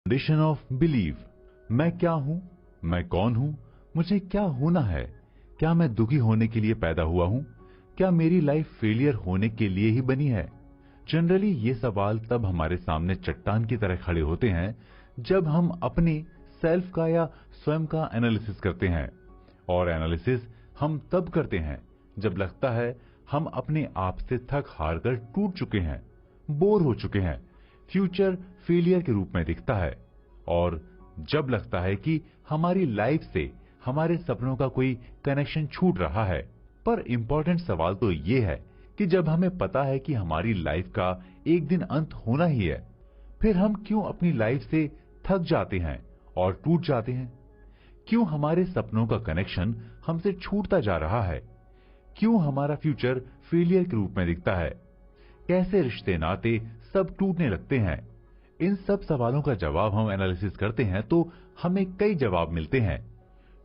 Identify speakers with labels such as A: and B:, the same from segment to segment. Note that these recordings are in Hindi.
A: Foundation of believe. मैं क्या हूं, मैं कौन हूं, मुझे क्या होना है, क्या मैं दुखी होने के लिए पैदा हुआ हूं, क्या मेरी लाइफ फेलियर होने के लिए ही बनी है। जनरली ये सवाल तब हमारे सामने चट्टान की तरह खड़े होते हैं जब हम अपने सेल्फ का या स्वयं का एनालिसिस करते हैं। और एनालिसिस हम तब करते हैं जब लगता है हम अपने आप से थक हार कर टूट चुके हैं, बोर हो चुके हैं, फ्यूचर फेलियर के रूप में दिखता है, और जब लगता है कि हमारी लाइफ से हमारे सपनों का कोई कनेक्शन छूट रहा है। पर इंपॉर्टेंट सवाल तो ये है कि जब हमें पता है कि हमारी लाइफ का एक दिन अंत होना ही है, फिर हम क्यों अपनी लाइफ से थक जाते हैं और टूट जाते हैं? क्यों हमारे सपनों का कनेक्शन हमसे छूटता जा रहा है? क्यों हमारा फ्यूचर फेलियर के रूप में दिखता है? कैसे रिश्ते नाते सब टूटने लगते हैं? इन सब सवालों का जवाब हम एनालिसिस करते हैं तो हमें कई जवाब मिलते हैं।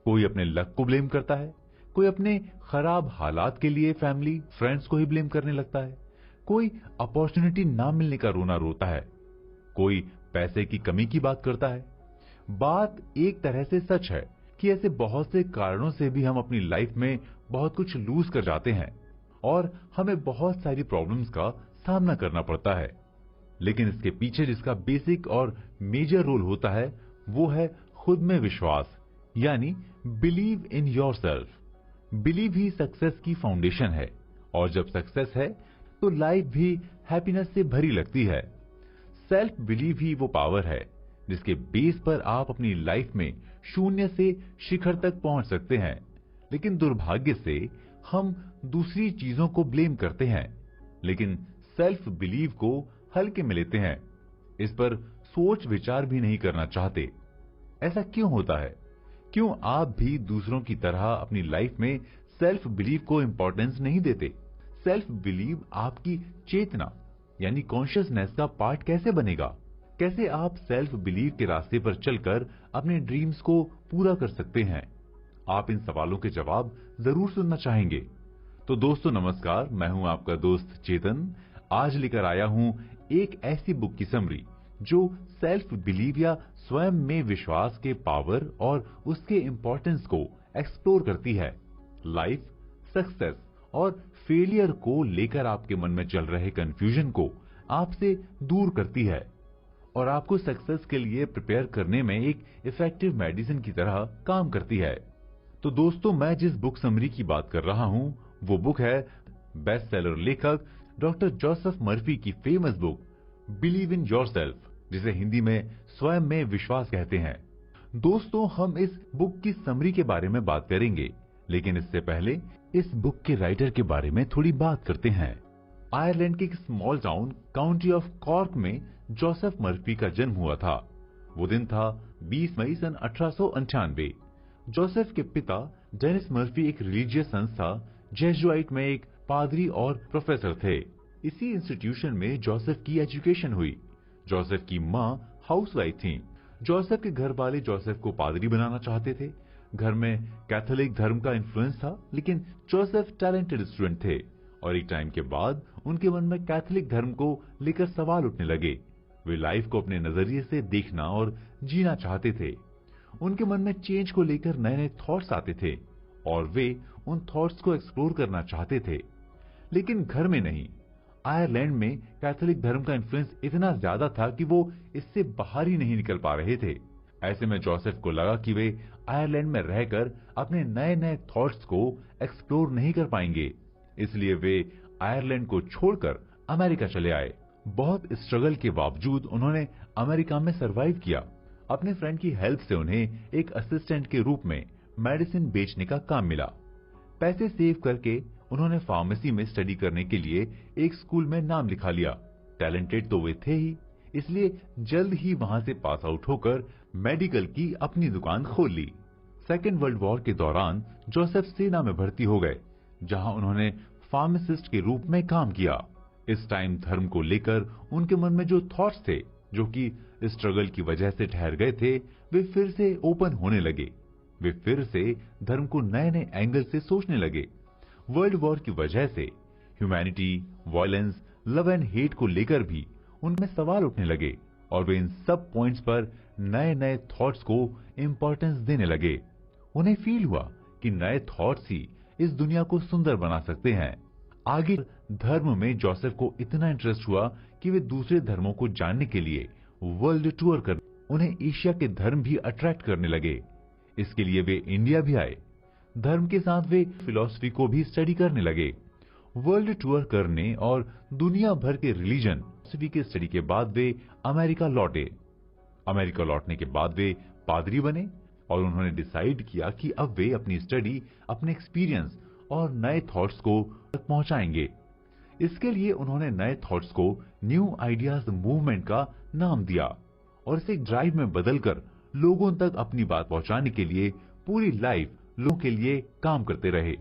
A: कोई अपने लक को ब्लेम करता है, कोई अपने खराब हालात के लिए फैमिली फ्रेंड्स को ही ब्लेम करने लगता है, कोई अपॉर्चुनिटी ना मिलने का रोना रोता है, कोई पैसे की कमी की बात करता है। बात एक तरह से सच है कि ऐसे बहुत से कारणों से भी हम अपनी लाइफ में बहुत कुछ लूज कर जाते हैं और हमें बहुत सारी प्रॉब्लम्स का सामना करना पड़ता है। लेकिन इसके पीछे जिसका बेसिक और मेजर रोल होता है वो है खुद में विश्वास, यानी believe in yourself. Believe he success की फाउंडेशन है, और जब सक्सेस है तो लाइफ भी हैप्पीनेस से भरी लगती है। सेल्फ बिलीव ही वो पावर है जिसके बेस पर आप अपनी लाइफ में शून्य से शिखर तक पहुंच सकते हैं। लेकिन दुर्भाग्य से हम दूसरी चीजों को ब्लेम करते हैं, लेकिन सेल्फ बिलीव को हल्के में लेते हैं, इस पर सोच विचार भी नहीं करना चाहते। ऐसा क्यों होता है? क्यों आप भी दूसरों की तरह अपनी लाइफ में सेल्फ बिलीव को इंपॉर्टेंस नहीं देते? सेल्फ बिलीव आपकी चेतना यानी कॉन्शियसनेस का पार्ट कैसे बनेगा? कैसे आप सेल्फ बिलीव के रास्ते पर चलकर अपने ड्रीम्स को पूरा कर सकते हैं? आप इन सवालों के जवाब जरूर सुनना चाहेंगे। तो दोस्तों नमस्कार, मैं हूं आपका दोस्त चेतन। आज लेकर आया हूं एक ऐसी बुक की समरी जो सेल्फ बिलीव या स्वयं में विश्वास के पावर और उसके इंपॉर्टेंस को एक्सप्लोर करती है। लाइफ, सक्सेस और फेलियर को लेकर आपके मन में चल रहे कंफ्यूजन को आपसे दूर करती है और आपको सक्सेस के लिए प्रिपेयर करने में एक इफेक्टिव मेडिसिन की तरह काम करती है। तो दोस्तों, मैं जिस बुक समरी की बात कर रहा हूं वो बुक है बेस्ट सेलर लेखक डॉक्टर जोसेफ मर्फी की famous book believe in yourself, जिसे हिंदी में स्वयं में विश्वास कहते हैं। दोस्तों, हम इस बुक की समरी के बारे में बात करेंगे, लेकिन इससे पहले इस बुक के राइटर के बारे में थोड़ी बात करते हैं। आयरलैंड के एक small town county of cork में जोसेफ मर्फी का जन्म हुआ था। वो दिन था 20 मई सन 1898। जोसेफ के पिता डेनिस मर्फी एक रिलीजियस संस्था जेजुआइट में एक पादरी और प्रोफेसर थे। इसी इंस्टीट्यूशन में जोसेफ की एजुकेशन हुई। जोसेफ की माँ हाउसवाइफ थीं। जोसेफ के घर वाले जोसेफ को पादरी बनाना चाहते थे। घर में कैथोलिक धर्म का इन्फ्लुएंस था, लेकिन जोसेफ टैलेंटेड स्टूडेंट थे और एक टाइम के बाद उनके मन में कैथोलिक धर्म को लेकर सवाल उठने लगे। वे लाइफ को अपने नजरिए से देखना और जीना चाहते थे। उनके मन में चेंज को लेकर नए नए थॉट्स आते थे और वे उन थॉट्स को एक्सप्लोर करना चाहते थे, लेकिन घर में नहीं। आयरलैंड में कैथोलिक धर्म का इन्फ्लुएंस इतना ज्यादा था कि वो इससे बाहर ही नहीं निकल पा रहे थे। ऐसे में जोसेफ को लगा कि वे आयरलैंड में रहकर अपने नए नए थॉट्स को एक्सप्लोर नहीं कर पाएंगे, इसलिए वे आयरलैंड को छोड़कर अमेरिका चले आए। बहुत स्ट्रगल के बावजूद उन्होंने अमेरिका में सरवाइव किया। अपने फ्रेंड की हेल्प से उन्हें एक असिस्टेंट के रूप में मेडिसिन बेचने का काम मिला। पैसे सेव करके उन्होंने फार्मेसी में स्टडी करने के लिए एक स्कूल में नाम लिखा लिया। टैलेंटेड तो वे थे ही, इसलिए जल्द ही वहां से पास आउट होकर मेडिकल की अपनी दुकान खोल ली। सेकेंड वर्ल्ड वॉर के दौरान जोसेफ सेना में भर्ती हो गए, जहां उन्होंने फार्मासिस्ट के रूप में काम किया। इस टाइम धर्म को लेकर उनके मन में जो थॉट्स थे, जो कि स्ट्रगल की वजह से ठहर गए थे, वे फिर से ओपन होने लगे। वे फिर से धर्म को नए नए एंगल से सोचने लगे। वर्ल्ड वॉर की वजह से humanity, violence, love and hate को लेकर भी उनमें सवाल उठने लगे और वे इन सब पॉइंट्स पर नए नए थॉट्स को इंपॉर्टेंस देने लगे। उन्हें फील हुआ कि नए थॉट्स ही इस दुनिया को सुंदर बना सकते हैं। आगे धर्म में जोसेफ को इतना इंटरेस्ट हुआ कि वे दूसरे धर्मों को जानने के लिए वर्ल्ड टूर कर उन्हें एशिया के धर्म भी अट्रैक्ट करने लगे। इसके लिए वे इंडिया भी आए। धर्म के साथ वे फिलॉसफी को भी स्टडी करने लगे। वर्ल्ड टूर करने और दुनिया भर के रिलीजन फिलॉसफी के स्टडी के बाद वे अमेरिका लौटे। अमेरिका लौटने के बाद वे पादरी बने और उन्होंने डिसाइड किया कि अब वे अपनी स्टडी, अपने एक्सपीरियंस और नए थॉट्स को तक पहुंचाएंगे। इसके लिए उन्होंने नए थॉट्स को न्यू आइडियाज मूवमेंट का नाम दिया और इसे एक ड्राइव में बदलकर लोगों तक अपनी बात पहुंचाने के लिए पूरी लाइफ लोगों के लिए काम करते रहे।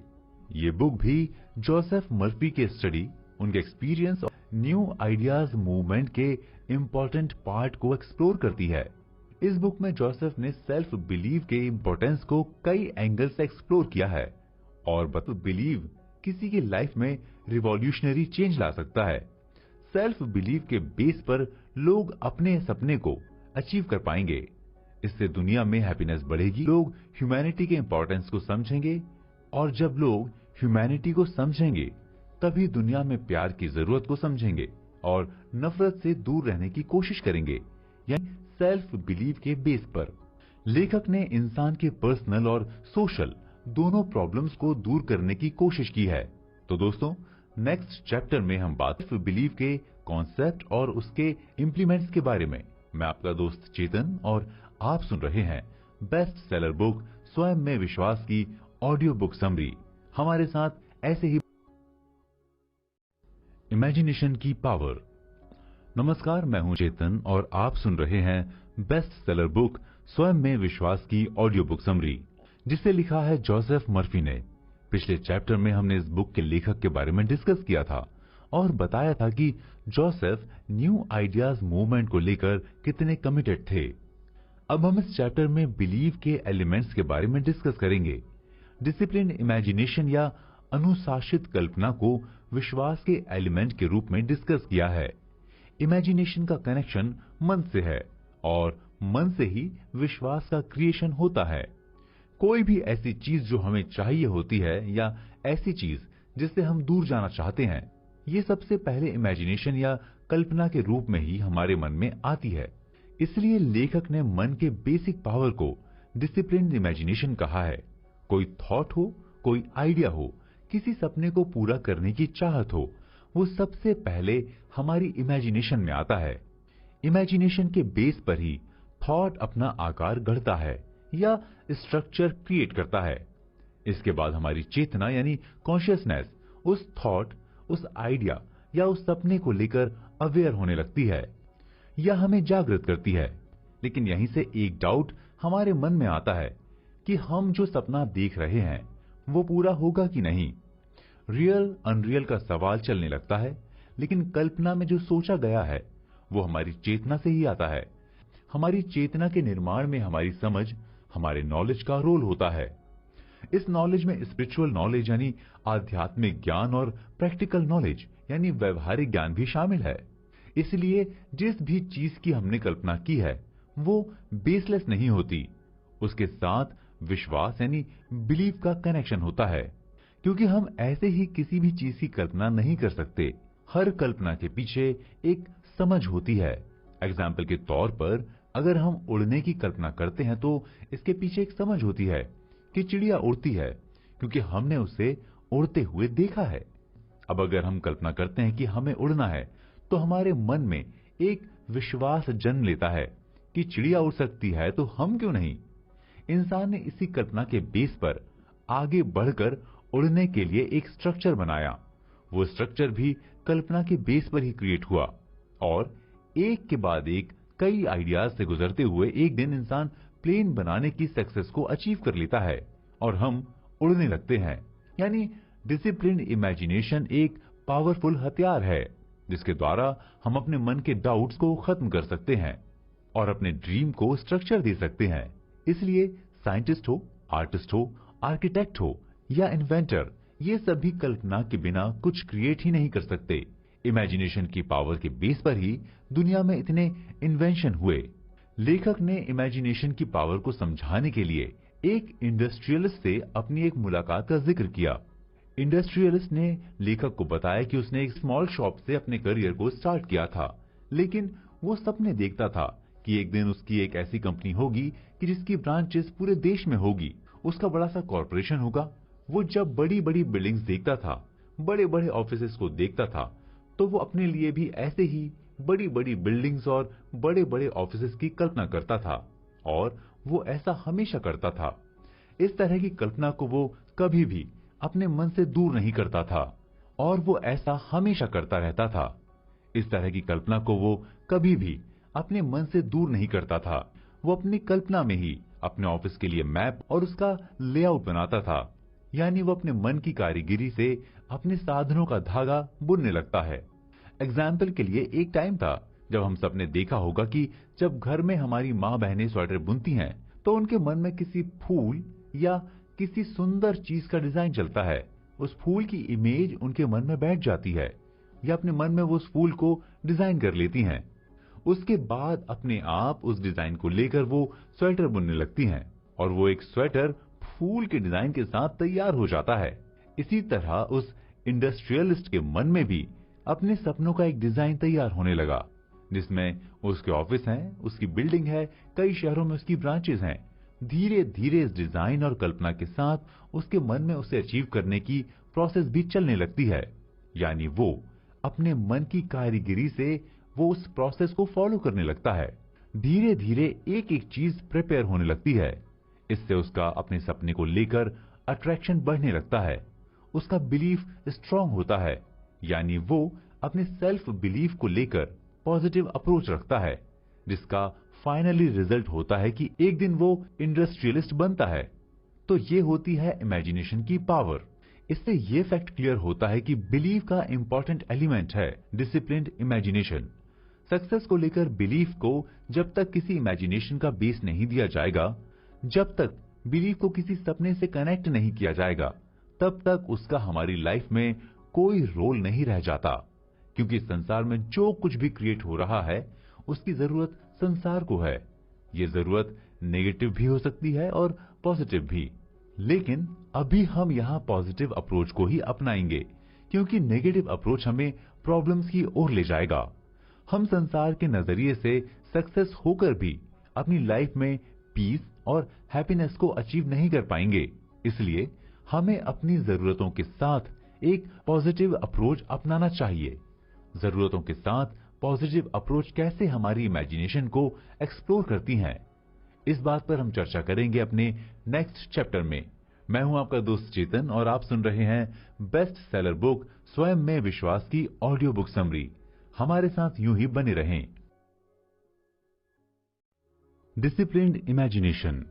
A: ये बुक भी जोसेफ मर्फी के स्टडी, उनके एक्सपीरियंस और न्यू आइडियाज मूवमेंट के इम्पोर्टेंट पार्ट को एक्सप्लोर करती है। इस बुक में जोसेफ ने सेल्फ बिलीव के इम्पोर्टेंस को कई एंगल से एक्सप्लोर किया है और बिलीव किसी की लाइफ में रिवॉल्यूशनरी चेंज ला सकता है। सेल्फ बिलीव के बेस पर लोग अपने सपने को अचीव कर पाएंगे। इससे दुनिया में हैप्पीनेस बढ़ेगी, लोग ह्यूमैनिटी के इंपॉर्टेंस को समझेंगे और जब लोग ह्यूमैनिटी को समझेंगे तभी दुनिया में प्यार की जरूरत को समझेंगे और नफरत से दूर रहने की कोशिश करेंगे। यानी सेल्फ बिलीव के बेस पर लेखक ने इंसान के पर्सनल और सोशल दोनों प्रॉब्लम्स को दूर करने की कोशिश की है। तो दोस्तों, नेक्स्ट चैप्टर में हम बात सेल्फ बिलीव के कॉन्सेप्ट और उसके इम्प्लीमेंट्स के बारे में। मैं आपका दोस्त चेतन और आप सुन रहे हैं बेस्ट सेलर बुक स्वयं में विश्वास की ऑडियो बुक समरी। हमारे साथ ऐसे ही इमेजिनेशन की पावर। नमस्कार, मैं हूं चेतन और आप सुन रहे हैं बेस्ट सेलर बुक स्वयं में विश्वास की ऑडियो बुक समरी, जिसे लिखा है जोसेफ मर्फी ने। पिछले चैप्टर में हमने इस बुक के लेखक के बारे में डिस्कस किया था और बताया था कि जोसेफ न्यू आइडियाज मूवमेंट को लेकर कितने कमिटेड थे। अब हम इस चैप्टर में बिलीव के एलिमेंट्स के बारे में डिस्कस करेंगे। डिसिप्लिन इमेजिनेशन या अनुशासित कल्पना को विश्वास के एलिमेंट के रूप में डिस्कस किया है। इमेजिनेशन का कनेक्शन मन से है और मन से ही विश्वास का क्रिएशन होता है। कोई भी ऐसी चीज जो हमें चाहिए होती है या ऐसी चीज जिससे हम दूर जाना चाहते हैं, ये सबसे पहले इमेजिनेशन या कल्पना के रूप में ही हमारे मन में आती है। इसलिए लेखक ने मन के बेसिक पावर को डिसिप्लिन इमेजिनेशन कहा है। कोई थॉट हो, कोई आइडिया हो, किसी सपने को पूरा करने की चाहत हो, वो सबसे पहले हमारी इमेजिनेशन में आता है। इमेजिनेशन के बेस पर ही थॉट अपना आकार गढ़ता है या स्ट्रक्चर क्रिएट करता है। इसके बाद हमारी चेतना यानी कॉन्शियसनेस उस थॉट, उस आइडिया या उस सपने को लेकर अवेयर होने लगती है या हमें जागृत करती है। लेकिन यहीं से एक डाउट हमारे मन में आता है कि हम जो सपना देख रहे हैं वो पूरा होगा कि नहीं। रियल अनरियल का सवाल चलने लगता है, लेकिन कल्पना में जो सोचा गया है वो हमारी चेतना से ही आता है। हमारी चेतना के निर्माण में हमारी समझ, हमारे नॉलेज का रोल होता है। इस नॉलेज में स्पिरिचुअल नॉलेज यानी आध्यात्मिक ज्ञान और प्रैक्टिकल नॉलेज यानी व्यवहारिक ज्ञान भी शामिल है। इसलिए जिस भी चीज की हमने कल्पना की है वो बेसलेस नहीं होती, उसके साथ विश्वास यानी बिलीव का कनेक्शन होता है। क्योंकि हम ऐसे ही किसी भी चीज की कल्पना नहीं कर सकते। हर कल्पना के पीछे एक समझ होती है। एग्जाम्पल के तौर पर अगर हम उड़ने की कल्पना करते हैं तो इसके पीछे एक समझ होती है कि चिड़िया उड़ती है, क्योंकि हमने उसे उड़ते हुए देखा है। अब अगर हम कल्पना करते हैं कि हमें उड़ना है तो हमारे मन में एक विश्वास जन्म लेता है कि चिड़िया उड़ सकती है तो हम क्यों नहीं। इंसान ने इसी कल्पना के बेस पर आगे बढ़कर उड़ने के लिए एक स्ट्रक्चर बनाया। वो स्ट्रक्चर भी कल्पना के बेस पर ही क्रिएट हुआ और एक के बाद एक कई आइडियाज से गुजरते हुए एक दिन इंसान प्लेन बनाने की सक्सेस को अचीव कर लेता है और हम उड़ने लगते हैं। यानी डिसिप्लिन इमेजिनेशन एक पावरफुल हथियार है जिसके द्वारा हम अपने मन के डाउट्स को खत्म कर सकते हैं और अपने ड्रीम को स्ट्रक्चर दे सकते हैं। इसलिए साइंटिस्ट हो, आर्टिस्ट हो, आर्किटेक्ट हो या इन्वेंटर, ये सभी कल्पना के बिना कुछ क्रिएट ही नहीं कर सकते। इमेजिनेशन की पावर के बेस पर ही दुनिया में इतने इन्वेंशन हुए। लेखक ने इमेजिनेशन की पावर को समझाने के लिए एक इंडस्ट्रियलिस्ट से अपनी एक मुलाकात का जिक्र किया। इंडस्ट्रियलिस्ट ने लेखक को बताया कि उसने एक स्मॉल शॉप से अपने करियर को स्टार्ट किया था, लेकिन वो सपने देखता था कि एक दिन उसकी एक ऐसी कंपनी होगी कि जिसकी ब्रांचेस पूरे देश में होगी, उसका बड़ा सा कॉर्पोरेशन होगा। वो जब बड़ी बड़ी बिल्डिंग्स देखता था, बड़े बड़े ऑफिसेस को देखता था, तो वो अपने लिए भी ऐसे ही बड़ी बड़ी बिल्डिंग्स और बड़े बड़े ऑफिसेस की कल्पना करता था, और वो ऐसा हमेशा करता था। इस तरह की कल्पना को वो कभी भी अपने मन से दूर नहीं करता था, और वो ऐसा हमेशा करता रहता था। इस तरह की कल्पना को वो कभी भी अपने मन से दूर नहीं करता था। वो अपनी कल्पना में ही अपने ऑफिस के लिए मैप और उसका लेआउट बनाता था, यानी वो अपने मन की कारीगरी से अपने साधनों का धागा बुनने लगता है। एग्जाम्पल के लिए, एक टाइम था जब हम सबने देखा होगा कि जब घर में हमारी माँ बहनें स्वेटर बुनती हैं, तो उनके मन में किसी फूल या किसी सुंदर चीज का डिजाइन चलता है। उस फूल की इमेज उनके मन में बैठ जाती है, या अपने मन में वो उस फूल को डिजाइन कर लेती हैं। उसके बाद अपने आप उस डिजाइन को लेकर वो स्वेटर बुनने लगती हैं, और वो एक स्वेटर फूल के डिजाइन के साथ तैयार हो जाता है। इसी तरह उस इंडस्ट्रियलिस्ट के मन में भी अपने सपनों का एक डिजाइन तैयार होने लगा, जिसमें उसके ऑफिस हैं, उसकी बिल्डिंग है, कई शहरों में उसकी ब्रांचेस हैं। धीरे धीरे इस डिजाइन और कल्पना के साथ उसके मन में उसे अचीव करने की प्रोसेस भी चलने लगती है, यानी वो अपने मन की कारीगरी से वो उस प्रोसेस को फॉलो करने लगता है। धीरे धीरे एक एक चीज प्रिपेयर होने लगती है। इससे उसका अपने सपने को लेकर अट्रैक्शन बढ़ने लगता है, उसका बिलीफ स्ट्रांग होता है, यानी वो अपने सेल्फ बिलीफ को लेकर पॉजिटिव अप्रोच रखता है, जिसका फाइनली रिजल्ट होता है कि एक दिन वो इंडस्ट्रियलिस्ट बनता है। तो ये होती है इमेजिनेशन की पावर। इससे ये फैक्ट क्लियर होता है कि बिलीफ का इंपॉर्टेंट एलिमेंट है डिसिप्लिन्ड इमेजिनेशन। सक्सेस को लेकर बिलीफ को जब तक किसी इमेजिनेशन का बेस नहीं दिया जाएगा, जब तक बिलीफ को किसी सपने से कनेक्ट नहीं किया जाएगा, तब तक उसका हमारी लाइफ में कोई रोल नहीं रह जाता। क्योंकि संसार में जो कुछ भी क्रिएट हो रहा है, उसकी जरूरत संसार को है। ये जरूरत नेगेटिव भी हो सकती है और पॉजिटिव भी, लेकिन अभी हम यहाँ पॉजिटिव अप्रोच को ही अपनाएंगे, क्योंकि नेगेटिव अप्रोच हमें प्रॉब्लम्स की ओर ले जाएगा। हम संसार के नजरिए से सक्सेस होकर भी अपनी लाइफ में पीस और हैप्पीनेस को अचीव नहीं कर पाएंगे। इसलिए हमें अपनी जरूरतों के साथ एक पॉजिटिव अप्रोच अपनाना चाहिए। जरूरतों के साथ पॉजिटिव अप्रोच कैसे हमारी इमेजिनेशन को एक्सप्लोर करती हैं, इस बात पर हम चर्चा करेंगे अपने नेक्स्ट चैप्टर में। मैं हूं आपका दोस्त चेतन, और आप सुन रहे हैं बेस्ट सेलर बुक स्वयं में विश्वास की ऑडियो बुक समरी। हमारे साथ यूं ही बने रहें। Disciplined imagination.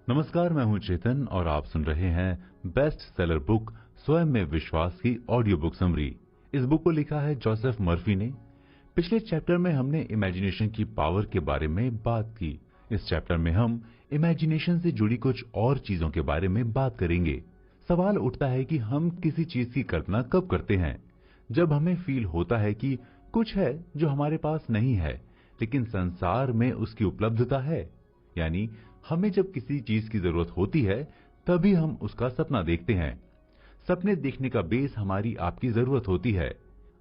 A: नमस्कार, मैं हूं चेतन और आप सुन रहे हैं बेस्ट सेलर बुक स्वयं में विश्वास की ऑडियो बुक समरी। इस बुक को लिखा है जोसेफ मर्फी ने। पिछले चैप्टर में हमने इमेजिनेशन की पावर के बारे में बात की। इस चैप्टर में हम इमेजिनेशन से जुड़ी कुछ और चीजों के बारे में बात करेंगे। सवाल उठता है कि हम किसी चीज की कल्पना कब करते हैं? जब हमें फील होता है कि कुछ है जो हमारे पास नहीं है, लेकिन संसार में उसकी उपलब्धता है। यानी हमें जब किसी चीज की जरूरत होती है, तभी हम उसका सपना देखते हैं। सपने देखने का बेस हमारी आपकी जरूरत होती है।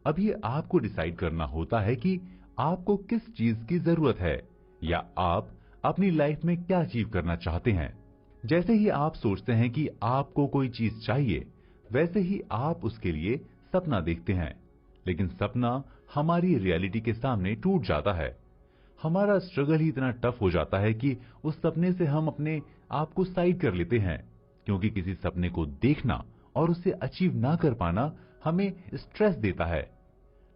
A: अब ये आपको डिसाइड करना होता है कि आपको किस चीज की जरूरत है, या आप अपनी लाइफ में क्या अचीव करना चाहते हैं। जैसे ही आप सोचते हैं कि आपको कोई चीज चाहिए, वैसे ही आप उसके लिए सपना देखते हैं। लेकिन सपना हमारी रियलिटी के सामने टूट जाता है। हमारा स्ट्रगल ही इतना टफ हो जाता है कि उस सपने से हम अपने आप को साइड कर लेते हैं, क्योंकि किसी सपने को देखना और उसे अचीव ना कर पाना हमें स्ट्रेस देता है।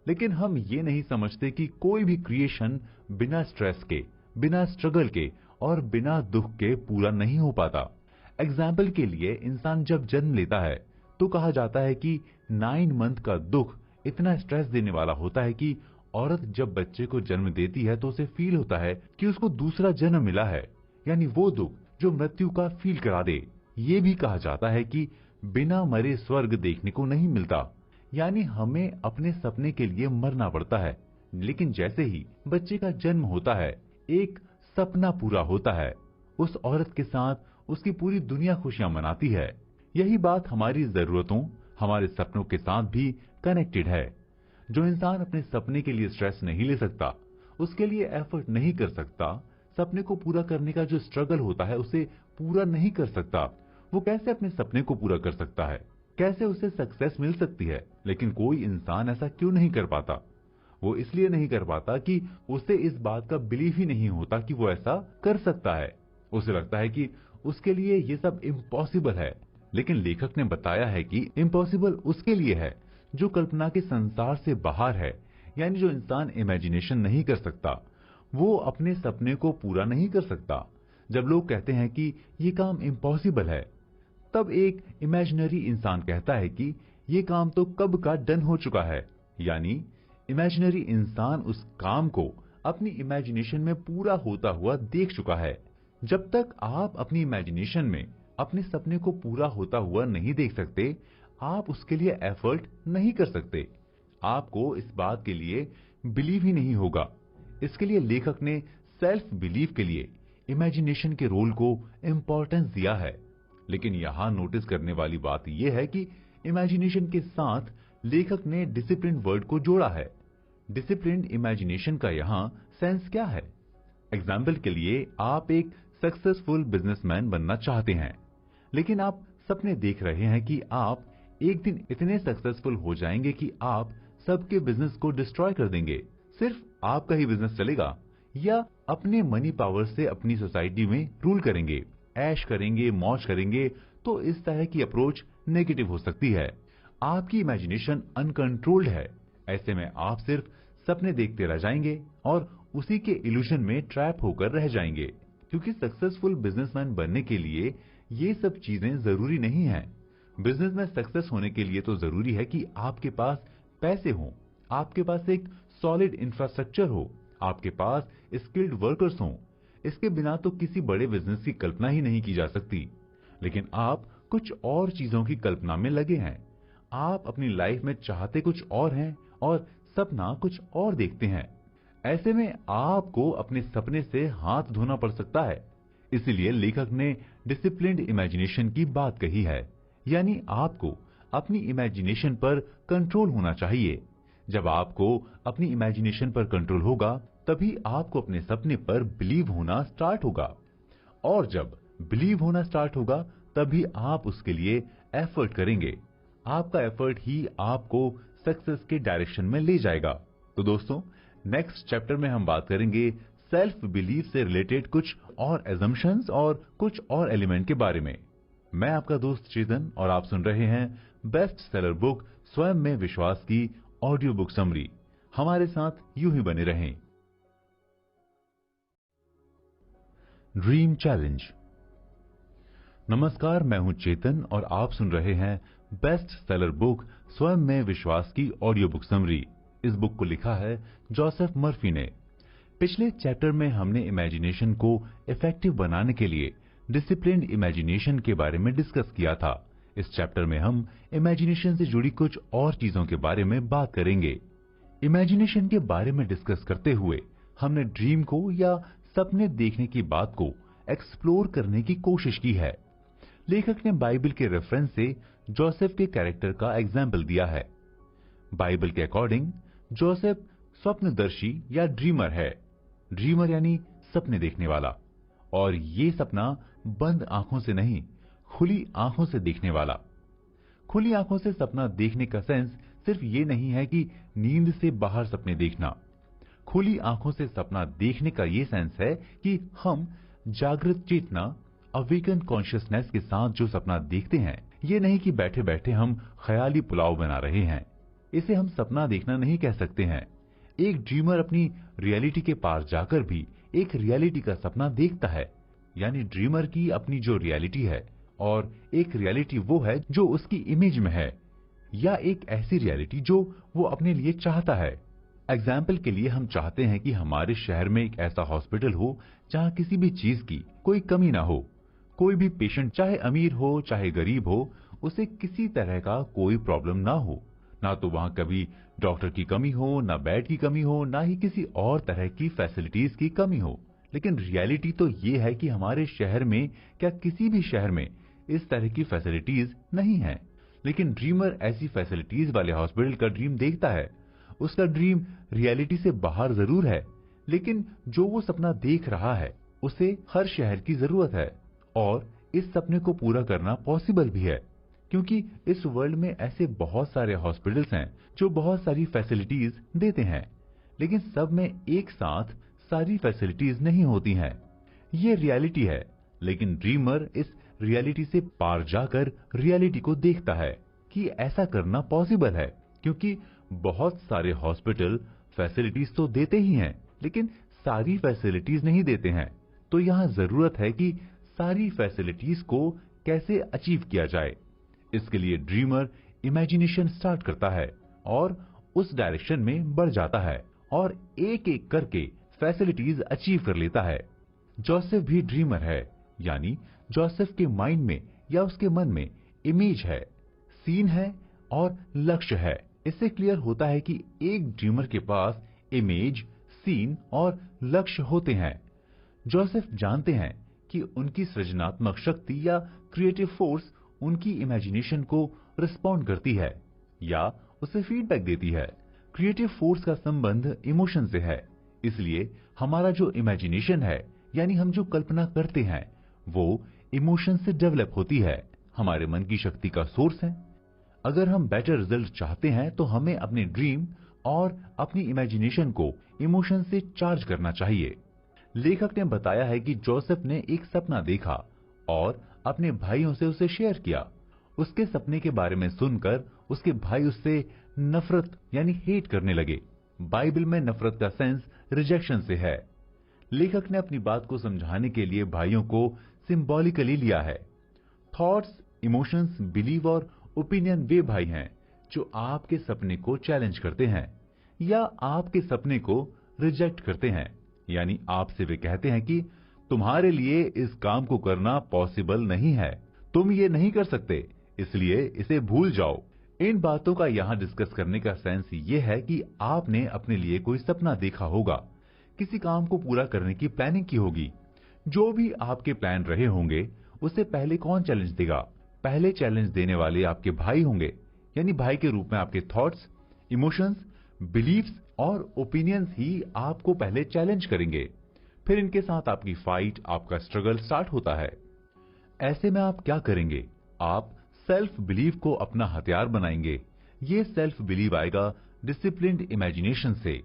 A: लेकिन हम ये नहीं समझते कि कोई भी क्रिएशन बिना स्ट्रेस के, बिना स्ट्रगल के और बिना दुख के पूरा नहीं हो पाता। एग्जाम्पल के लिए, इंसान जब जन्म लेता है तो कहा जाता है कि 9 मंथ का दुख इतना स्ट्रेस देने वाला होता है कि औरत जब बच्चे को जन्म देती है तो उसे फील होता है कि उसको दूसरा जन्म मिला है, यानी वो दुख जो मृत्यु का फील करा दे। ये भी कहा जाता है कि बिना मरे स्वर्ग देखने को नहीं मिलता, यानी हमें अपने सपने के लिए मरना पड़ता है। लेकिन जैसे ही बच्चे का जन्म होता है, एक सपना पूरा होता है। उस औरत के साथ उसकी पूरी दुनिया खुशियां मनाती है। यही बात हमारी जरूरतों, हमारे सपनों के साथ भी कनेक्टेड है। जो इंसान अपने सपने के लिए स्ट्रेस नहीं ले सकता, उसके लिए एफर्ट नहीं कर सकता, सपने को पूरा करने का जो स्ट्रगल होता है उसे पूरा नहीं कर सकता, वो कैसे अपने सपने को पूरा कर सकता है? कैसे उसे सक्सेस मिल सकती है? लेकिन कोई इंसान ऐसा क्यों नहीं कर पाता? वो इसलिए नहीं कर पाता कि उसे इस बात का बिलीव ही नहीं होता कि वो ऐसा कर सकता है। उसे लगता है कि उसके लिए ये सब इम्पॉसिबल है। लेकिन लेखक ने बताया है कि इम्पॉसिबल उसके लिए है जो कल्पना के संसार से बाहर है, यानी जो इंसान इमेजिनेशन नहीं कर सकता, वो अपने सपने को पूरा नहीं कर सकता। जब लोग कहते हैं कि ये काम इम्पॉसिबल है, तब एक इमेजिनरी इंसान कहता है कि ये काम तो कब का डन हो चुका है। यानी इमेजिनरी इंसान उस काम को अपनी इमेजिनेशन में पूरा होता हुआ देख चुका है। जब तक आप अपनी इमेजिनेशन में अपने सपने को पूरा होता हुआ नहीं देख सकते, आप उसके लिए एफर्ट नहीं कर सकते। आपको इस बात के लिए बिलीव ही नहीं होगा। इसके लिए लेखक ने सेल्फ बिलीव के लिए इमेजिनेशन के रोल को इंपॉर्टेंस दिया है। लेकिन यहां नोटिस करने वाली बात यह है कि इमेजिनेशन के साथ लेखक ने डिसिप्लिन वर्ड को जोड़ा है। डिसिप्लिन इमेजिनेशन का यहां सेंस क्या है? एग्जाम्पल के लिए, आप एक सक्सेसफुल बिजनेसमैन बनना चाहते हैं, लेकिन आप सपने देख रहे हैं कि आप एक दिन इतने सक्सेसफुल हो जाएंगे कि आप सबके बिजनेस को डिस्ट्रॉय कर देंगे। सिर्फ आपका ही बिजनेस चलेगा, या अपने मनी पावर से अपनी सोसाइटी में रूल करेंगे, ऐश करेंगे, मौज करेंगे। तो इस तरह की अप्रोच नेगेटिव हो सकती है। आपकी इमेजिनेशन अनकंट्रोल्ड है। ऐसे में आप सिर्फ सपने देखते रह जाएंगे और उसी के इल्यूजन में ट्रैप होकर रह जाएंगे। क्योंकि सक्सेसफुल बिजनेसमैन बनने के लिए ये सब चीजें जरूरी नहीं हैं। बिजनेस में सक्सेस होने के लिए तो जरूरी है कि आपके पास पैसे हों, आपके पास एक सॉलिड इंफ्रास्ट्रक्चर हो, आपके पास स्किल्ड वर्कर्स हों। इसके बिना तो किसी बड़े बिजनेस की कल्पना ही नहीं की जा सकती। लेकिन आप कुछ और चीजों की कल्पना में लगे हैं। आप अपनी लाइफ में चाहते कुछ और हैं और सपना कुछ और देखते हैं। ऐसे में आपको अपने सपने से हाथ धोना पड़ सकता है। इसीलिए लेखक ने डिसिप्लिन्ड इमेजिनेशन की बात कही है। यानी आपको अपनी इमेजिनेशन पर कंट्रोल होना चाहिए। जब आपको अपनी इमेजिनेशन पर कंट्रोल होगा, तभी आपको अपने सपने पर बिलीव होना स्टार्ट होगा। और जब बिलीव होना स्टार्ट होगा, तभी आप उसके लिए एफर्ट करेंगे। आपका एफर्ट ही आपको सक्सेस के डायरेक्शन में ले जाएगा। तो दोस्तों, नेक्स्ट चैप्टर में हम बात करेंगे सेल्फ बिलीव से रिलेटेड कुछ और एजम्पशंस और कुछ और एलिमेंट के बारे में। मैं आपका दोस्त चेतन और आप सुन रहे हैं बेस्ट सेलर बुक स्वयं में विश्वास की ऑडियो बुक समरी। हमारे साथ यूं ही बने रहें। Dream challenge. नमस्कार, मैं हूं चेतन और आप सुन रहे हैं बेस्ट सेलर बुक स्वयं में विश्वास की ऑडियो बुक समरी। इस बुक को लिखा है जोसेफ मर्फी ने। पिछले चैप्टर में हमने इमेजिनेशन को इफेक्टिव बनाने के लिए डिसिप्लिन्ड इमेजिनेशन के बारे में डिस्कस किया था। इस चैप्टर में हम इमेजिनेशन से जुड़ी कुछ और चीजों के बारे में बात करेंगे। इमेजिनेशन के बारे में डिस्कस करते हुए हमने ड्रीम को या सपने देखने की बात को एक्सप्लोर करने की कोशिश की है। लेखक ने बाइबल के रेफरेंस से जोसेफ के कैरेक्टर का एग्जाम्पल दिया है। बाइबल के अकॉर्डिंग जोसेफ स्वप्नदर्शी या ड्रीमर है। ड्रीमर यानी सपने देखने वाला, और ये सपना बंद आंखों से नहीं, खुली आंखों से देखने वाला। खुली आंखों से सपना देखने का सेंस सिर्फ ये नहीं है कि नींद से बाहर सपने देखना। खुली आंखों से सपना देखने का ये सेंस है कि हम जागृत चेतना, अवेकन कॉन्शियसनेस के साथ जो सपना देखते हैं, ये नहीं कि बैठे बैठे हम ख्याली पुलाव बना रहे हैं। इसे हम सपना देखना नहीं कह सकते हैं। एक ड्रीमर अपनी रियलिटी के पार जाकर भी एक रियलिटी का सपना देखता है। यानी ड्रीमर की अपनी जो रियलिटी है और एक रियलिटी वो है जो उसकी इमेज में है, या एक ऐसी रियलिटी जो वो अपने लिए चाहता है। एग्जाम्पल के लिए, हम चाहते हैं कि हमारे शहर में एक ऐसा हॉस्पिटल हो जहां किसी भी चीज की कोई कमी ना हो। कोई भी पेशेंट, चाहे अमीर हो चाहे गरीब हो, उसे किसी तरह का कोई प्रॉब्लम ना हो। ना तो वहां कभी डॉक्टर की कमी हो, ना बेड की कमी हो, ना ही किसी और तरह की फैसिलिटीज की कमी हो। लेकिन रियलिटी तो ये है कि हमारे शहर में, क्या किसी भी शहर में, इस तरह की फैसिलिटीज नहीं है। लेकिन ड्रीमर ऐसी फैसिलिटीज वाले हॉस्पिटल का ड्रीम देखता है। उसका ड्रीम रियलिटी से बाहर जरूर है, लेकिन जो वो सपना देख रहा है उसे हर शहर की जरूरत है, और इस सपने को पूरा करना पॉसिबल भी है, क्योंकि इस वर्ल्ड में ऐसे बहुत सारे हॉस्पिटल्स हैं जो बहुत सारी फैसिलिटीज देते हैं, लेकिन सब में एक साथ सारी फैसिलिटीज नहीं होती हैं। ये रियलिटी है, लेकिन ड्रीमर इस रियलिटी से पार जाकर रियलिटी को देखता है कि ऐसा करना पॉसिबल है, क्योंकि बहुत सारे हॉस्पिटल फैसिलिटीज तो देते ही हैं, लेकिन सारी फैसिलिटीज नहीं देते हैं। तो यहाँ जरूरत है कि सारी फैसिलिटीज को कैसे अचीव किया जाए। इसके लिए ड्रीमर इमेजिनेशन स्टार्ट करता है और उस डायरेक्शन में बढ़ जाता है और एक एक करके फैसिलिटीज अचीव कर लेता है। जोसेफ भी ड्रीमर है, यानी जोसेफ के माइंड में या उसके मन में इमेज है, सीन है और लक्ष्य है। इससे क्लियर होता है कि एक ड्रीमर के पास इमेज, सीन और लक्ष्य होते हैं। जोसेफ जानते हैं कि उनकी सृजनात्मक शक्ति या क्रिएटिव फोर्स उनकी इमेजिनेशन को रिस्पॉन्ड करती है या उसे फीडबैक देती है। क्रिएटिव फोर्स का संबंध इमोशन से है, इसलिए हमारा जो इमेजिनेशन है, यानी हम जो कल्पना करते हैं, वो इमोशन से डेवलप होती है, हमारे मन की शक्ति का सोर्स है। अगर हम बेटर रिजल्ट चाहते हैं तो हमें अपने ड्रीम और अपनी इमेजिनेशन को इमोशन से चार्ज करना चाहिए। लेखक ने बताया है कि जोसेफ ने एक सपना देखा और अपने भाइयों से उसे शेयर किया। उसके सपने के बारे में सुनकर उसके भाई उससे नफरत यानी हेट करने लगे। बाइबल में नफरत का सेंस रिजेक्शन से है। लेखक ने अपनी बात को समझाने के लिए भाइयों को सिंबॉलिकली लिया है। थॉट्स, इमोशंस, बिलीव और ओपिनियन वे भाई हैं जो आपके सपने को चैलेंज करते हैं या आपके सपने को रिजेक्ट करते हैं, यानी आपसे वे कहते हैं कि तुम्हारे लिए इस काम को करना पॉसिबल नहीं है, तुम ये नहीं कर सकते, इसलिए इसे भूल जाओ। इन बातों का यहाँ डिस्कस करने का सेंस ये है कि आपने अपने लिए कोई सपना देखा होगा, किसी काम को पूरा करने की प्लानिंग की होगी। जो भी आपके प्लान रहे होंगे उसे पहले कौन चैलेंज देगा? पहले चैलेंज देने वाले आपके भाई होंगे, यानी भाई के रूप में आपके थॉट्स, इमोशंस, बिलीफ्स और ओपिनियंस ही आपको पहले चैलेंज करेंगे। फिर इनके साथ आपकी फाइट, आपका स्ट्रगल स्टार्ट होता है। ऐसे में आप क्या करेंगे? आप सेल्फ बिलीव को अपना हथियार बनाएंगे। ये सेल्फ बिलीव आएगा डिसिप्लिन्ड इमेजिनेशन से।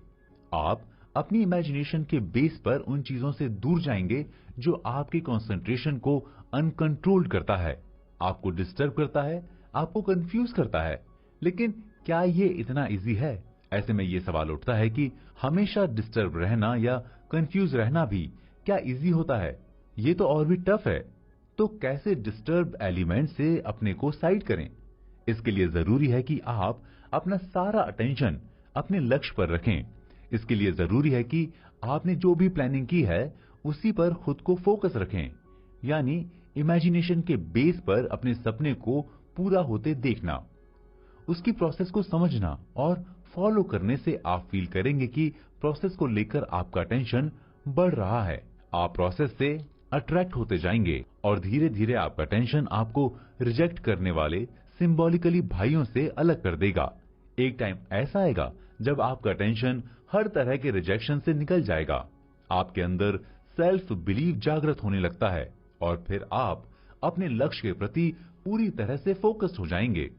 A: आप अपनी इमेजिनेशन के बेस पर उन चीजों से दूर जाएंगे जो आपके कंसंट्रेशन को अनकंट्रोल्ड करता है, आपको डिस्टर्ब करता है, आपको कंफ्यूज करता है। लेकिन क्या ये इतना इजी है? ऐसे में ये सवाल उठता है कि हमेशा डिस्टर्ब रहना या कंफ्यूज रहना भी क्या इजी होता है? ये तो और भी टफ है। तो कैसे डिस्टर्ब एलिमेंट से अपने को साइड करें? इसके लिए जरूरी है कि आप अपना सारा अटेंशन अपने लक्ष्य पर रखें। इसके लिए जरूरी है कि आपने जो भी प्लानिंग की है उसी पर खुद को फोकस रखें, यानी इमेजिनेशन के बेस पर अपने सपने को पूरा होते देखना, उसकी प्रोसेस को समझना और फॉलो करने से आप फील करेंगे कि प्रोसेस को लेकर आपका टेंशन बढ़ रहा है। आप प्रोसेस से अट्रैक्ट होते जाएंगे और धीरे धीरे आपका टेंशन आपको रिजेक्ट करने वाले सिंबॉलिकली भाइयों से अलग कर देगा। एक टाइम ऐसा आएगा जब आपका टेंशन हर तरह के रिजेक्शन से निकल जाएगा, आपके अंदर सेल्फ बिलीव जागृत होने लगता है और फिर आप अपने लक्ष्य के प्रति पूरी तरह से फोकस्ड हो जाएंगे।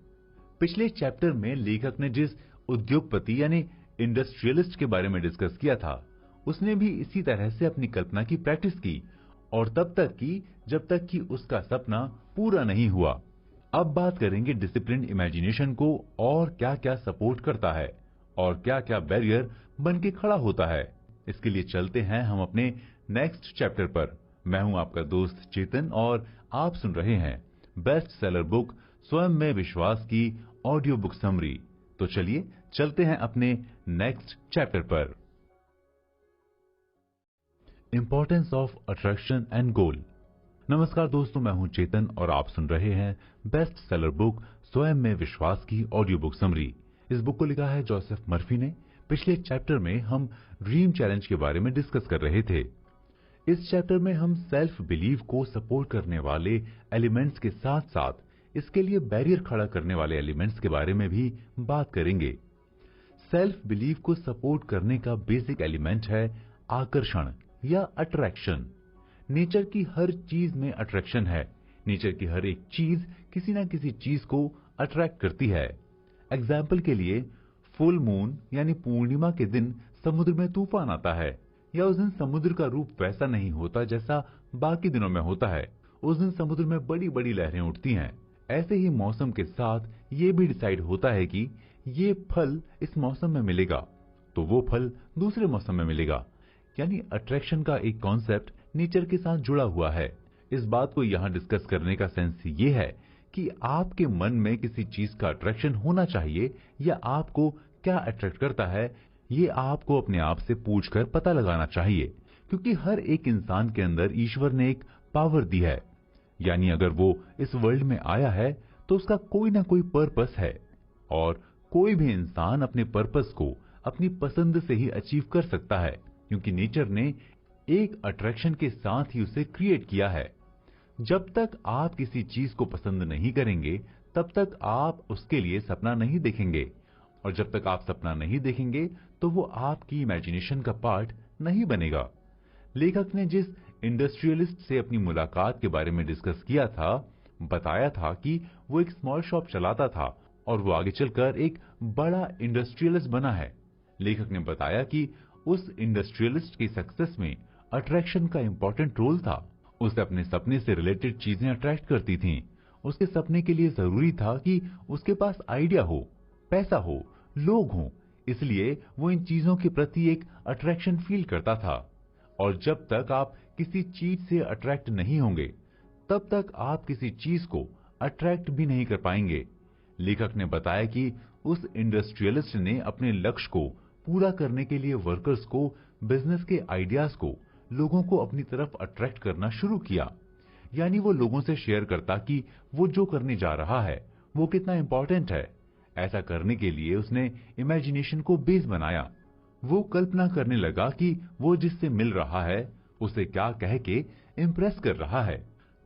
A: पिछले चैप्टर में लेखक ने जिस उद्योगपति यानी इंडस्ट्रियलिस्ट के बारे में डिस्कस किया था, उसने भी इसी तरह से अपनी कल्पना की प्रैक्टिस की और तब तक की जब तक कि उसका सपना पूरा नहीं हुआ। अब बात करेंगे डिसिप्लिन इमेजिनेशन को और क्या क्या सपोर्ट करता है और क्या क्या बैरियर बन के खड़ा होता है। इसके लिए चलते हैं हम अपने नेक्स्ट चैप्टर पर। मैं हूं आपका दोस्त चेतन और आप सुन रहे हैं बेस्ट सेलर बुक स्वयं में विश्वास की ऑडियो बुक समरी। तो चलिए चलते हैं अपने नेक्स्ट चैप्टर पर। इंपॉर्टेंस ऑफ अट्रैक्शन एंड गोल। नमस्कार दोस्तों, मैं हूं चेतन और आप सुन रहे हैं बेस्ट सेलर बुक स्वयं में विश्वास की ऑडियो बुक समरी। इस बुक को लिखा है जोसेफ मर्फी ने। पिछले चैप्टर में हम ड्रीम चैलेंज के बारे में डिस्कस कर रहे थे। इस चैप्टर में हम सेल्फ बिलीव को सपोर्ट करने वाले एलिमेंट्स के साथ साथ इसके लिए बैरियर खड़ा करने वाले एलिमेंट्स के बारे में भी बात करेंगे। सेल्फ बिलीव को सपोर्ट करने का बेसिक एलिमेंट है आकर्षण या अट्रैक्शन। नेचर की हर चीज में अट्रैक्शन है। नेचर की हर एक चीज किसी न किसी चीज को अट्रैक्ट करती है। एग्जाम्पल के लिए फुल मून यानी पूर्णिमा के दिन समुद्र में तूफान आता है, या उस दिन समुद्र का रूप वैसा नहीं होता जैसा बाकी दिनों में होता है। उस दिन समुद्र में बड़ी बड़ी लहरें उठती हैं। ऐसे ही मौसम के साथ ये भी डिसाइड होता है कि ये फल इस मौसम में मिलेगा तो वो फल दूसरे मौसम में मिलेगा। यानी अट्रैक्शन का एक कॉन्सेप्ट नेचर के साथ जुड़ा हुआ है। इस बात को यहाँ डिस्कस करने का सेंस ये है कि आपके मन में किसी चीज का अट्रैक्शन होना चाहिए या आपको क्या अट्रैक्ट करता है, ये आपको अपने आप से पूछकर पता लगाना चाहिए। क्योंकि हर एक इंसान के अंदर ईश्वर ने एक पावर दी है। यानी अगर वो इस वर्ल्ड में आया है तो उसका कोई ना कोई पर्पस है, और कोई भी इंसान अपने पर्पस को अपनी पसंद से ही अचीव कर सकता है, क्योंकि नेचर ने एक अट्रैक्शन के साथ ही उसे क्रिएट किया है। जब तक आप किसी चीज को पसंद नहीं करेंगे तब तक आप उसके लिए सपना नहीं देखेंगे, और जब तक आप सपना नहीं देखेंगे तो वो आपकी इमेजिनेशन का पार्ट नहीं बनेगा। लेखक ने जिस इंडस्ट्रियलिस्ट से अपनी मुलाकात के बारे में डिस्कस किया था, बताया था कि वो एक स्मॉल शॉप चलाता था और वो आगे चलकर एक बड़ा इंडस्ट्रियलिस्ट बना है। लेखक ने बताया कि उस इंडस्ट्रियलिस्ट की सक्सेस में अट्रैक्शन का इंपॉर्टेंट रोल था। उसे अपने सपने से रिलेटेड चीजें अट्रैक्ट करती थीं। उसके सपने के लिए जरूरी था कि उसके पास आइडिया हो, पैसा हो, लोग हों, इसलिए वो इन चीजों के प्रति एक अट्रैक्शन फील करता था। और जब तक आप किसी चीज से अट्रैक्ट नहीं होंगे तब तक आप किसी चीज को अट्रैक्ट भी नहीं कर पाएंगे। लेखक ने बताया कि उस इंडस्ट्रियलिस्ट ने अपने लक्ष्य को पूरा करने के लिए वर्कर्स को, बिजनेस के आइडियाज को, लोगों को अपनी तरफ अट्रैक्ट करना शुरू किया। यानी वो लोगों से शेयर करता कि वो जो करने जा रहा है वो कितना इंपॉर्टेंट है। ऐसा करने के लिए उसने इमेजिनेशन को बेस बनाया। वो कल्पना करने लगा कि वो जिससे मिल रहा है उसे क्या कह के इम्प्रेस कर रहा है।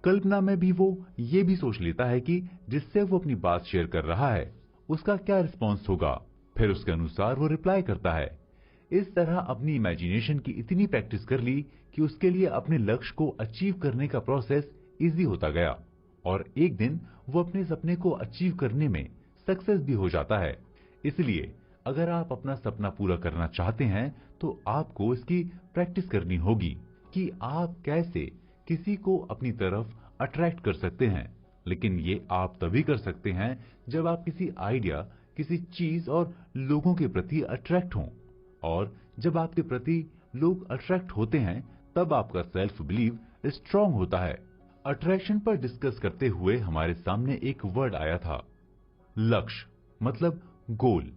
A: कल्पना में भी वो ये भी सोच लेता है कि जिससे वो अपनी बात शेयर कर रहा है उसका क्या रिस्पॉन्स होगा, फिर उसके अनुसार वो रिप्लाई करता है। इस तरह अपनी इमेजिनेशन की इतनी प्रैक्टिस कर ली कि उसके लिए अपने लक्ष्य को अचीव करने का प्रोसेस इजी होता गया, और एक दिन वो अपने सपने को अचीव करने में सक्सेस भी हो जाता है। इसलिए अगर आप अपना सपना पूरा करना चाहते हैं तो आपको इसकी प्रैक्टिस करनी होगी कि आप कैसे किसी को अपनी तरफ अट्रैक्ट कर सकते हैं। लेकिन ये आप तभी कर सकते हैं जब आप किसी आइडिया, किसी चीज और लोगों के प्रति अट्रैक्ट हों। और जब आपके प्रति लोग अट्रैक्ट होते हैं तब आपका सेल्फ बिलीव स्ट्रांग होता है। अट्रैक्शन पर डिस्कस करते हुए हमारे सामने एक वर्ड आया था, लक्ष्य, मतलब गोल।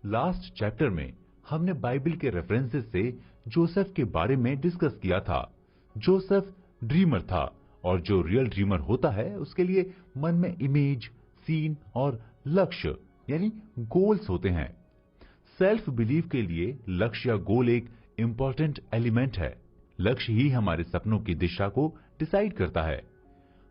A: लास्ट चैप्टर में हमने बाइबल के रेफरेंसेस से जोसेफ के बारे में डिस्कस किया था। जोसेफ ड्रीमर था, और जो रियल ड्रीमर होता है उसके लिए मन में इमेज, सीन और लक्ष्य यानी गोल्स होते हैं। सेल्फ बिलीव के लिए लक्ष्य या गोल एक इंपॉर्टेंट एलिमेंट है। लक्ष्य ही हमारे सपनों की दिशा को डिसाइड करता है।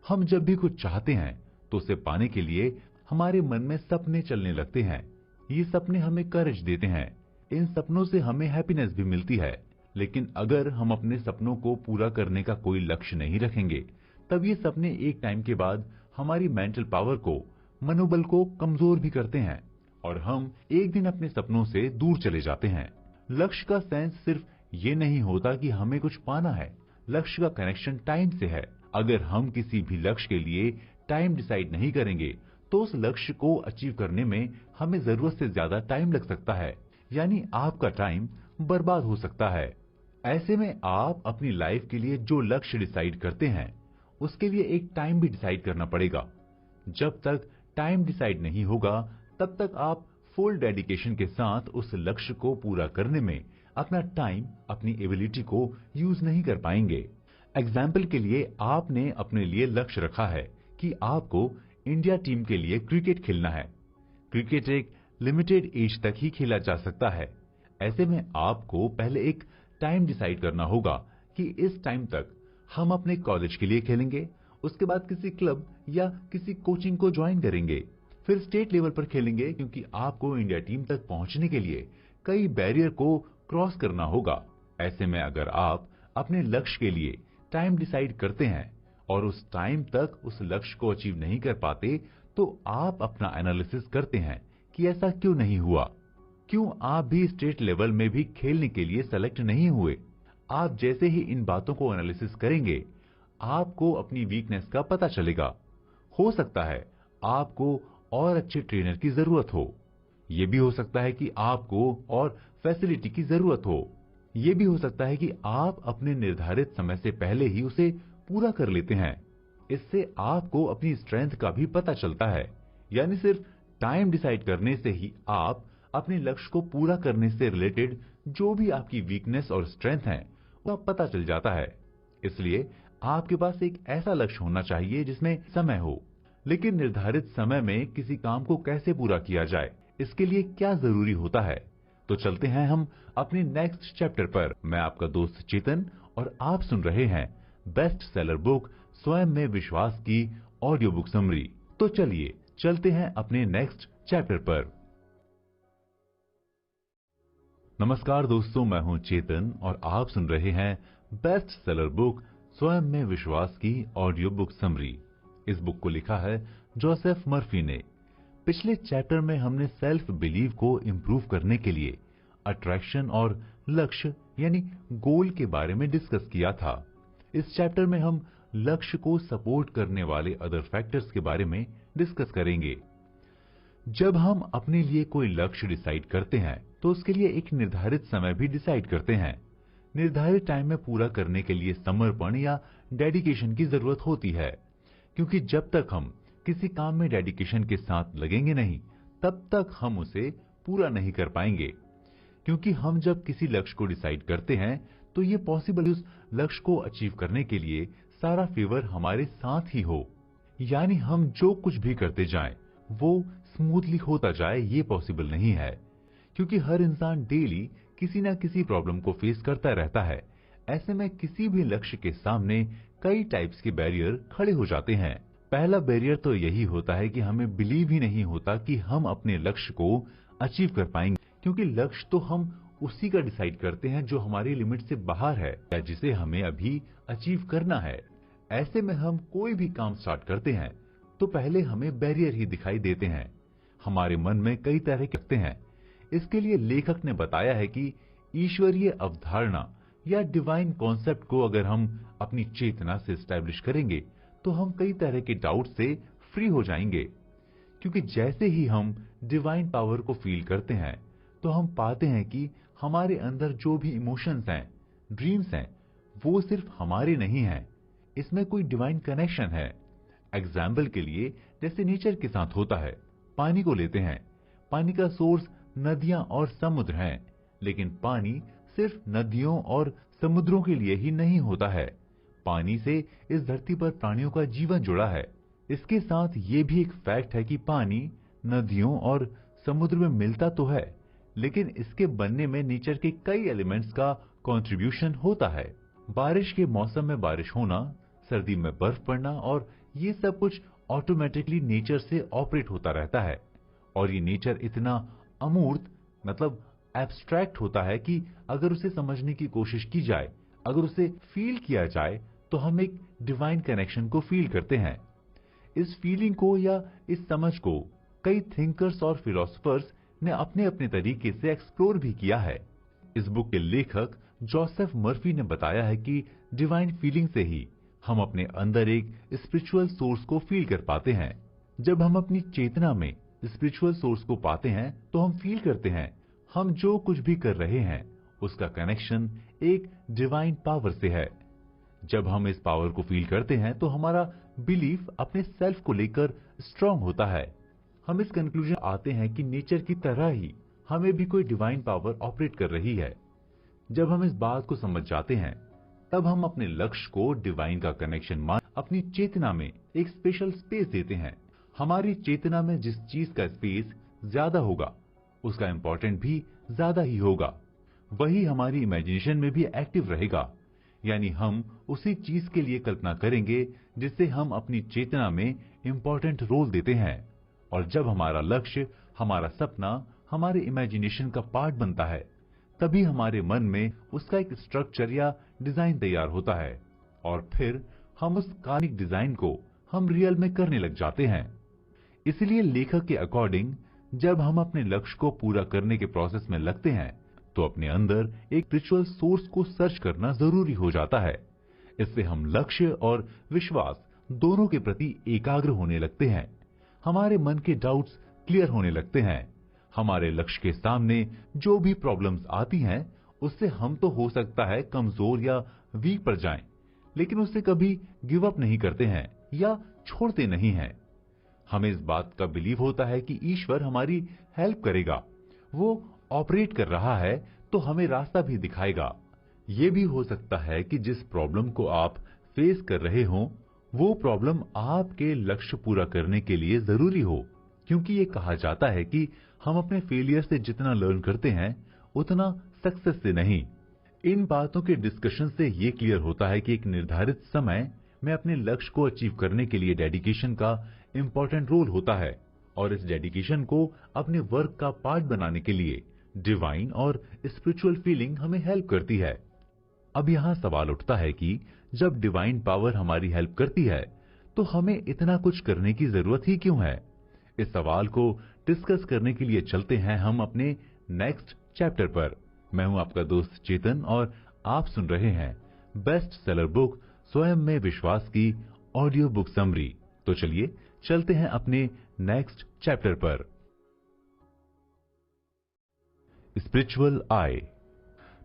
A: हम जब भी कुछ चाहते हैं तो उसे पाने के लिए हमारे मन में सपने चलने लगते हैं। ये सपने हमें करेज देते हैं। इन सपनों से हमें हैप्पीनेस भी मिलती है। लेकिन अगर हम अपने सपनों को पूरा करने का कोई लक्ष्य नहीं रखेंगे तब ये सपने एक टाइम के बाद हमारी मेंटल पावर को, मनोबल को कमजोर भी करते हैं, और हम एक दिन अपने सपनों से दूर चले जाते हैं। लक्ष्य का सेंस सिर्फ ये नहीं होता कि हमें कुछ पाना है। लक्ष्य का कनेक्शन टाइम से है। अगर हम किसी भी लक्ष्य के लिए टाइम डिसाइड नहीं करेंगे तो उस लक्ष्य को अचीव करने में हमें जरूरत से ज्यादा टाइम लग सकता है। यानी आपका टाइम बर्बाद हो सकता है। ऐसे में आप अपनी लाइफ के लिए जो लक्ष्य डिसाइड करते हैं उसके लिए एक टाइम भी डिसाइड करना पड़ेगा। जब तक टाइम डिसाइड नहीं होगा तब तक आप फुल डेडिकेशन के साथ उस लक्ष्य को पूरा करने में अपना टाइम, अपनी एबिलिटी को यूज नहीं कर पाएंगे। एग्जाम्पल के लिए आपने अपने लिए लक्ष्य रखा है कि आपको इंडिया टीम के लिए क्रिकेट खेलना है। क्रिकेट एक लिमिटेड एज तक ही खेला जा सकता है। ऐसे में आपको पहले एक टाइम डिसाइड करना होगा कि इस टाइम तक हम अपने कॉलेज के लिए खेलेंगे, उसके बाद किसी क्लब या किसी कोचिंग को ज्वाइन करेंगे, फिर स्टेट लेवल पर खेलेंगे, क्योंकि आपको इंडिया टीम तक पहुंचने के लिए कई बैरियर को क्रॉस करना होगा। ऐसे में अगर आप अपने लक्ष्य के लिए टाइम डिसाइड करते हैं और उस टाइम तक उस लक्ष्य को अचीव नहीं कर पाते, तो आप अपना एनालिसिस करते हैं कि ऐसा क्यों नहीं हुआ, क्यों आप भी स्टेट लेवल में भी खेलने के लिए सेलेक्ट नहीं हुए। आप जैसे ही इन बातों को एनालिसिस करेंगे, आपको अपनी वीकनेस का पता चलेगा। हो सकता है आपको और अच्छे ट्रेनर की जरूरत हो, ये भी हो सकता है कि आपको और फैसिलिटी की जरूरत हो, ये भी हो सकता है कि आप अपने निर्धारित समय से पहले ही उसे पूरा कर लेते हैं। इससे आपको अपनी स्ट्रेंथ का भी पता चलता है, यानी सिर्फ टाइम डिसाइड करने से ही आप अपने लक्ष्य को पूरा करने से रिलेटेड जो भी आपकी वीकनेस और स्ट्रेंथ है वह पता चल जाता है। इसलिए आपके पास एक ऐसा लक्ष्य होना चाहिए जिसमें समय हो, लेकिन निर्धारित समय में किसी काम को कैसे पूरा किया जाए, इसके लिए क्या जरूरी होता है। तो चलते हैं हम अपने नेक्स्ट चैप्टर पर। मैं आपका दोस्त चेतन और आप सुन रहे हैं बेस्ट सेलर बुक स्वयं में विश्वास की ऑडियो बुक समरी। तो चलिए चलते हैं अपने नेक्स्ट चैप्टर पर। नमस्कार दोस्तों, मैं हूं चेतन और आप सुन रहे हैं बेस्ट सेलर बुक स्वयं में विश्वास की ऑडियो बुक समरी। इस बुक को लिखा है जोसेफ मर्फी ने। पिछले चैप्टर में हमने सेल्फ बिलीव को इंप्रूव करने के लिए अट्रैक्शन और लक्ष्य यानी गोल के बारे में डिस्कस किया था। इस चैप्टर में हम लक्ष्य को सपोर्ट करने वाले अदर फैक्टर्स के बारे में डिस्कस करेंगे। जब हम अपने लिए कोई लक्ष्य डिसाइड करते हैं तो उसके लिए एक निर्धारित समय भी डिसाइड करते हैं। निर्धारित टाइम में पूरा करने के लिए समर्पण या डेडिकेशन की जरूरत होती है, क्योंकि जब तक हम किसी काम में डेडिकेशन के साथ लगेंगे नहीं, तब तक हम उसे पूरा नहीं कर पाएंगे। क्योंकि हम जब किसी लक्ष्य को डिसाइड करते हैं तो ये पॉसिबल उस लक्ष्य को अचीव करने के लिए सारा फेवर हमारे साथ ही हो, यानी हम जो कुछ भी करते जाएं वो स्मूथली होता जाए, ये पॉसिबल नहीं है। क्योंकि हर इंसान डेली किसी न किसी प्रॉब्लम को फेस करता रहता है। ऐसे में किसी भी लक्ष्य के सामने कई टाइप्स के बैरियर खड़े हो जाते हैं। पहला बैरियर तो यही होता है कि हमें बिलीव ही नहीं होता कि हम अपने लक्ष्य को अचीव कर पाएंगे, क्योंकि लक्ष्य तो हम उसी का डिसाइड करते हैं जो हमारी लिमिट से बाहर है या जिसे हमें अभी अचीव करना है। ऐसे में हम कोई भी काम स्टार्ट करते हैं तो पहले हमें बैरियर ही दिखाई देते हैं। हमारे मन में कई तरह के रखते हैं। इसके लिए लेखक ने बताया है कि ईश्वरीय अवधारणा या डिवाइन कॉन्सेप्ट को अगर हम अपनी चेतना से एस्टैब्लिश करेंगे तो हम कई तरह के डाउट से फ्री हो जाएंगे। क्योंकि जैसे ही हम डिवाइन पावर को फील करते हैं तो हम पाते हैं कि हमारे अंदर जो भी इमोशंस हैं, ड्रीम्स हैं, वो सिर्फ हमारे नहीं हैं, इसमें कोई डिवाइन कनेक्शन है। एग्जाम्पल के लिए जैसे नेचर के साथ होता है, पानी को लेते हैं। पानी का सोर्स नदियां और समुद्र हैं, लेकिन पानी सिर्फ नदियों और समुद्रों के लिए ही नहीं होता है। पानी से इस धरती पर प्राणियों का जीवन जुड़ा है। इसके साथ ये भी एक फैक्ट है कि पानी नदियों और समुद्र में मिलता तो है, लेकिन इसके बनने में नेचर के कई एलिमेंट्स का कंट्रीब्यूशन होता है। बारिश के मौसम में बारिश होना, सर्दी में बर्फ पड़ना, और ये सब कुछ ऑटोमेटिकली नेचर से ऑपरेट होता रहता है। और ये नेचर इतना अमूर्त मतलब एब्स्ट्रैक्ट होता है कि अगर उसे समझने की कोशिश की जाए, अगर उसे फील किया जाए, तो हम एक डिवाइन कनेक्शन को फील करते हैं। इस फीलिंग को या इस समझ को कई थिंकर्स और फिलोसोफर्स ने अपने अपने तरीके से एक्सप्लोर भी किया है। इस बुक के लेखक जोसेफ मर्फी ने बताया है कि डिवाइन फीलिंग से ही हम अपने अंदर एक स्पिरिचुअल सोर्स को फील कर पाते हैं। जब हम अपनी चेतना में स्पिरिचुअल सोर्स को पाते हैं तो हम फील करते हैं हम जो कुछ भी कर रहे हैं उसका कनेक्शन एक डिवाइन पावर से है। जब हम इस पावर को फील करते हैं तो हमारा बिलीफ अपने सेल्फ को लेकर स्ट्रांग होता है। हम इस कंक्लूजन आते हैं कि नेचर की तरह ही हमें भी कोई डिवाइन पावर ऑपरेट कर रही है। जब हम इस बात को समझ जाते हैं तब हम अपने लक्ष्य को डिवाइन का कनेक्शन मान अपनी चेतना में एक स्पेशल स्पेस देते हैं। हमारी चेतना में जिस चीज का स्पेस ज्यादा होगा उसका इंपॉर्टेंट भी ज्यादा ही होगा। वही हमारी इमेजिनेशन में भी एक्टिव रहेगा, यानी हम उसी चीज के लिए कल्पना करेंगे जिससे हम अपनी चेतना में इंपॉर्टेंट रोल देते हैं। और जब हमारा लक्ष्य, हमारा सपना हमारे इमेजिनेशन का पार्ट बनता है, तभी हमारे मन में उसका एक स्ट्रक्चर या डिजाइन तैयार होता है और फिर हम उस काल्पनिक डिजाइन को हम रियल में करने लग जाते हैं। इसलिए लेखक के अकॉर्डिंग जब हम अपने लक्ष्य को पूरा करने के प्रोसेस में लगते हैं तो अपने अंदर एक स्पिरिचुअल सोर्स को सर्च करना जरूरी हो जाता है। इससे हम लक्ष्य और विश्वास दोनों के प्रति एकाग्र होने लगते हैं। हमारे मन के डाउट्स क्लियर होने लगते हैं। हमारे लक्ष्य के सामने जो भी प्रॉब्लम्स आती हैं उससे हम तो हो सकता है कमजोर या वीक पड़ जाएं, लेकिन उससे कभी गिव अप नहीं करते हैं या छोड़ते नहीं हैं। हमें इस बात का बिलीव होता है कि ईश्वर हमारी हेल्प करेगा, वो ऑपरेट कर रहा है तो हमें रास्ता भी दिखाएगा। ये भी हो सकता है कि जिस प्रॉब्लम को आप फेस कर रहे हो वो प्रॉब्लम आपके लक्ष्य पूरा करने के लिए जरूरी हो, क्योंकि ये कहा जाता है कि हम अपने फेलियर से जितना लर्न करते हैं उतना सक्सेस से नहीं। इन बातों के डिस्कशन से ये क्लियर होता है कि एक निर्धारित समय में अपने लक्ष्य को अचीव करने के लिए डेडिकेशन का इंपॉर्टेंट रोल होता है और इस डेडिकेशन को अपने वर्क का पार्ट बनाने के लिए डिवाइन और स्पिरिचुअल फीलिंग हमें हेल्प करती है। अब यहाँ सवाल उठता है कि जब डिवाइन पावर हमारी हेल्प करती है तो हमें इतना कुछ करने की जरूरत ही क्यों है? इस सवाल को डिस्कस करने के लिए चलते हैं हम अपने नेक्स्ट चैप्टर पर। मैं हूं आपका दोस्त चेतन और आप सुन रहे हैं बेस्ट सेलर बुक स्वयं में विश्वास की ऑडियो बुक समरी। तो चलिए चलते हैं अपने नेक्स्ट चैप्टर पर। स्पिरिचुअल आई।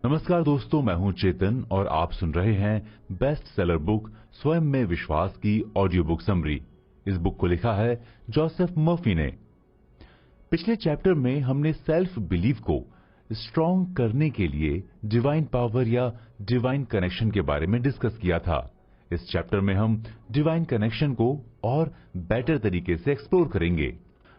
A: नमस्कार दोस्तों, मैं हूं चेतन और आप सुन रहे हैं बेस्ट सेलर बुक स्वयं में विश्वास की ऑडियो बुक समरी। इस बुक को लिखा है जोसेफ मर्फी ने। पिछले चैप्टर में हमने सेल्फ बिलीव को स्ट्रॉन्ग करने के लिए डिवाइन पावर या डिवाइन कनेक्शन के बारे में डिस्कस किया था। इस चैप्टर में हम डिवाइन कनेक्शन को और बेटर तरीके से एक्सप्लोर करेंगे।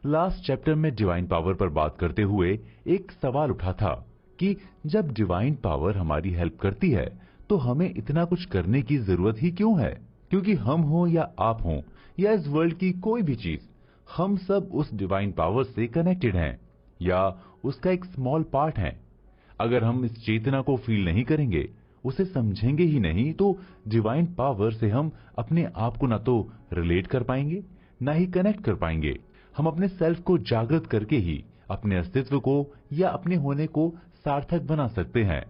A: लास्ट चैप्टर में डिवाइन पावर पर बात करते हुए एक सवाल उठा था कि जब डिवाइन पावर हमारी हेल्प करती है तो हमें इतना कुछ करने की जरूरत ही क्यों है? क्योंकि हम हो या आप हो या इस वर्ल्ड की कोई भी चीज, हम सब उस डिवाइन पावर से कनेक्टेड हैं या उसका एक स्मॉल पार्ट हैं। अगर हम इस चेतना को फील नहीं करेंगे, उसे समझेंगे ही नहीं, तो डिवाइन पावर से हम अपने आप को ना तो रिलेट कर पाएंगे ना ही कनेक्ट कर पाएंगे। हम अपने सेल्फ को जागृत करके ही अपने अस्तित्व को या अपने होने को सार्थक बना सकते हैं।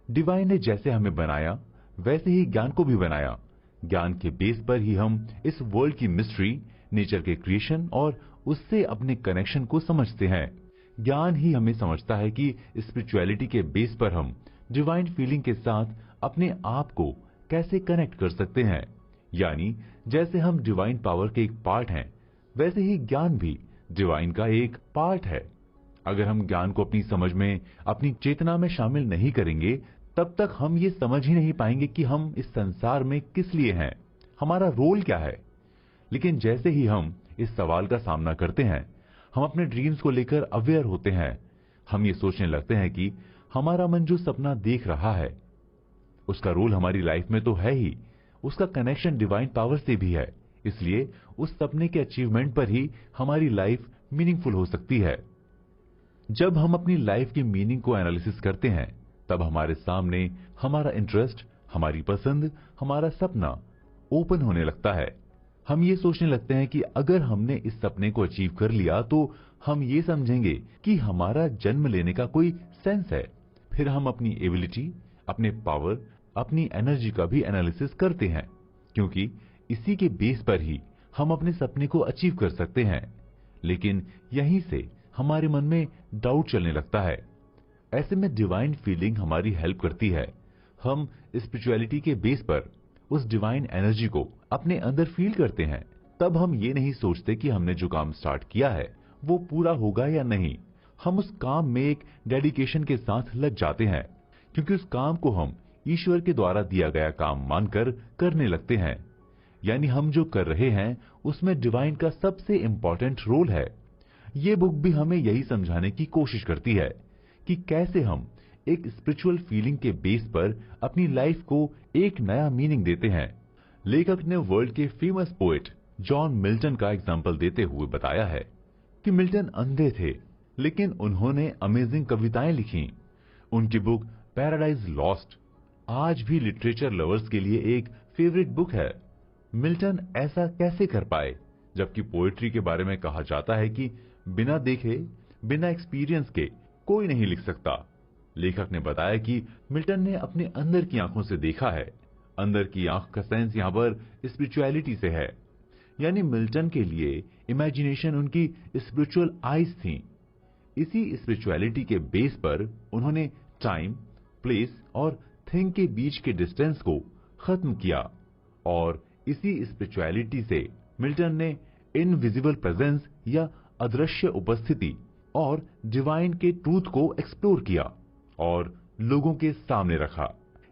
A: डिवाइन ने जैसे हमें बनाया वैसे ही ज्ञान को भी बनाया। ज्ञान के बेस पर ही हम इस वर्ल्ड की मिस्ट्री, नेचर के क्रिएशन और उससे अपने कनेक्शन को समझते हैं। ज्ञान ही हमें समझता है कि स्पिरिचुअलिटी के बेस पर हम डिवाइन फीलिंग के साथ अपने आप को कैसे कनेक्ट कर सकते हैं। यानी जैसे हम डिवाइन पावर के एक पार्ट हैं, वैसे ही ज्ञान भी डिवाइन का एक पार्ट है। अगर हम ज्ञान को अपनी समझ में, अपनी चेतना में शामिल नहीं करेंगे, तब तक हम ये समझ ही नहीं पाएंगे कि हम इस संसार में किस लिए हैं, हमारा रोल क्या है। लेकिन जैसे ही हम इस सवाल का सामना करते हैं, हम अपने ड्रीम्स को लेकर अवेयर होते हैं। हम ये सोचने लगते हैं कि हमारा मन जो सपना देख रहा है उसका रोल हमारी लाइफ में तो है ही, उसका कनेक्शन डिवाइन पावर से भी है। इसलिए उस सपने के अचीवमेंट पर ही हमारी लाइफ मीनिंगफुल हो सकती है। जब हम अपनी लाइफ की मीनिंग को एनालिसिस करते हैं, तब हमारे सामने हमारा इंटरेस्ट, हमारी पसंद, हमारा सपना ओपन होने लगता है। हम ये सोचने लगते हैं कि अगर हमने इस सपने को अचीव कर लिया तो हम ये समझेंगे कि हमारा जन्म लेने का कोई सेंस है। फिर हम अपनी एबिलिटी, अपने पावर, अपनी एनर्जी का भी एनालिसिस करते हैं, क्योंकि इसी के बेस पर ही हम अपने सपने को अचीव कर सकते हैं। लेकिन यहीं से हमारे मन में डाउट चलने लगता है। ऐसे में डिवाइन फीलिंग हमारी हेल्प करती है। हम स्पिरिचुअलिटी के बेस पर उस डिवाइन एनर्जी को अपने अंदर फील करते हैं। तब हम ये नहीं सोचते कि हमने जो काम स्टार्ट किया है वो पूरा होगा या नहीं। हम उस काम में एक डेडिकेशन के साथ लग जाते हैं, क्योंकि उस काम को हम ईश्वर के द्वारा दिया गया काम मानकर करने लगते हैं। यानी हम जो कर रहे हैं उसमें डिवाइन का सबसे इंपॉर्टेंट रोल है। ये बुक भी हमें यही समझाने की कोशिश करती है कि कैसे हम एक स्पिरिचुअल फीलिंग के बेस पर अपनी लाइफ को एक नया मीनिंग देते हैं। लेखक ने वर्ल्ड के फेमस पोएट जॉन मिल्टन का एग्जाम्पल देते हुए बताया है कि मिल्टन अंधे थे, लेकिन उन्होंने अमेजिंग कविताएं लिखी। उनकी बुक पैराडाइज लॉस्ट आज भी लिटरेचर लवर्स के लिए एक फेवरेट बुक है। मिल्टन ऐसा कैसे कर पाए, जबकि पोएट्री के बारे में कहा जाता है कि बिना देखे, बिना एक्सपीरियंस के कोई नहीं लिख सकता। लेखक ने बताया कि मिल्टन ने अपने अंदर की आंखों से देखा है। अंदर की आंख का सेंस यहां पर स्पिरिचुअलिटी से है, यानी मिल्टन के लिए इमेजिनेशन उनकी स्पिरिचुअल आईज थी। इसी स्पिरिचुअलिटी के बेस पर उन्होंने टाइम, प्लेस और थिंग के बीच के डिस्टेंस को खत्म किया, और इसी स्पिरिचुअलिटी से मिल्टन ने इनविजिबल प्रेजेंस या अदृश्य उपस्थिति और डिवाइन के ट्रूथ को एक्सप्लोर किया और लोगों के सामने रखा।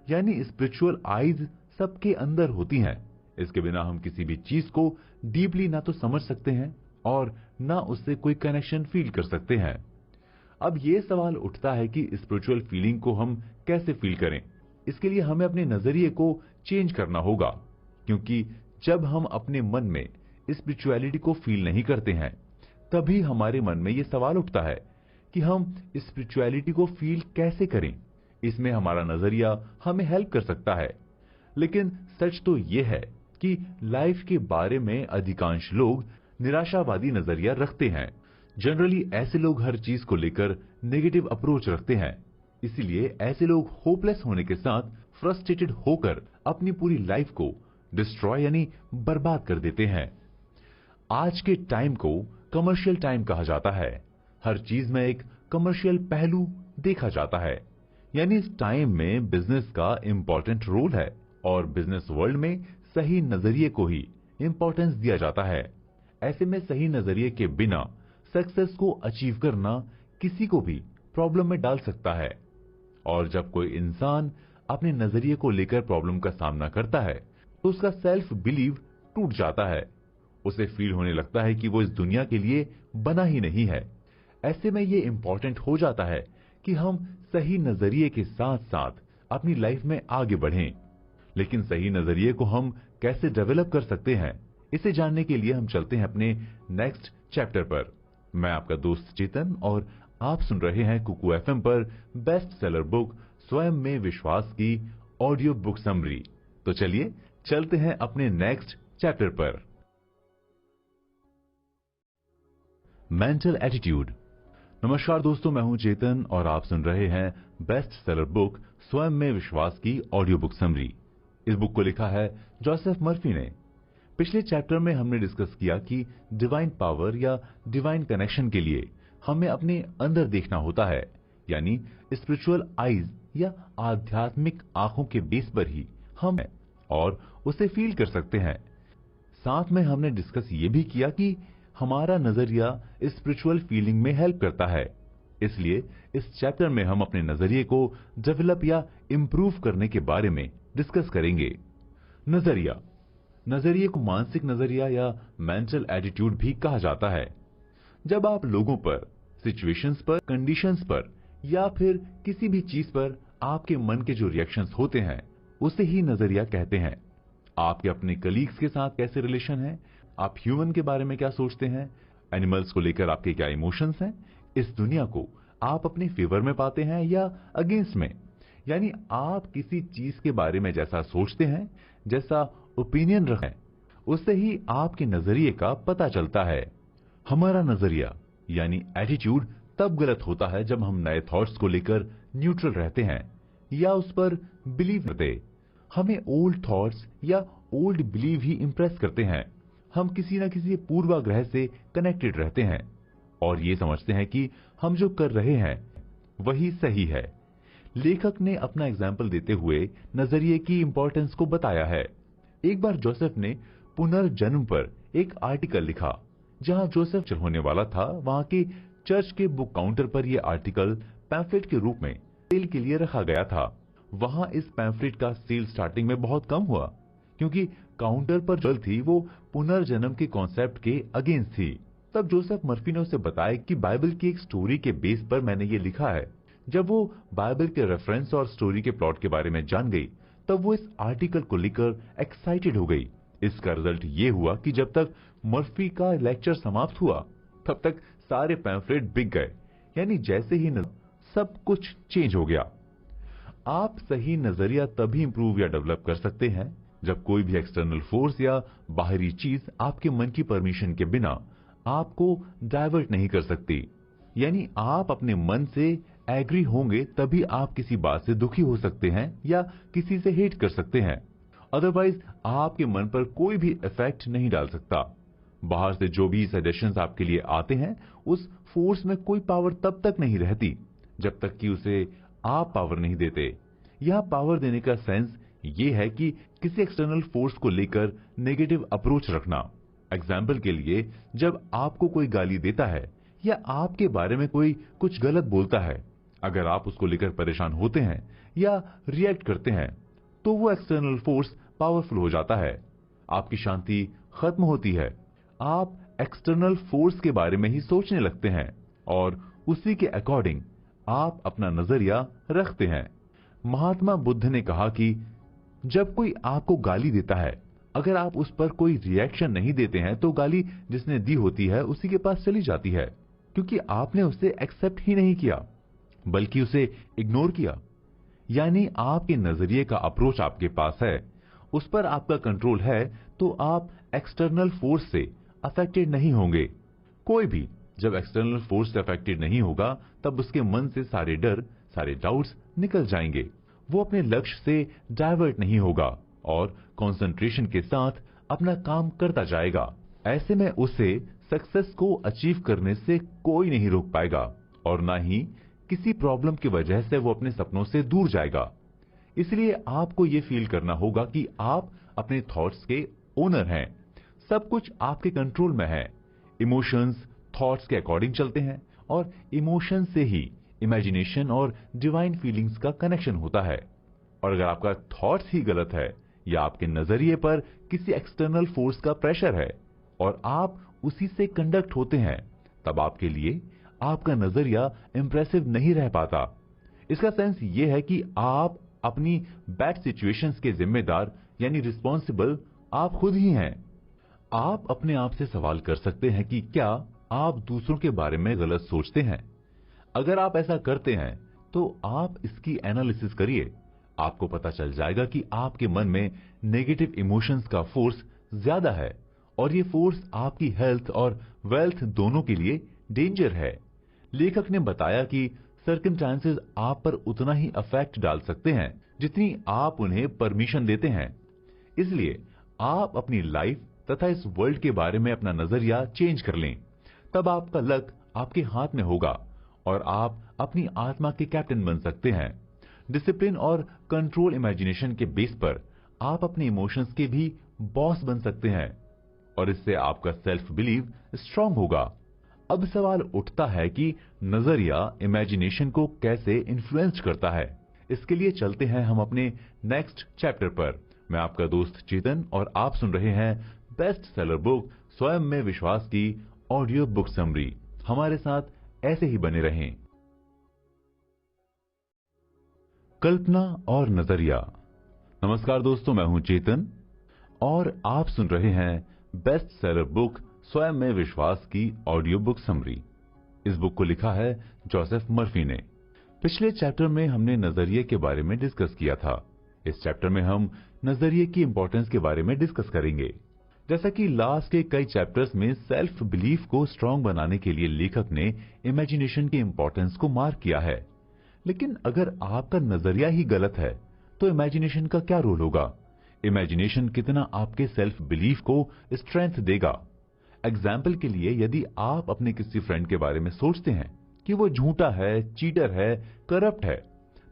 A: यानी स्पिरिचुअल आईज सबके अंदर होती हैं। इसके बिना हम किसी भी चीज को डीपली ना तो समझ सकते हैं और ना उससे कोई कनेक्शन फील कर सकते हैं। अब ये सवाल उठता है कि स्पिरिचुअल फीलिंग को हम कैसे फील करें। इसके लिए हमें अपने नजरिए को चेंज करना होगा, क्योंकि जब हम अपने मन में स्पिरिचुअलिटी को फील नहीं करते हैं, तभी हमारे मन में ये सवाल उठता है कि हम स्पिरिचुअलिटी को फील कैसे करें। इसमें हमारा नजरिया हमें हेल्प कर सकता है। लेकिन सच तो ये है कि लाइफ के बारे में अधिकांश लोग निराशावादी नजरिया रखते हैं। जनरली ऐसे लोग हर चीज को लेकर नेगेटिव अप्रोच रखते हैं। इसीलिए ऐसे लोग होपलेस होने के साथ फ्रस्ट्रेटेड होकर अपनी पूरी लाइफ को डिस्ट्रॉय यानी बर्बाद कर देते हैं। आज के टाइम को कमर्शियल टाइम कहा जाता है। हर चीज में एक कमर्शियल पहलू देखा जाता है, यानी इस टाइम में बिजनेस का इंपॉर्टेंट रोल है और बिजनेस वर्ल्ड में सही नजरिए को ही इंपॉर्टेंस दिया जाता है। ऐसे में सही नजरिए के बिना सक्सेस को अचीव करना किसी को भी प्रॉब्लम में डाल सकता है। और जब कोई इंसान अपने नजरिए को लेकर प्रॉब्लम का सामना करता है, तो उसका सेल्फ बिलीव टूट जाता है। उसे फील होने लगता है कि वो इस दुनिया के लिए बना ही नहीं है। ऐसे में ये इंपॉर्टेंट हो जाता है कि हम सही नजरिए के साथ साथ अपनी लाइफ में आगे बढ़ें। लेकिन सही नजरिए को हम कैसे डेवलप कर सकते हैं, इसे जानने के लिए हम चलते हैं अपने नेक्स्ट चैप्टर पर। मैं आपका दोस्त चेतन और आप सुन रहे हैं कुकू एफएम पर बेस्ट सेलर बुक स्वयं में विश्वास की ऑडियो बुक समरी। तो चलिए चलते हैं अपने नेक्स्ट चैप्टर पर। Mental attitude. नमस्कार दोस्तों, मैं हूं चेतन और आप सुन रहे हैं बेस्ट सेलर बुक स्वयं में विश्वास की ऑडियो बुक समरी। इस बुक को लिखा है जोसेफ मर्फी ने। पिछले चैप्टर में हमने डिस्कस किया कि डिवाइन पावर या डिवाइन कनेक्शन के लिए हमें अपने अंदर देखना होता है, यानी स्पिरिचुअल आईज या आध्यात्मिक आंखों के बेस पर ही हम और उसे फील कर सकते हैं। साथ में हमने डिस्कस ये भी किया कि हमारा नजरिया स्पिरिचुअल फीलिंग में हेल्प करता है। इसलिए इस चैप्टर में हम अपने नजरिए को डेवलप या इंप्रूव करने के बारे में डिस्कस करेंगे। नजरिया। नजरिए को मानसिक नजरिया या मेंटल एटीट्यूड भी कहा जाता है। जब आप लोगों पर, सिचुएशंस पर, कंडीशंस पर या फिर किसी भी चीज पर आपके मन के जो रिएक्शंस होते हैं, उसे ही नजरिया कहते हैं। आपके अपने कलीग्स के साथ कैसे रिलेशन है, आप ह्यूमन के बारे में क्या सोचते हैं, एनिमल्स को लेकर आपके क्या इमोशंस हैं, इस दुनिया को आप अपने फेवर में पाते हैं या अगेंस्ट में। यानी आप किसी चीज के बारे में जैसा सोचते हैं, जैसा ओपिनियन रखें, उससे ही आपके नजरिए का पता चलता है। हमारा नजरिया यानी एटीट्यूड तब गलत होता है जब हम नए थॉट्स को लेकर न्यूट्रल रहते हैं या उस पर बिलीव करते। हमें ओल्ड थॉट्स या ओल्ड बिलीव ही इंप्रेस करते हैं। हम किसी न किसी पूर्वाग्रह से कनेक्टेड रहते हैं और ये समझते हैं कि हम जो कर रहे हैं वही सही है। लेखक ने अपना एग्जाम्पल देते हुए नजरिए की इंपॉर्टेंस को बताया है। एक बार जोसेफ ने पुनर्जन्म पर एक आर्टिकल लिखा। जहां जोसेफ होने वाला था, वहां के चर्च के बुक काउंटर पर यह आर्टिकल पैम्फलेट के रूप में सेल के लिए रखा गया था। वहां इस पैम्फलेट का सेल स्टार्टिंग में बहुत कम हुआ, क्योंकि काउंटर पर जो थी वो पुनर्जन्म के कॉन्सेप्ट के अगेंस्ट थी। तब जोसेफ मर्फी ने उसे बताया कि बाइबल की एक स्टोरी के बेस पर मैंने ये लिखा है। जब वो बाइबल के रेफरेंस और स्टोरी के प्लॉट के बारे में जान गई, तब वो इस आर्टिकल को लेकर एक्साइटेड हो गई। इसका रिजल्ट ये हुआ कि जब तक मर्फी का लेक्चर समाप्त हुआ, तब तक सारे पैम्फलेट बिक गए। यानी जैसे ही सब कुछ चेंज हो गया। आप सही नजरिया तभी इंप्रूव या डेवलप कर सकते हैं जब कोई भी एक्सटर्नल फोर्स या बाहरी चीज आपके मन की परमिशन के बिना आपको डाइवर्ट नहीं कर सकती। यानी आप अपने मन से एग्री होंगे तभी आप किसी बात से दुखी हो सकते हैं या किसी से हेट कर सकते हैं। अदरवाइज आपके मन पर कोई भी इफेक्ट नहीं डाल सकता। बाहर से जो भी सजेशंस आपके लिए आते हैं, उस फोर्स में कोई पावर तब तक नहीं रहती जब तक कि उसे आप पावर नहीं देते। यह पावर देने का सेंस ये है कि किसी एक्सटर्नल फोर्स को लेकर नेगेटिव अप्रोच रखना। एग्जाम्पल के लिए, जब आपको कोई गाली देता है या आपके बारे में कोई कुछ गलत बोलता है, अगर आप उसको लेकर परेशान होते हैं या रिएक्ट करते हैं, तो वो एक्सटर्नल फोर्स पावरफुल हो जाता है। आपकी शांति खत्म होती है। आप एक्सटर्नल फोर्स के बारे में ही सोचने लगते हैं और उसी के अकॉर्डिंग आप अपना नजरिया रखते हैं। महात्मा बुद्ध ने कहा कि जब कोई आपको गाली देता है, अगर आप उस पर कोई रिएक्शन नहीं देते हैं, तो गाली जिसने दी होती है उसी के पास चली जाती है, क्योंकि आपने उसे एक्सेप्ट ही नहीं किया बल्कि उसे इग्नोर किया। यानी आपके नजरिए का अप्रोच आपके पास है, उस पर आपका कंट्रोल है, तो आप एक्सटर्नल फोर्स से अफेक्टेड नहीं होंगे। कोई भी जब एक्सटर्नल फोर्स से अफेक्टेड नहीं होगा, तब उसके मन से सारे डर, सारे डाउट्स निकल जाएंगे। वो अपने लक्ष्य से डाइवर्ट नहीं होगा और कंसंट्रेशन के साथ अपना काम करता जाएगा। ऐसे में उसे सक्सेस को अचीव करने से कोई नहीं रोक पाएगा और ना ही किसी प्रॉब्लम की वजह से वो अपने सपनों से दूर जाएगा। इसलिए आपको ये फील करना होगा कि आप अपने थॉट्स के ओनर हैं। सब कुछ आपके कंट्रोल में है। इमोशंस थॉट्स के अकॉर्डिंग चलते हैं और इमोशन से ही इमेजिनेशन और डिवाइन फीलिंग्स का कनेक्शन होता है। और अगर आपका थॉट्स ही गलत है या आपके नजरिए पर किसी एक्सटर्नल फोर्स का प्रेशर है और आप उसी से कंडक्ट होते हैं, तब आपके लिए आपका नजरिया इंप्रेसिव नहीं रह पाता। इसका सेंस ये है कि आप अपनी बैड सिचुएशंस के जिम्मेदार यानी रिस्पॉन्सिबल आप खुद ही हैं। आप अपने आप से सवाल कर सकते हैं कि क्या आप दूसरों के बारे में गलत सोचते हैं। अगर आप ऐसा करते हैं तो आप इसकी एनालिसिस करिए। आपको पता चल जाएगा कि आपके मन में नेगेटिव इमोशंस का फोर्स ज्यादा है और ये फोर्स आपकी हेल्थ और वेल्थ दोनों के लिए डेंजर है। लेखक ने बताया कि सर्कमस्टांसेस आप पर उतना ही अफेक्ट डाल सकते हैं जितनी आप उन्हें परमिशन देते हैं। इसलिए आप अपनी लाइफ तथा इस वर्ल्ड के बारे में अपना नजरिया चेंज कर लें। तब आपका लक आपके हाथ में होगा और आप अपनी आत्मा के कैप्टन बन सकते हैं। डिसिप्लिन और कंट्रोल इमेजिनेशन के बेस पर आप अपने इमोशंस के भी बॉस बन सकते हैं और इससे आपका सेल्फ बिलीव स्ट्रांग होगा। अब सवाल उठता है कि नजरिया इमेजिनेशन को कैसे इन्फ्लुएंस करता है। इसके लिए चलते हैं हम अपने नेक्स्ट चैप्टर पर। मैं आपका दोस्त चेतन और आप सुन रहे हैं बेस्ट सेलर बुक स्वयं में विश्वास की ऑडियो बुक समरी। हमारे साथ ऐसे ही बने रहें। कल्पना और नजरिया। नमस्कार दोस्तों, मैं हूं चेतन और आप सुन रहे हैं बेस्ट सेलर बुक स्वयं में विश्वास की ऑडियो बुक समरी। इस बुक को लिखा है जोसेफ मर्फी ने। पिछले चैप्टर में हमने नजरिए के बारे में डिस्कस किया था। इस चैप्टर में हम नजरिए की इंपॉर्टेंस के बारे में डिस्कस करेंगे। जैसा कि लास्ट के कई चैप्टर्स में सेल्फ बिलीफ को स्ट्रांग बनाने के लिए लेखक ने इमेजिनेशन की इंपॉर्टेंस को मार्क किया है। लेकिन अगर आपका नजरिया ही गलत है तो इमेजिनेशन का क्या रोल होगा? इमेजिनेशन कितना आपके सेल्फ बिलीफ को स्ट्रेंथ देगा? एग्जाम्पल के लिए, यदि आप अपने किसी फ्रेंड के बारे में सोचते हैं कि वो झूठा है, चीटर है, करप्ट है,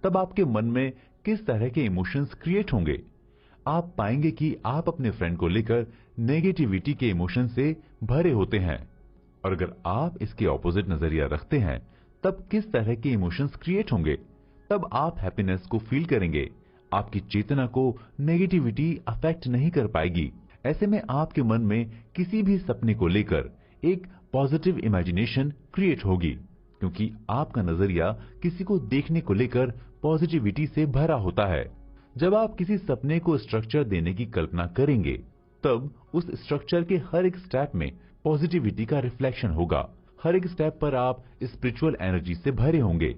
A: तब आपके मन में किस तरह के इमोशंस क्रिएट होंगे? आप पाएंगे कि आप अपने फ्रेंड को लेकर नेगेटिविटी के इमोशन से भरे होते हैं। और अगर आप इसके ऑपोजिट नजरिया रखते हैं, तब किस तरह के इमोशंस क्रिएट होंगे? तब आप हैप्पीनेस को फील करेंगे। आपकी चेतना को नेगेटिविटी अफेक्ट नहीं कर पाएगी। ऐसे में आपके मन में किसी भी सपने को लेकर एक पॉजिटिव इमेजिनेशन क्रिएट होगी, क्योंकि आपका नजरिया किसी को देखने को लेकर पॉजिटिविटी से भरा होता है। जब आप किसी सपने को स्ट्रक्चर देने की कल्पना करेंगे, तब उस स्ट्रक्चर के हर एक स्टेप में पॉजिटिविटी का रिफ्लेक्शन होगा। हर एक स्टेप पर आप स्पिरिचुअल एनर्जी से भरे होंगे,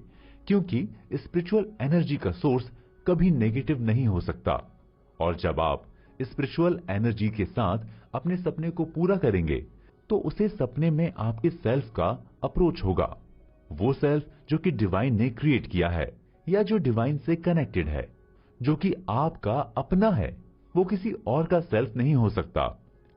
A: क्योंकि स्पिरिचुअल एनर्जी का सोर्स कभी नेगेटिव नहीं हो सकता। और जब आप स्पिरिचुअल एनर्जी के साथ अपने सपने को पूरा करेंगे, तो उसे सपने में आपके सेल्फ का अप्रोच होगा। वो सेल्फ जो कि डिवाइन ने क्रिएट किया है, या जो डिवाइन से कनेक्टेड है, जो कि आपका अपना है, वो किसी और का सेल्फ नहीं हो सकता।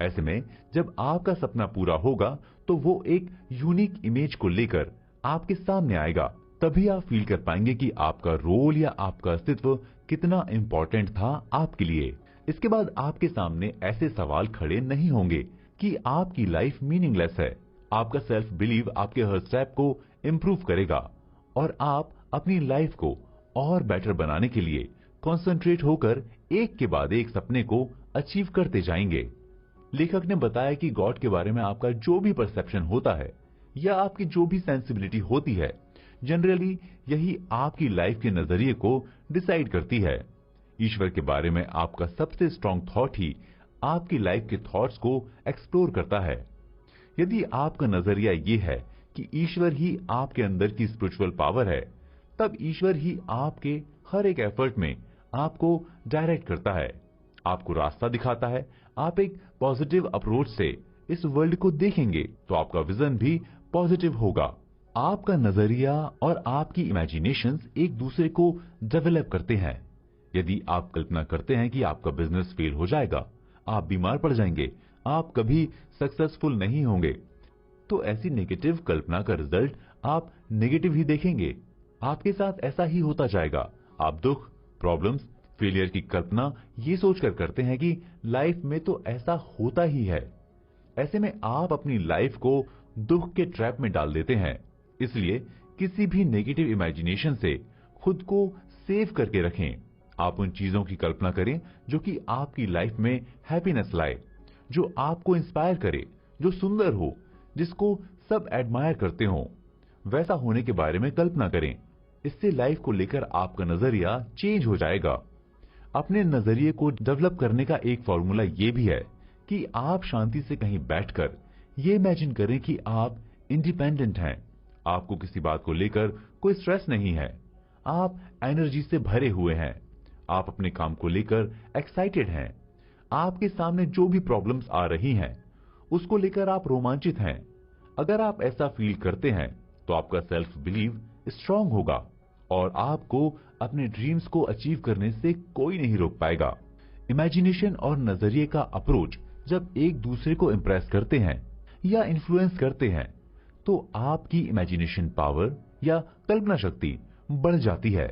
A: ऐसे में जब आपका सपना पूरा होगा, तो वो एक यूनिक इमेज को लेकर आपके सामने आएगा। तभी आप फील कर पाएंगे कि आपका रोल या आपका अस्तित्व कितना इंपॉर्टेंट था आपके लिए। इसके बाद आपके सामने ऐसे सवाल खड़े नहीं होंगे कि आपकी लाइफ मीनिंगलेस है। आपका सेल्फ बिलीव आपके हर स्टेप को इम्प्रूव करेगा और आप अपनी लाइफ को और बेटर बनाने के लिए कंसंट्रेट होकर एक के बाद एक सपने को अचीव करते जाएंगे। लेखक ने बताया कि गॉड के बारे में आपका जो भी परसेप्शन होता है या आपकी जो भी सेंसिबिलिटी होती है, जनरली यही आपकी लाइफ के नजरिए को डिसाइड करती है। ईश्वर के बारे में आपका सबसे स्ट्रांग थॉट ही आपकी लाइफ के थॉट्स को एक्सप्लोर करता है। यदि आपका नजरिया ये है कि ईश्वर ही आपके अंदर की स्पिरिचुअल पावर है, तब ईश्वर ही आपके हर एक एफर्ट में आपको डायरेक्ट करता है, आपको रास्ता दिखाता है। आप एक पॉजिटिव अप्रोच से इस वर्ल्ड को देखेंगे तो आपका विजन भी पॉजिटिव होगा। आपका नजरिया और आपकी इमेजिनेशंस एक दूसरे को डेवलप करते हैं। यदि आप कल्पना करते हैं कि आपका बिजनेस फेल हो जाएगा, आप बीमार पड़ जाएंगे, आप कभी सक्सेसफुल नहीं होंगे, तो ऐसी नेगेटिव कल्पना का रिजल्ट आप नेगेटिव ही देखेंगे। आपके साथ ऐसा ही होता जाएगा। आप दुख, प्रॉब्लम्स, फेलियर की कल्पना ये सोचकर करते हैं कि लाइफ में तो ऐसा होता ही है। ऐसे में आप अपनी लाइफ को दुख के ट्रैप में डाल देते हैं। इसलिए किसी भी नेगेटिव इमेजिनेशन से खुद को सेव करके रखें। आप उन चीजों की कल्पना करें जो कि आपकी लाइफ में हैप्पीनेस लाए, जो आपको इंस्पायर करे, जो सुंदर हो, जिसको सब एडमायर करते हो। वैसा होने के बारे में कल्पना करें। इससे लाइफ को लेकर आपका नजरिया चेंज हो जाएगा। अपने नजरिए को डेवलप करने का एक फॉर्मूला ये भी है कि आप शांति से कहीं बैठकर ये इमेजिन करें कि आप इंडिपेंडेंट हैं। आपको किसी बात को लेकर कोई स्ट्रेस नहीं है। आप एनर्जी से भरे हुए हैं। आप अपने काम को लेकर एक्साइटेड हैं। आपके सामने जो भी प्रॉब्लम्स आ रही हैं, उसको लेकर आप रोमांचित हैं। अगर आप ऐसा फील करते हैं, तो आपका सेल्फ बिलीव स्ट्रांग होगा और आपको अपने ड्रीम्स को अचीव करने से कोई नहीं रोक पाएगा। इमेजिनेशन और नजरिए का अप्रोच जब एक दूसरे को इंप्रेस करते हैं या इन्फ्लुएंस करते हैं, तो आपकी इमेजिनेशन पावर या कल्पना शक्ति बढ़ जाती है।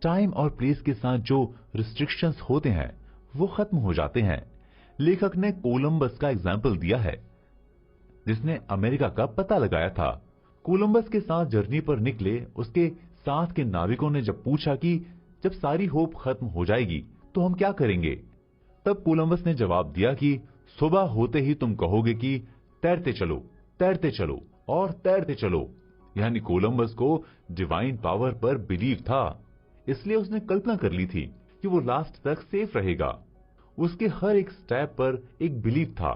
A: टाइम और प्लेस के साथ जो रिस्ट्रिक्शंस होते हैं, वो खत्म हो जाते हैं। लेखक ने कोलंबस का एग्जाम्पल दिया है, जिसने अमेरिका का पता लगाया था। कोलंबस के साथ जर्नी पर निकले उसके साथ के नाविकों ने जब पूछा कि जब सारी होप खत्म हो जाएगी तो हम क्या करेंगे, तब कोलंबस ने जवाब दिया कि सुबह होते ही तुम कहोगे कि तैरते चलो और तैरते चलो। यानी कोलंबस को डिवाइन पावर पर बिलीव था, इसलिए उसने कल्पना कर ली थी कि वो लास्ट तक सेफ रहेगा। उसके हर एक स्टेप पर एक बिलीव था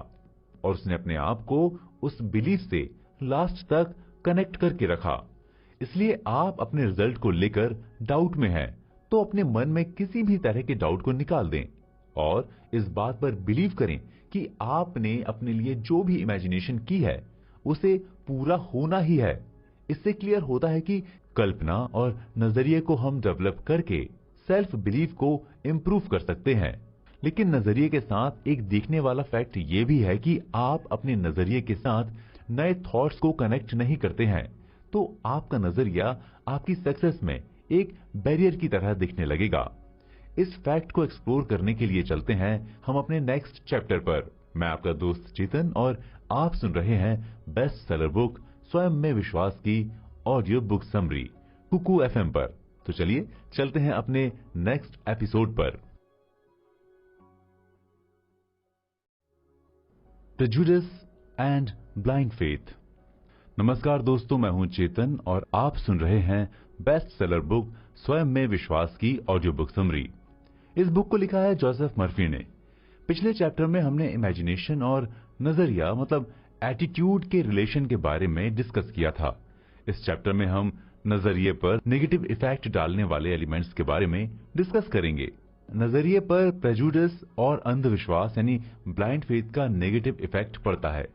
A: और उसने अपने आप को उस बिलीव से लास्ट तक कनेक्ट करके रखा। इसलिए आप अपने रिजल्ट को लेकर डाउट में हैं, तो अपने मन में किसी भी तरह के डाउट को निकाल दें और इस बात पर बिलीव करें कि आपने अपने लिए जो भी इमेजिनेशन की है, उसे पूरा होना ही है। इससे क्लियर होता है कि कल्पना और नजरिए को हम डेवलप करके सेल्फ बिलीव को इंप्रूव कर सकते हैं। लेकिन नजरिए के साथ एक देखने वाला फैक्ट ये भी है कि आप अपने नजरिए के साथ नए थॉट्स को कनेक्ट नहीं करते हैं, तो आपका नजरिया आपकी सक्सेस में एक बैरियर की तरह दिखने लगेगा। इस फैक्ट को एक्सप्लोर करने के लिए चलते हैं हम अपने नेक्स्ट चैप्टर पर। मैं आपका दोस्त चेतन और आप सुन रहे हैं बेस्ट सेलर बुक स्वयं में विश्वास की audio book summary Kuku FM पर। तो चलिए चलते हैं अपने नेक्स्ट एपिसोड पर। Prejudice and blind faith. नमस्कार दोस्तों, मैं हूं चेतन और आप सुन रहे हैं बेस्ट सेलर बुक स्वयं में विश्वास की ऑडियो बुक समरी। इस बुक को लिखा है जोसेफ मर्फी ने। पिछले चैप्टर में हमने इमेजिनेशन और नजरिया मतलब एटीट्यूड के रिलेशन के बारे में डिस्कस किया था। इस चैप्टर में हम नजरिए पर नेगेटिव इफेक्ट डालने वाले एलिमेंट्स के बारे में डिस्कस करेंगे। नजरिए पर प्रेजुडिस और अंधविश्वास यानी ब्लाइंड फेथ का नेगेटिव इफेक्ट पड़ता है।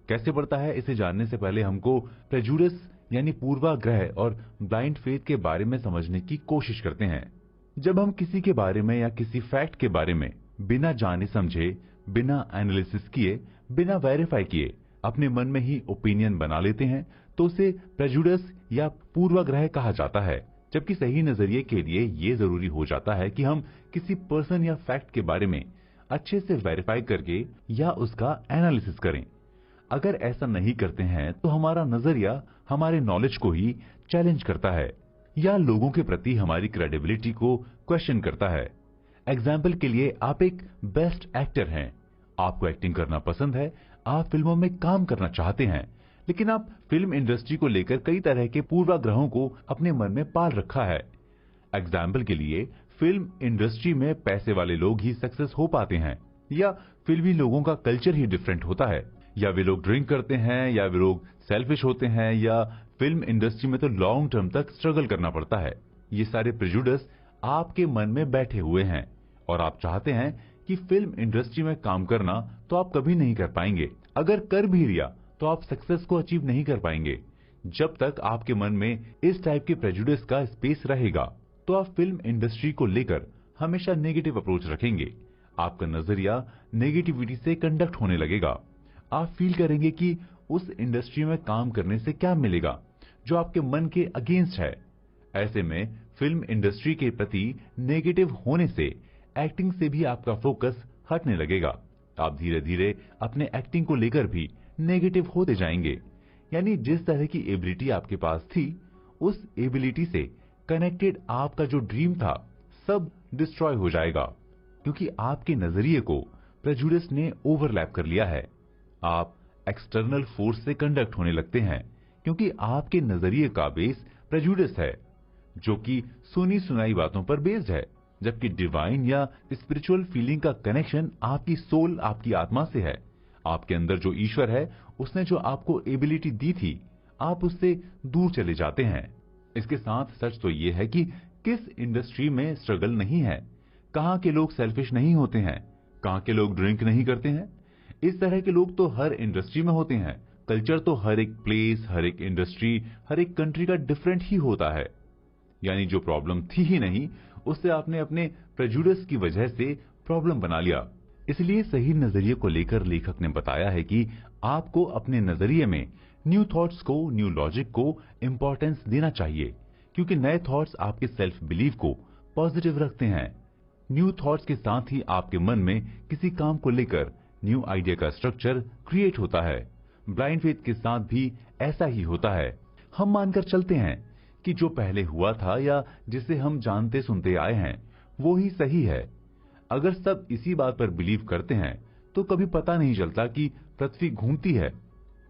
A: कैसे पड़ता है, इसे जानने से पहले हमको प्रेजुडिस यानी पूर्वाग्रह और ब्लाइंड फेथ के बारे में समझने की कोशिश करते हैं। जब हम किसी के बारे में या किसी फैक्ट के बारे में बिना जाने समझे, बिना एनालिसिस किए, बिना वेरीफाई किए अपने मन में ही ओपिनियन बना लेते हैं तो उसे प्रेजुडिस या पूर्वाग्रह कहा जाता है। जबकि सही नजरिए के लिए ये जरूरी हो जाता है कि हम किसी पर्सन या फैक्ट के बारे में अच्छे से वेरीफाई करके या उसका एनालिसिस करें। अगर ऐसा नहीं करते हैं तो हमारा नजरिया हमारे नॉलेज को ही चैलेंज करता है या लोगों के प्रति हमारी क्रेडिबिलिटी को क्वेश्चन करता है। एग्जाम्पल के लिए, आप एक बेस्ट एक्टर हैं, आपको एक्टिंग करना पसंद है, आप फिल्मों में काम करना चाहते हैं, लेकिन आप फिल्म इंडस्ट्री को लेकर कई तरह के पूर्वाग्रहों को अपने मन में पाल रखा है। एग्जाम्पल के लिए, फिल्म इंडस्ट्री में पैसे वाले लोग ही सक्सेस हो पाते हैं, या फिल्मी लोगों का कल्चर ही डिफरेंट होता है, या वे लोग ड्रिंक करते हैं, या वे लोग सेल्फिश होते हैं, या फिल्म इंडस्ट्री में तो लॉन्ग टर्म तक स्ट्रगल करना पड़ता है। ये सारे प्रेजुडिस आपके मन में बैठे हुए हैं और आप चाहते हैं कि फिल्म इंडस्ट्री में काम करना तो आप कभी नहीं कर पाएंगे। अगर कर भी लिया तो आप सक्सेस को अचीव नहीं कर पाएंगे। जब तक आपके मन में इस टाइप के प्रेजुडिस का स्पेस रहेगा तो आप फिल्म इंडस्ट्री को लेकर हमेशा नेगेटिव अप्रोच रखेंगे। आपका नजरिया नेगेटिविटी से कंडक्ट होने लगेगा। आप फील करेंगे कि उस इंडस्ट्री में काम करने से क्या मिलेगा जो आपके मन के अगेंस्ट है। ऐसे में फिल्म इंडस्ट्री के प्रति नेगेटिव होने से एक्टिंग से भी आपका फोकस हटने लगेगा। आप धीरे धीरे अपने एक्टिंग को लेकर भी नेगेटिव होते जाएंगे। यानी जिस तरह की एबिलिटी आपके पास थी, उस एबिलिटी से कनेक्टेड आपका जो ड्रीम था सब डिस्ट्रॉय हो जाएगा, क्योंकि आपके नजरिए को प्रेजुडिस ने ओवरलैप कर लिया है। आप एक्सटर्नल फोर्स से कंडक्ट होने लगते हैं क्योंकि आपके नजरिए का बेस प्रेजुडिस है, जो कि सुनी सुनाई बातों पर बेस्ड है, जबकि डिवाइन या स्पिरिचुअल फीलिंग का कनेक्शन आपकी सोल, आपकी आत्मा से है। आपके अंदर जो ईश्वर है, उसने जो आपको एबिलिटी दी थी, आप उससे दूर चले जाते हैं। इसके साथ सच तो ये है कि किस इंडस्ट्री में स्ट्रगल नहीं है, कहाँ के लोग सेल्फिश नहीं होते हैं, कहाँ के लोग ड्रिंक नहीं करते हैं। इस तरह के लोग तो हर इंडस्ट्री में होते हैं। कल्चर तो हर एक प्लेस, हर एक इंडस्ट्री, हर एक कंट्री का डिफरेंट ही होता है। यानी जो प्रॉब्लम थी ही नहीं, उससे आपने अपने प्रेजुडिस की वजह से प्रॉब्लम बना लिया। इसलिए सही नजरिए को लेकर लेखक ने बताया है कि आपको अपने नजरिए में न्यू थॉट्स को, न्यू लॉजिक को इंपॉर्टेंस देना चाहिए, क्योंकि नए थॉट्स आपके सेल्फ बिलीव को पॉजिटिव रखते हैं। न्यू थॉट्स के साथ ही आपके मन में किसी काम को लेकर न्यू आइडिया का स्ट्रक्चर क्रिएट होता है। ब्लाइंड फेथ के साथ भी ऐसा ही होता है। हम मानकर चलते हैं कि जो पहले हुआ था या जिसे हम जानते सुनते आए हैं वो ही सही है। अगर सब इसी बात पर बिलीव करते हैं तो कभी पता नहीं चलता कि पृथ्वी घूमती है,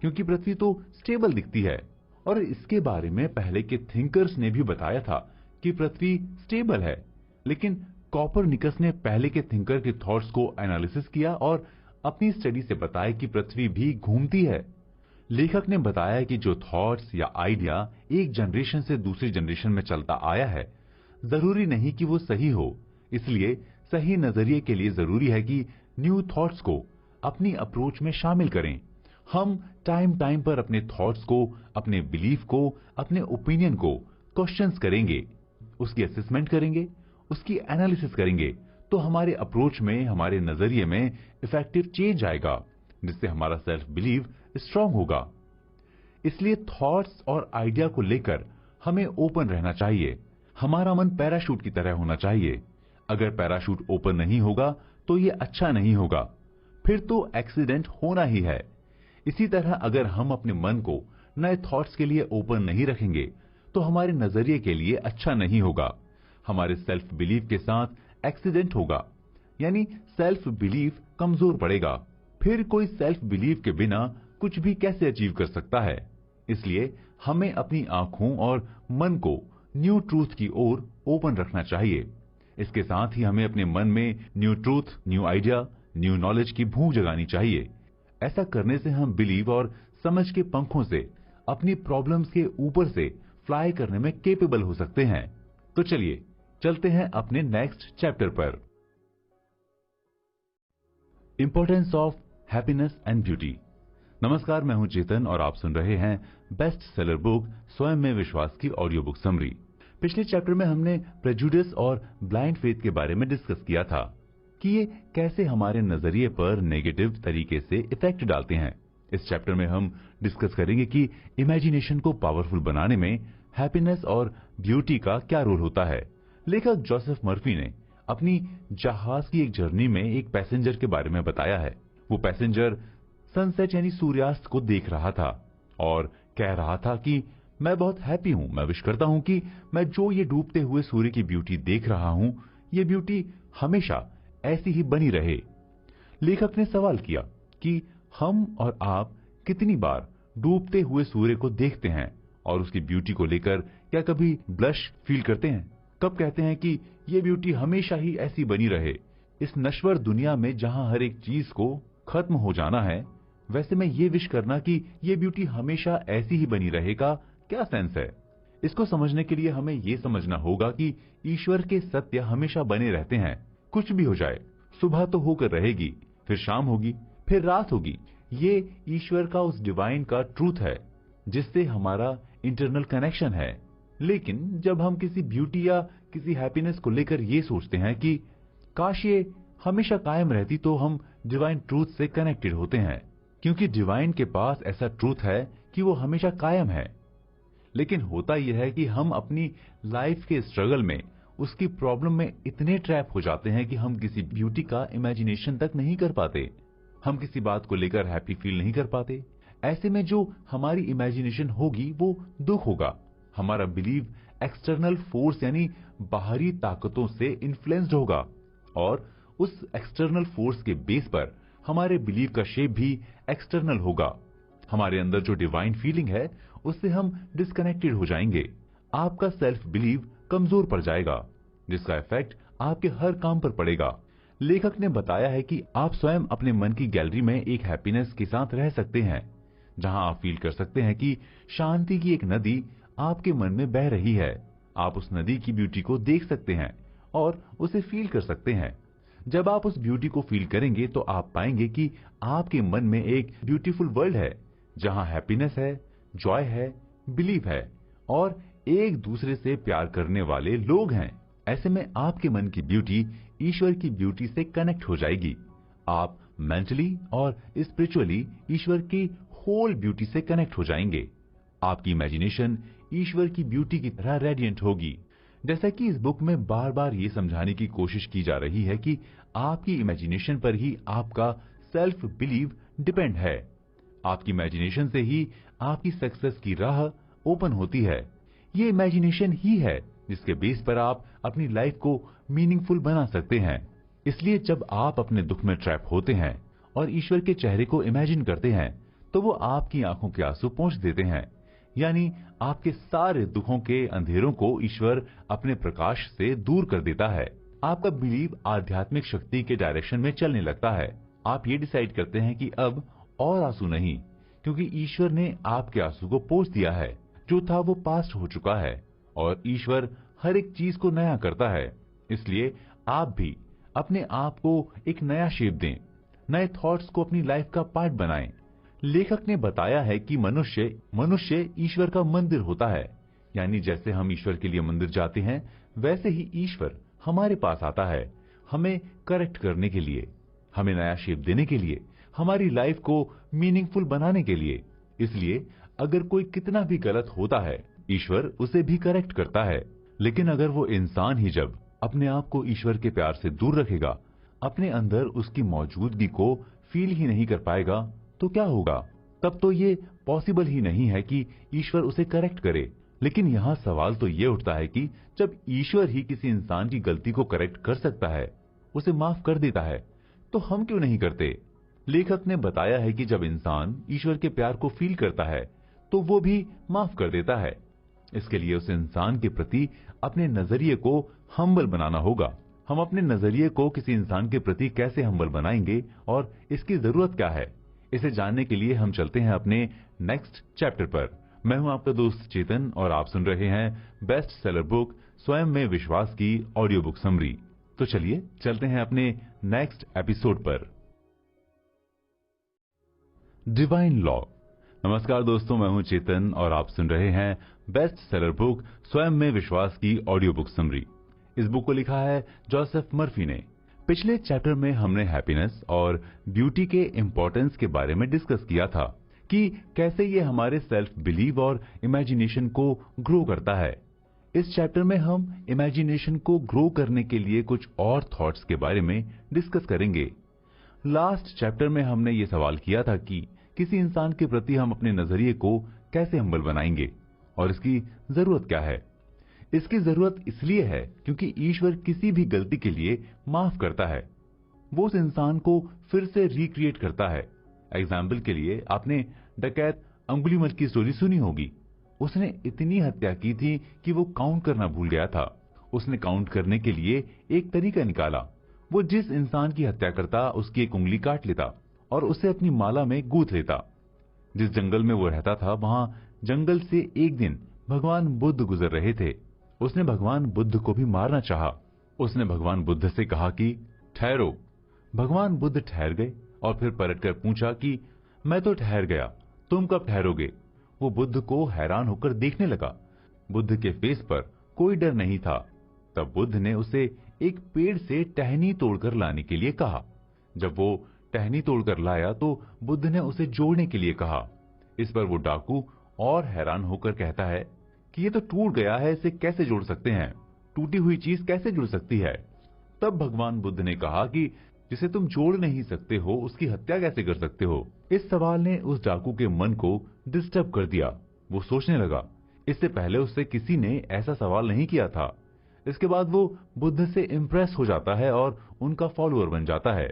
A: क्योंकि पृथ्वी तो स्टेबल दिखती है। और इसके बारे में पहले के थिंकर्स ने भी बताया था कि पृथ्वी स्टेबल है, लेकिन कॉपरनिकस ने पहले के थिंकर के थॉट्स को एनालिसिस किया और अपनी स्टडी से बताया कि पृथ्वी भी घूमती है। लेखक ने बताया कि जो थॉट्स या आइडिया एक जनरेशन से दूसरी जनरेशन में चलता आया है, जरूरी नहीं कि वो सही हो। इसलिए सही नजरिए के लिए जरूरी है कि न्यू थॉट्स को अपनी अप्रोच में शामिल करें। हम टाइम टाइम पर अपने थॉट्स को, अपने बिलीफ को, अपने ओपिनियन को क्वेश्चंस करेंगे, उसकी असेसमेंट करेंगे, उसकी एनालिसिस करेंगे, तो हमारे अप्रोच में, हमारे नजरिए में इफेक्टिव चेंज आएगा, जिससे हमारा सेल्फ बिलीव स्ट्रांग होगा। इसलिए थॉट्स और आइडिया को लेकर हमें ओपन रहना चाहिए। हमारा मन पैराशूट की तरह होना चाहिए। अगर पैराशूट ओपन नहीं होगा तो ये अच्छा नहीं होगा, फिर तो एक्सीडेंट होना ही है। इसी तरह अगर हम अपने मन को नए थॉट्स के लिए ओपन नहीं रखेंगे तो हमारे नजरिए के लिए अच्छा नहीं होगा। हमारे सेल्फ बिलीफ के साथ एक्सीडेंट होगा, यानी सेल्फ बिलीफ कमजोर पड़ेगा। फिर कोई सेल्फ बिलीफ के बिना कुछ भी कैसे अचीव कर सकता है। इसलिए हमें अपनी आंखों और मन को न्यू ट्रूथ की ओर ओपन रखना चाहिए। इसके साथ ही हमें अपने मन में new truth, new idea, new knowledge की भूख जगानी चाहिए। ऐसा करने से हम बिलीव और समझ के पंखों से अपनी प्रॉब्लम्स के ऊपर से फ्लाई करने में केपेबल हो सकते हैं। तो चलिए चलते हैं अपने नेक्स्ट चैप्टर पर। Importance of happiness and beauty. नमस्कार, मैं हूं चेतन और आप सुन रहे हैं बेस्ट सेलर बुक स्वयं में विश्वास की ऑडियो बुक समरी। पिछले चैप्टर में हमने प्रेजुडिस और ब्लाइंड फेथ के बारे में डिस्कस किया था कि ये कैसे हमारे नजरिए पर नेगेटिव तरीके से इफेक्ट डालते हैं। इस चैप्टर में हम डिस्कस करेंगे कि इमेजिनेशन को पावरफुल बनाने में हैप्पीनेस और ब्यूटी का क्या रोल होता है। लेखक जोसेफ मर्फी ने अपनी जहाज की एक जर्नी में एक पैसेंजर के बारे में बताया है। वो पैसेंजर सनसेट यानी सूर्यास्त को देख रहा था और कह रहा था कि मैं बहुत हैप्पी हूं, मैं विश करता हूं कि मैं जो ये डूबते हुए सूर्य की ब्यूटी देख रहा हूं, ये ब्यूटी हमेशा ऐसी ही बनी रहे। लेखक ने सवाल किया कि हम और आप कितनी बार डूबते हुए सूर्य को देखते हैं और उसकी ब्यूटी को लेकर क्या कभी ब्लश फील करते हैं? कब कहते हैं कि ये ब्यूटी हमेशा ही ऐसी बनी रहे? इस नश्वर दुनिया में जहां हर एक चीज को खत्म हो जाना है, वैसे में ये विश करना कि ये ब्यूटी हमेशा ऐसी ही बनी रहेगा, क्या सेंस है? इसको समझने के लिए हमें ये समझना होगा कि ईश्वर के सत्य हमेशा बने रहते हैं। कुछ भी हो जाए, सुबह तो होकर रहेगी, फिर शाम होगी, फिर रात होगी। ये ईश्वर का, उस डिवाइन का ट्रूथ है जिससे हमारा इंटरनल कनेक्शन है। लेकिन जब हम किसी ब्यूटी या किसी हैप्पीनेस को लेकर ये सोचते हैं कि काश ये हमेशा कायम रहती, तो हम डिवाइन ट्रूथ से कनेक्टेड होते हैं, क्योंकि डिवाइन के पास ऐसा ट्रूथ है कि वो हमेशा कायम है। लेकिन होता यह है कि हम अपनी लाइफ के स्ट्रगल में, उसकी प्रॉब्लम में इतने ट्रैप हो जाते हैं कि हम किसी ब्यूटी का इमेजिनेशन तक नहीं कर पाते। हम किसी बात को लेकर हैप्पी फील नहीं कर पाते। ऐसे में जो हमारी इमेजिनेशन होगी वो दुख होगा। हमारा बिलीव एक्सटर्नल फोर्स यानी बाहरी ताकतों से इन्फ्लुएंस्ड होगा और उस एक्सटर्नल फोर्स के बेस पर हमारे बिलीव का शेप भी एक्सटर्नल होगा। हमारे अंदर जो डिवाइन फीलिंग है उससे हम डिस्कनेक्टेड हो जाएंगे। आपका सेल्फ बिलीव कमजोर पड़ जाएगा, जिसका इफेक्ट आपके हर काम पर पड़ेगा। लेखक ने बताया है कि आप स्वयं अपने मन की गैलरी में एक हैप्पीनेस के साथ रह सकते हैं, जहां आप फील कर सकते हैं कि शांति की एक नदी आपके मन में बह रही है। आप उस नदी की ब्यूटी को देख सकते हैं और उसे फील कर सकते हैं। जब आप उस ब्यूटी को फील करेंगे तो आप पाएंगे कि आपके मन में एक ब्यूटीफुल वर्ल्ड है, जहां हैप्पीनेस है, जॉय है, बिलीव है और एक दूसरे से प्यार करने वाले लोग हैं। ऐसे में आपके मन की ब्यूटी ईश्वर की ब्यूटी से कनेक्ट हो जाएगी। आप मेंटली और स्पिरिचुअली ईश्वर की होल ब्यूटी से कनेक्ट हो जाएंगे। आपकी इमेजिनेशन ईश्वर की ब्यूटी की तरह रेडिएंट होगी। जैसा कि इस बुक में बार बार ये समझाने की कोशिश की जा रही है कि आपकी इमेजिनेशन पर ही आपका सेल्फ बिलीव डिपेंड है। आपकी इमेजिनेशन से ही आपकी सक्सेस की राह ओपन होती है। ये इमेजिनेशन ही है जिसके बेस पर आप अपनी लाइफ को मीनिंगफुल बना सकते हैं। इसलिए जब आप अपने दुख में ट्रैप होते हैं और ईश्वर के चेहरे को इमेजिन करते हैं, तो वो आपकी आंखों के आंसू पोंछ देते हैं। यानी आपके सारे दुखों के अंधेरों को ईश्वर अपने प्रकाश से दूर कर देता है। आपका बिलीव आध्यात्मिक शक्ति के डायरेक्शन में चलने लगता है। आप ये डिसाइड करते हैं कि अब और आंसू नहीं, क्योंकि ईश्वर ने आपके आंसू को पोंछ दिया है। जो था वो पास्ट हो चुका है और ईश्वर हर एक चीज को नया करता है। इसलिए आप भी अपने आप को एक नया शेप दें, नए थॉट्स को अपनी लाइफ का पार्ट बनाएं। लेखक ने बताया है कि मनुष्य ईश्वर का मंदिर होता है। यानी जैसे हम ईश्वर के लिए मंदिर जाते हैं, वैसे ही ईश्वर हमारे पास आता है, हमें करेक्ट करने के लिए, हमें नया शेप देने के लिए, हमारी लाइफ को मीनिंगफुल बनाने के लिए। इसलिए अगर कोई कितना भी गलत होता है, ईश्वर उसे भी करेक्ट करता है। लेकिन अगर वो इंसान ही जब अपने आप को ईश्वर के प्यार से दूर रखेगा, अपने अंदर उसकी मौजूदगी को फील ही नहीं कर पाएगा, तो क्या होगा? तब तो ये पॉसिबल ही नहीं है कि ईश्वर उसे करेक्ट करे। लेकिन यहाँ सवाल तो ये उठता है कि जब ईश्वर ही किसी इंसान की गलती को करेक्ट कर सकता है, उसे माफ कर देता है, तो हम क्यों नहीं करते? लेखक ने बताया है कि जब इंसान ईश्वर के प्यार को फील करता है, तो वो भी माफ कर देता है। इसके लिए उस इंसान के प्रति अपने नजरिए को हम्बल बनाना होगा। हम अपने नजरिए को किसी इंसान के प्रति कैसे हम्बल बनाएंगे और इसकी जरूरत क्या है, इसे जानने के लिए हम चलते हैं अपने नेक्स्ट चैप्टर पर। मैं हूं आपका दोस्त चेतन और आप सुन रहे हैं बेस्ट सेलर बुक स्वयं में विश्वास की ऑडियो बुक समरी। तो चलिए चलते हैं अपने नेक्स्ट एपिसोड पर। Divine law. नमस्कार दोस्तों, मैं हूं चेतन और आप सुन रहे हैं बेस्ट सेलर बुक स्वयं में विश्वास की ऑडियो बुक समरी। इस बुक को लिखा है जोसेफ मर्फी ने। पिछले चैप्टर में हमने हैप्पीनेस और ब्यूटी के इंपॉर्टेंस के बारे में डिस्कस किया था कि कैसे ये हमारे सेल्फ बिलीव और इमेजिनेशन को ग्रो करता है। इस चैप्टर में हम इमेजिनेशन को ग्रो करने के लिए कुछ और थॉट्स के बारे में डिस्कस करेंगे। लास्ट चैप्टर में हमने ये सवाल किया था कि किसी इंसान के प्रति हम अपने नजरिए को कैसे हम्बल बनाएंगे और इसकी जरूरत क्या है। इसकी जरूरत इसलिए है क्योंकि ईश्वर किसी भी गलती के लिए माफ करता है। वो उस इंसान को फिर से रिक्रिएट करता है। एग्जाम्पल के लिए आपने डकैत अंगुलीमल की स्टोरी सुनी होगी। उसने इतनी हत्या की थी कि वो काउंट करना भूल गया था। उसने काउंट करने के लिए एक तरीका निकाला। वो जिस इंसान की हत्या करता उसकी एक उंगली काट लेता और उसे अपनी माला में गूंथ लेता। जिस जंगल में वो रहता था वहां जंगल से एक दिन भगवान बुद्ध गुजर रहे थे। उसने भगवान बुद्ध को भी मारना चाहा। उसने भगवान बुद्ध से कहा कि ठहरो। भगवान बुद्ध ठहर गए और फिर पलटकर पूछा कि मैं तो ठहर गया, तुम कब ठहरोगे। वो बुद्ध को हैरान होकर देखने लगा। बुद्ध के फेस पर कोई डर नहीं था। तब बुद्ध ने उसे एक पेड़ से टहनी तोड़कर लाने के लिए कहा। जब वो टहनी तोड़कर लाया तो बुद्ध ने उसे जोड़ने के लिए कहा। इस पर वो डाकू और हैरान होकर कहता है कि ये तो टूट गया है, इसे कैसे जोड़ सकते हैं, टूटी हुई चीज कैसे जुड़ सकती है। तब भगवान बुद्ध ने कहा कि जिसे तुम जोड़ नहीं सकते हो उसकी हत्या कैसे कर सकते हो। इस सवाल ने उस डाकू के मन को डिस्टर्ब कर दिया। वो सोचने लगा, इससे पहले उससे किसी ने ऐसा सवाल नहीं किया था। इसके बाद वो बुद्ध से इम्प्रेस हो जाता है और उनका फॉलोअर बन जाता है।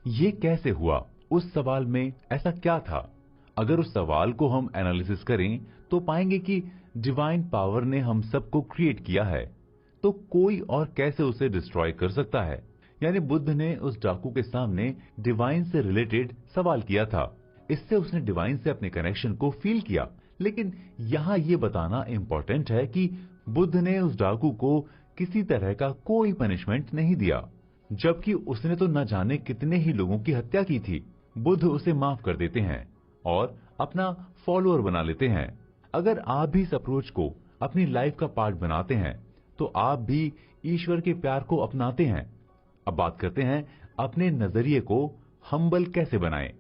A: ये कैसे हुआ? उस सवाल में ऐसा क्या था? अगर उस सवाल को हम एनालिसिस करें तो पाएंगे कि डिवाइन पावर ने हम सबको क्रिएट किया है, तो कोई और कैसे उसे डिस्ट्रॉय कर सकता है। यानी बुद्ध ने उस डाकू के सामने डिवाइन से रिलेटेड सवाल किया था। इससे उसने डिवाइन से अपने कनेक्शन को फील किया। लेकिन यहाँ ये बताना इम्पोर्टेंट है कि बुद्ध ने उस डाकू को किसी तरह का कोई पनिशमेंट नहीं दिया, जबकि उसने तो न जाने कितने ही लोगों की हत्या की थी। बुद्ध उसे माफ कर देते हैं और अपना फॉलोअर बना लेते हैं। अगर आप भी इस अप्रोच को अपनी लाइफ का पार्ट बनाते हैं तो आप भी ईश्वर के प्यार को अपनाते हैं। अब बात करते हैं अपने नजरिए को हम्बल कैसे बनाएं।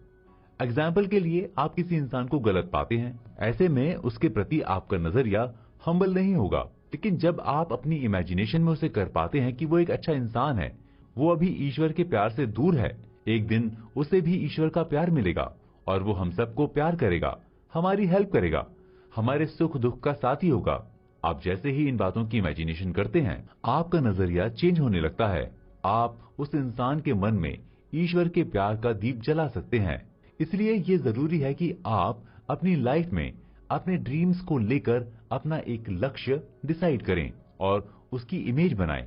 A: एग्जाम्पल के लिए आप किसी इंसान को गलत पाते हैं, ऐसे में उसके प्रति आपका नजरिया हम्बल नहीं होगा। लेकिन जब आप अपनी इमेजिनेशन में उसे कर पाते हैं कि वो एक अच्छा इंसान है, वो अभी ईश्वर के प्यार से दूर है, एक दिन उसे भी ईश्वर का प्यार मिलेगा और वो हम सबको प्यार करेगा, हमारी हेल्प करेगा, हमारे सुख दुख का साथी होगा। आप जैसे ही इन बातों की इमेजिनेशन करते हैं आपका नजरिया चेंज होने लगता है। आप उस इंसान के मन में ईश्वर के प्यार का दीप जला सकते हैं। इसलिए ये जरूरी है कि आप अपनी लाइफ में अपने ड्रीम्स को लेकर अपना एक लक्ष्य डिसाइड करें और उसकी इमेज बनाएं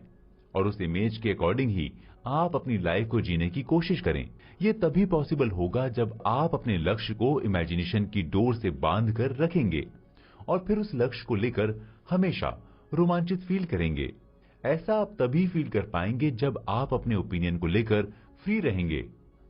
A: और उस इमेज के अकॉर्डिंग ही आप अपनी लाइफ को जीने की कोशिश करें। ये तभी पॉसिबल होगा जब आप अपने लक्ष्य को इमेजिनेशन की डोर से बांध कर रखेंगे और फिर उस लक्ष्य को लेकर हमेशा रोमांचित फील करेंगे। ऐसा आप तभी फील कर पाएंगे जब आप अपने ओपिनियन को लेकर फ्री रहेंगे।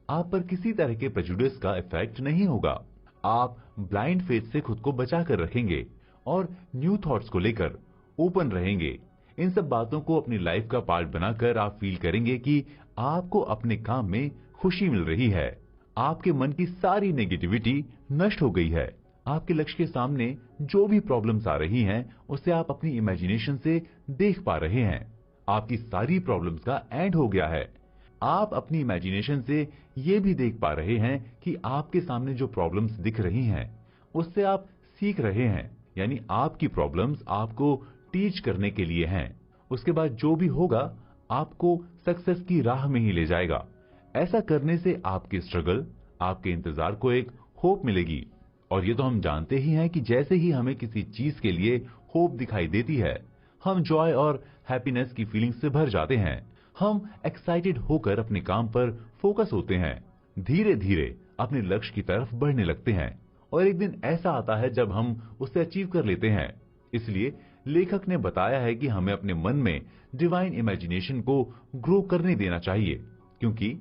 A: आप पर किसी तरह के प्रेजुडिस का इफेक्ट नहीं होगा। आप ब्लाइंड फेथ से खुद को बचा कर रखेंगे और न्यू थॉट्स को लेकर ओपन रहेंगे। इन सब बातों को अपनी लाइफ का पार्ट बनाकर आप फील करेंगे कि आपको अपने काम में खुशी मिल रही है। आपके मन की सारी नेगेटिविटी नष्ट हो गई है। आपके लक्ष्य के सामने जो भी प्रॉब्लम्स आ रही हैं, उसे आप अपनी इमेजिनेशन से देख पा रहे हैं। आपकी सारी प्रॉब्लम्स का एंड हो गया है। आप अपनी इमेजिनेशन से ये भी देख पा रहे हैं कि आपके सामने जो प्रॉब्लम्स दिख रही हैं, उससे आप सीख रहे हैं। यानी आपकी प्रॉब्लम्स आपको टीच करने के लिए हैं। उसके बाद जो भी होगा आपको सक्सेस की राह में ही ले जाएगा। ऐसा करने से आपके स्ट्रगल, आपके इंतजार को एक होप मिलेगी और ये तो हम जानते ही हैं कि जैसे ही हमें किसी चीज के लिए होप दिखाई देती है, हम जॉय और हैप्पीनेस की फीलिंग से भर जाते हैं। हम एक्साइटेड होकर अपने काम पर फोकस होते हैं, धीरे धीरे अपने लक्ष्य की तरफ बढ़ने लगते हैं और एक दिन ऐसा आता है जब हम उसे अचीव कर लेते हैं। इसलिए लेखक ने बताया है कि हमें अपने मन में डिवाइन इमेजिनेशन को ग्रो करने देना चाहिए, क्योंकि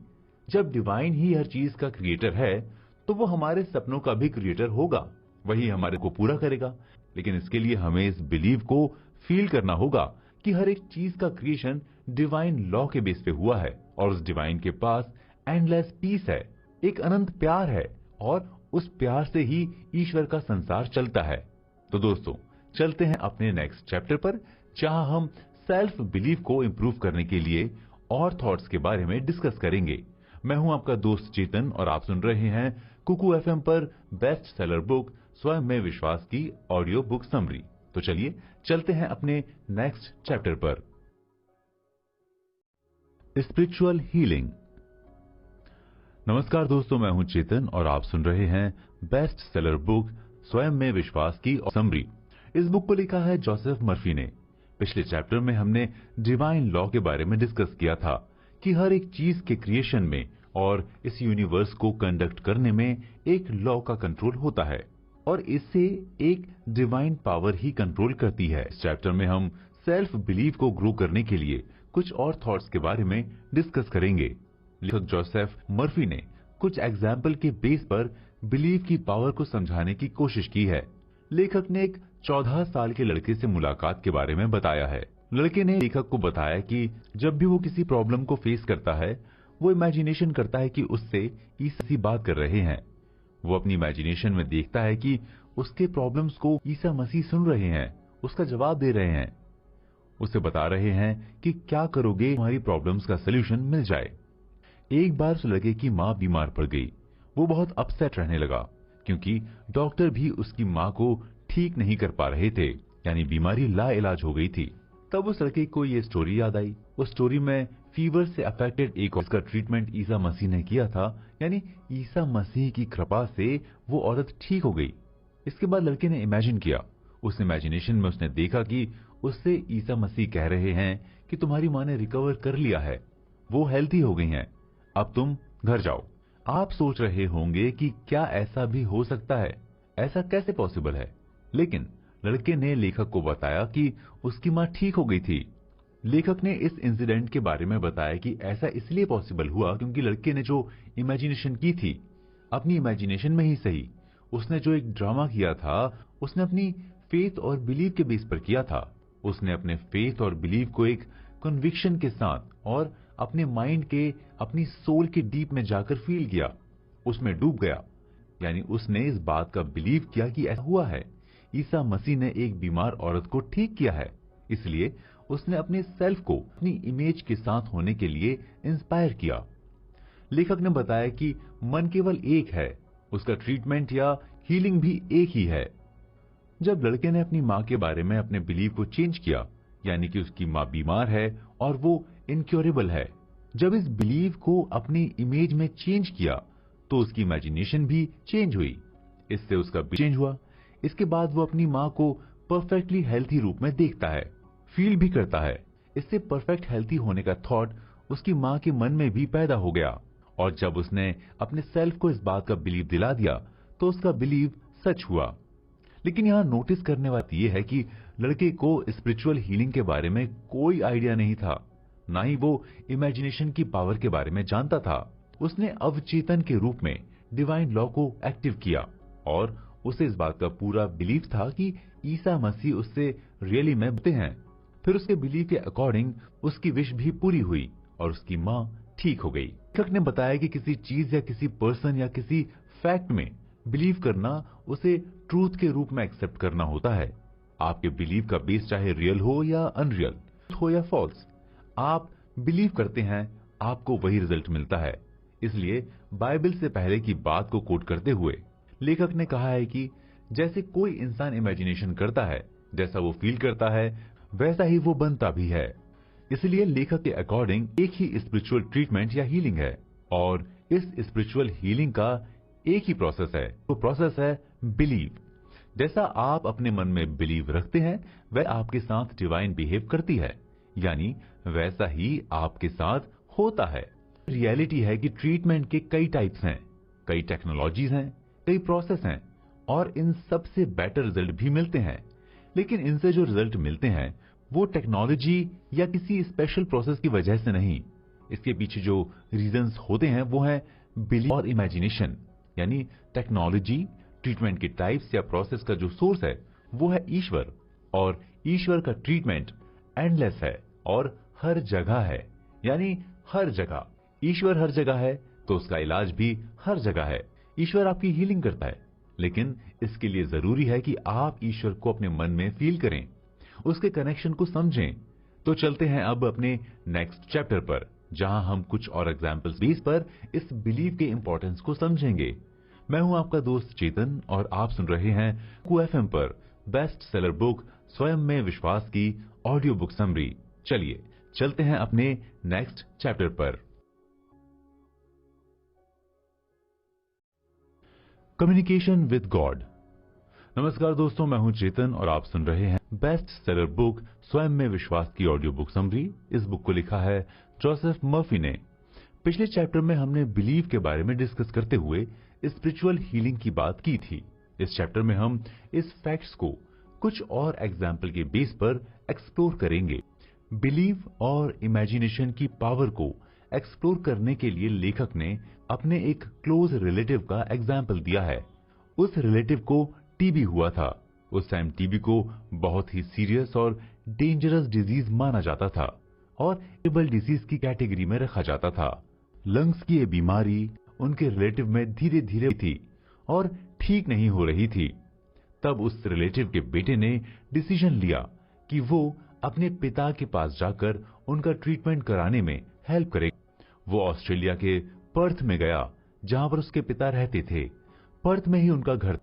A: जब डिवाइन ही हर चीज का क्रिएटर है तो वो हमारे सपनों का भी क्रिएटर होगा, वही हमारे को पूरा करेगा। लेकिन इसके लिए हमें इस बिलीव को फील करना होगा कि हर एक चीज का क्रिएशन डिवाइन लॉ के बेस पे हुआ है और उस डिवाइन के पास एंडलेस पीस है, एक अनंत प्यार है और उस प्यार से ही ईश्वर का संसार चलता है। तो दोस्तों, चलते हैं अपने नेक्स्ट चैप्टर पर, जहां हम सेल्फ बिलीव को इंप्रूव करने के लिए और थॉट्स के बारे में डिस्कस करेंगे। मैं हूं आपका दोस्त चेतन और आप सुन रहे हैं कुकू एफएम पर बेस्ट सेलर बुक स्वयं में विश्वास की ऑडियो बुक समरी। तो चलिए चलते हैं अपने नेक्स्ट चैप्टर पर। Spiritual healing. नमस्कार दोस्तों, मैं हूं चेतन और आप सुन रहे हैं बेस्ट सेलर बुक स्वयं में विश्वास की समरी। इस बुक को लिखा है जोसेफ मर्फी ने। पिछले चैप्टर में हमने डिवाइन लॉ के बारे में डिस्कस किया था कि हर एक चीज के क्रिएशन में और इस यूनिवर्स को कंडक्ट करने में एक लॉ का कंट्रोल होता है और इससे एक डिवाइन पावर ही कंट्रोल करती है। इस चैप्टर में हम सेल्फ बिलीव को ग्रो करने के लिए कुछ और थॉट्स के बारे में डिस्कस करेंगे। लेखक जोसेफ मर्फी ने कुछ एग्जाम्पल के बेस पर बिलीव की पावर को समझाने की कोशिश की है। लेखक ने एक 14 साल के लड़के से मुलाकात के बारे में बताया है। लड़के ने लेखक को बताया कि जब भी वो किसी प्रॉब्लम को फेस करता है, वो इमेजिनेशन करता है कि उससे ईसा मसीह बात कर रहे हैं। वो अपनी इमेजिनेशन में देखता है कि उसके प्रॉब्लम्स को ईसा मसीह सुन रहे हैं, उसका जवाब दे रहे हैं, उसे बता रहे हैं कि क्या करोगे तुम्हारी प्रॉब्लम्स का सोल्यूशन मिल जाए। एक बार उस लड़के की माँ बीमार पड़ गई। वो बहुत अपसेट रहने लगा क्योंकि डॉक्टर भी उसकी माँ को ठीक नहीं कर पा रहे थे, यानी बीमारी लाइलाज हो गई थी। तब उस लड़के को ये स्टोरी याद आई। उस स्टोरी में फीवर से अफेक्टेड एक औरत का ट्रीटमेंट ईसा मसीह ने किया था, यानी ईसा मसीह की कृपा से वो औरत ठीक हो गई। इसके बाद लड़के ने इमेजिन किया। उस इमेजिनेशन में उसने देखा कि उससे ईसा मसीह कह रहे हैं कि तुम्हारी माँ ने रिकवर कर लिया है, वो हेल्थी हो गई हैं, अब तुम घर जाओ। आप सोच रहे होंगे कि क्या ऐसा भी हो सकता है, ऐसा कैसे पॉसिबल है? लेकिन लड़के ने लेखक को बताया कि उसकी माँ ठीक हो गई थी। लेखक ने इस इंसिडेंट के बारे में बताया कि ऐसा इसलिए पॉसिबल हुआ क्योंकि लड़के ने जो इमेजिनेशन की थी, अपनी इमेजिनेशन में ही सही, उसने जो एक ड्रामा किया था, उसने अपनी फेथ और बिलीव के बेस पर किया था। उसने अपने फेथ और बिलीव को एक कन्विक्शन के साथ और अपने माइंड के, अपनी सोल के डीप में जाकर फील किया, उसमें डूब गया। यानी उसने इस बात का बिलीव किया कि ऐसा हुआ है, ईसा मसीह ने एक बीमार औरत को ठीक किया है। इसलिए उसने अपने सेल्फ को अपनी इमेज के साथ होने के लिए इंस्पायर किया। लेखक ने बताया कि मन केवल एक है, उसका ट्रीटमेंट या हीलिंग भी एक ही है। जब लड़के ने अपनी माँ के बारे में अपने बिलीव को चेंज किया, यानी कि उसकी माँ बीमार है और वो इनक्योरेबल है, जब इस बिलीव को अपनी इमेज में चेंज किया तो उसकी इमेजिनेशन भी चेंज हुई। इससे उसका चेंज हुआ। इसके बाद वो अपनी माँ को परफेक्टली हेल्थी रूप में देखता है, फील भी करता है। इससे परफेक्ट हेल्थी होने का थॉट उसकी माँ के मन में भी पैदा हो गया और जब उसने अपने सेल्फ को इस बात का बिलीव दिला दिया तो उसका बिलीव सच हुआ। लेकिन यहाँ नोटिस करने वाली बात यह है कि लड़के को स्पिरिचुअल हीलिंग के बारे में कोई आइडिया नहीं था, ना ही वो इमेजिनेशन की पावर के बारे में जानता था। उसने अवचेतन के रूप में डिवाइन लॉ को एक्टिव किया और उसे इस बात का पूरा बिलीव था कि ईसा मसीह उससे रियली में मिलते हैं। फिर उसके बिलीव के अकॉर्डिंग उसकी विश भी पूरी हुई और उसकी माँ ठीक हो गई। लेखक ने बताया कि किसी चीज या किसी पर्सन या किसी फैक्ट में बिलीव करना उसे ट्रूथ के रूप में एक्सेप्ट करना होता है। आपके बिलीव का बेस चाहे रियल हो या अनरियल, हो या फॉल्स, आप बिलीव करते हैं, आपको वही रिजल्ट मिलता है। इसलिए बाइबल से पहले की बात को कोट करते हुए लेखक ने कहा है कि जैसे कोई इंसान इमेजिनेशन करता है, जैसा वो फील करता है, वैसा ही वो बनता भी है। इसलिए लेखक के अकॉर्डिंग एक ही स्पिरिचुअल ट्रीटमेंट या हीलिंग है और इस स्पिरिचुअल हीलिंग का एक ही प्रोसेस है। वो प्रोसेस है बिलीव। जैसा आप अपने मन में बिलीव रखते हैं वह आपके साथ डिवाइन बिहेव करती है, यानी वैसा ही आपके साथ होता है। रियलिटी है कि ट्रीटमेंट के कई टाइप्स हैं, कई टेक्नोलॉजीज हैं, कई प्रोसेस हैं और इन सब से बेटर रिजल्ट भी मिलते हैं। लेकिन इनसे जो रिजल्ट मिलते हैं वो टेक्नोलॉजी या किसी स्पेशल प्रोसेस की वजह से नहीं। इसके पीछे जो रीजंस होते हैं वो है बिलीव और इमेजिनेशन। यानी टेक्नोलॉजी, ट्रीटमेंट के टाइप्स या प्रोसेस का जो सोर्स है वो है ईश्वर, और ईश्वर का ट्रीटमेंट एंडलेस है और हर जगह है। यानी हर जगह ईश्वर हर जगह है तो उसका इलाज भी हर जगह है। ईश्वर आपकी हीलिंग करता है, लेकिन इसके लिए जरूरी है कि आप ईश्वर को अपने मन में फील करें, उसके कनेक्शन को समझें। तो चलते हैं अब अपने नेक्स्ट चैप्टर पर, जहां हम कुछ और एग्जाम्पल्स बेस पर इस बिलीव के इंपॉर्टेंस को समझेंगे। मैं हूं आपका दोस्त चेतन और आप सुन रहे हैं कू एफएम पर बेस्ट सेलर बुक स्वयं में विश्वास की ऑडियो बुक समरी। चलिए चलते हैं अपने नेक्स्ट चैप्टर पर। Communication with God. नमस्कार दोस्तों, मैं हूं चेतन और आप सुन रहे हैं बेस्ट सेलर बुक स्वयं में विश्वास की ऑडियो बुक समरी। इस बुक को लिखा है जोसेफ मर्फी ने। पिछले चैप्टर में हमने बिलीव के बारे में डिस्कस करते हुए स्पिरिचुअल हीलिंग की बात की थी। इस चैप्टर में हम इस फैक्ट्स को कुछ और एग्जाम्पल के बेस पर एक्सप्लोर करेंगे। बिलीव और इमेजिनेशन की पावर को एक्सप्लोर करने के लिए लेखक ने अपने एक क्लोज रिलेटिव का एग्जाम्पल दिया है। उस रिलेटिव को टीबी हुआ था। उस टाइम टीबी को बहुत ही सीरियस और डेंजरस डिजीज माना जाता था और एबल डिजीज की कैटेगरी में रखा जाता था। लंग्स की ये बीमारी उनके रिलेटिव में धीरे धीरे थी और ठीक नहीं हो रही थी। तब उस रिलेटिव के बेटे ने डिसीजन लिया कि वो अपने पिता के पास जाकर उनका ट्रीटमेंट कराने में हेल्प करे। वो ऑस्ट्रेलिया के पर्थ में गया, जहां पर उसके पिता रहते थे। पर्थ में ही उनका घर।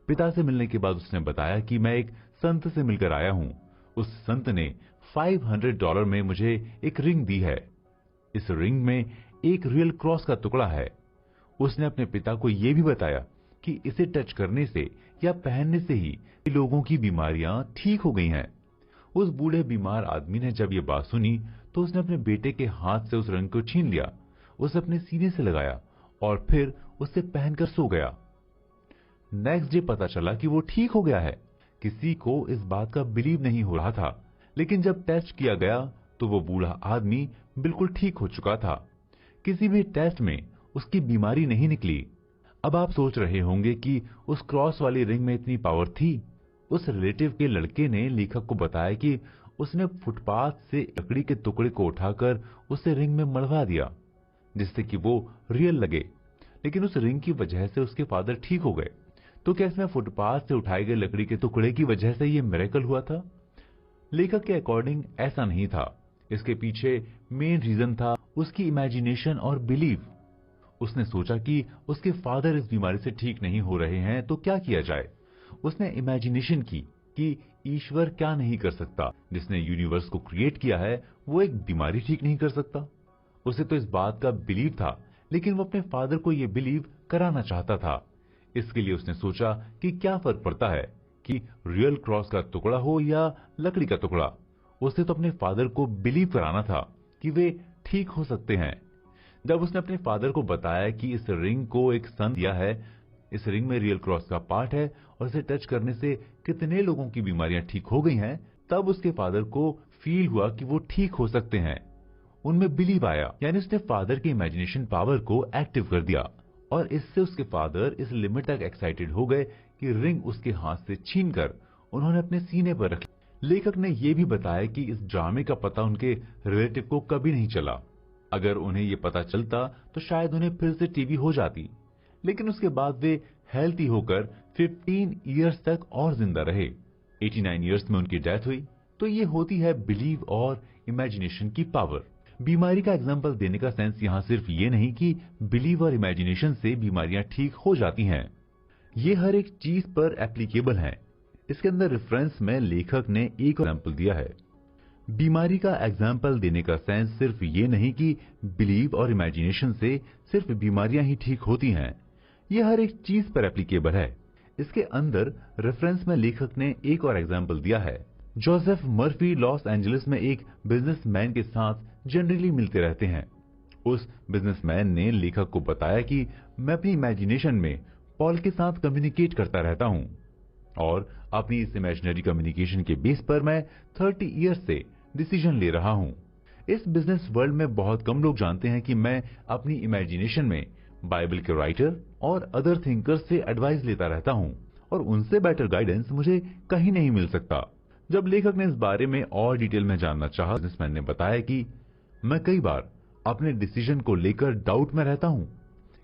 A: पिता से मिलने के बाद उसने बताया कि मैं एक संत से मिलकर आया हूं। उस संत ने $500 में मुझे एक रिंग दी है। इस रिंग में एक रियल क्रॉस का टुकड़ा है। उसने अपने पिता को यह भी बताया कि इसे टच करने से या पहनने से ही लोगों की बीमारियां ठीक हो गई हैं। उस बूढ़े बीमार आदमी ने जब ये बात सुनी तो उसने अपने बेटे के हाथ से उस रिंग को छीन लिया, उसे अपने सीने से लगाया और फिर उसे पहनकर सो गया। नेक्स्ट डे पता चला कि वो ठीक हो गया है। किसी को इस बात का बिलीव नहीं हो रहा था, लेकिन जब टेस्ट किया गया तो वो बूढ़ा आदमी बिल्कुल ठीक हो चुका था। किसी भी टेस्ट में उसकी बीमारी नहीं निकली। अब आप सोच रहे होंगे कि उस क्रॉस वाली रिंग में इतनी पावर थी। उस रिलेटिव के लड़के ने लेखक को बताया कि उसने फुटपाथ से लकड़ी के टुकड़े को उठाकर उसे रिंग में मढ़वा दिया, जिससे कि वो रियल लगे। लेकिन उस रिंग की वजह से उसके फादर ठीक हो गए। तो क्या इसमें फुटपाथ से उठाए गए लकड़ी के टुकड़े की वजह से ये मिरेकल हुआ था? लेखक के अकॉर्डिंग ऐसा नहीं था। इसके पीछे मेन रीजन था उसकी इमेजिनेशन और बिलीव। उसने सोचा कि उसके फादर इस बीमारी से ठीक नहीं हो रहे हैं तो क्या किया जाए। उसने इमेजिनेशन की कि ईश्वर क्या नहीं कर सकता। जिसने यूनिवर्स को क्रिएट किया है वो एक बीमारी ठीक नहीं कर सकता। उसे तो इस बात का बिलीव था, लेकिन वो अपने फादर को ये बिलीव कराना चाहता था। इसके लिए उसने सोचा कि क्या फर्क पड़ता है कि रियल क्रॉस का टुकड़ा हो या लकड़ी का टुकड़ा। उसे तो अपने फादर को बिलीव कराना था कि वे ठीक हो सकते हैं। जब उसने अपने फादर को बताया कि इस रिंग को एक संत दिया है, इस रिंग में रियल क्रॉस का पार्ट है और इसे टच करने से कितने लोगों की बीमारियां ठीक हो गई हैं, तब उसके फादर को फील हुआ कि वो ठीक हो सकते हैं। उनमें बिलीव आया, यानी उसने फादर की इमेजिनेशन पावर को एक्टिव कर दिया और इससे उसके फादर इस लिमिट तक एक्साइटेड हो गए कि रिंग उसके हाथ से छीनकर उन्होंने अपने सीने पर रख। लेखक ने यह भी बताया कि इस ड्रामे का पता उनके रिलेटिव को कभी नहीं चला। अगर उन्हें यह पता चलता तो शायद उन्हें फिर से टीबी हो जाती, लेकिन उसके बाद वे हेल्थी होकर 15 इयर्स तक और जिंदा रहे। 89 इयर्स में उनकी डेथ हुई। तो ये होती है बिलीव और इमेजिनेशन की पावर। बीमारी का एग्जाम्पल देने का सेंस यहाँ सिर्फ ये नहीं कि बिलीव और इमेजिनेशन से बीमारियां ठीक हो जाती हैं। ये हर एक चीज पर एप्लीकेबल है। इसके अंदर रेफरेंस में लेखक ने एक एग्जाम्पल दिया है। बीमारी का एग्जाम्पल देने का सेंस सिर्फ ये नहीं कि बिलीव और इमेजिनेशन से सिर्फ बीमारियां ही ठीक होती हैं। ये हर एक चीज पर एप्लीकेबल है। इसके अंदर रेफरेंस में लेखक ने एक और एग्जाम्पल दिया है। जोसेफ मर्फी लॉस एंजलिस में एक बिजनेसमैन के साथ जनरली मिलते रहते हैं। उस बिजनेसमैन ने लेखक को बताया कि मैं अपनी इमेजिनेशन में पॉल के साथ कम्युनिकेट करता रहता हूं और अपनी इस इमेजिनरी कम्युनिकेशन के बेस पर मैं 30 ईयर्स से डिसीजन ले रहा हूं। इस बिजनेस वर्ल्ड में बहुत कम लोग जानते हैं कि मैं अपनी इमेजिनेशन में बाइबल के राइटर और अदर थिंकर्स से एडवाइस लेता रहता हूं और उनसे बेटर गाइडेंस मुझे कहीं नहीं मिल सकता। जब लेखक ने इस बारे में और डिटेल में जानना चाहा, बिजनेसमैन ने बताया कि मैं कई बार अपने डिसीजन को लेकर डाउट में रहता हूं।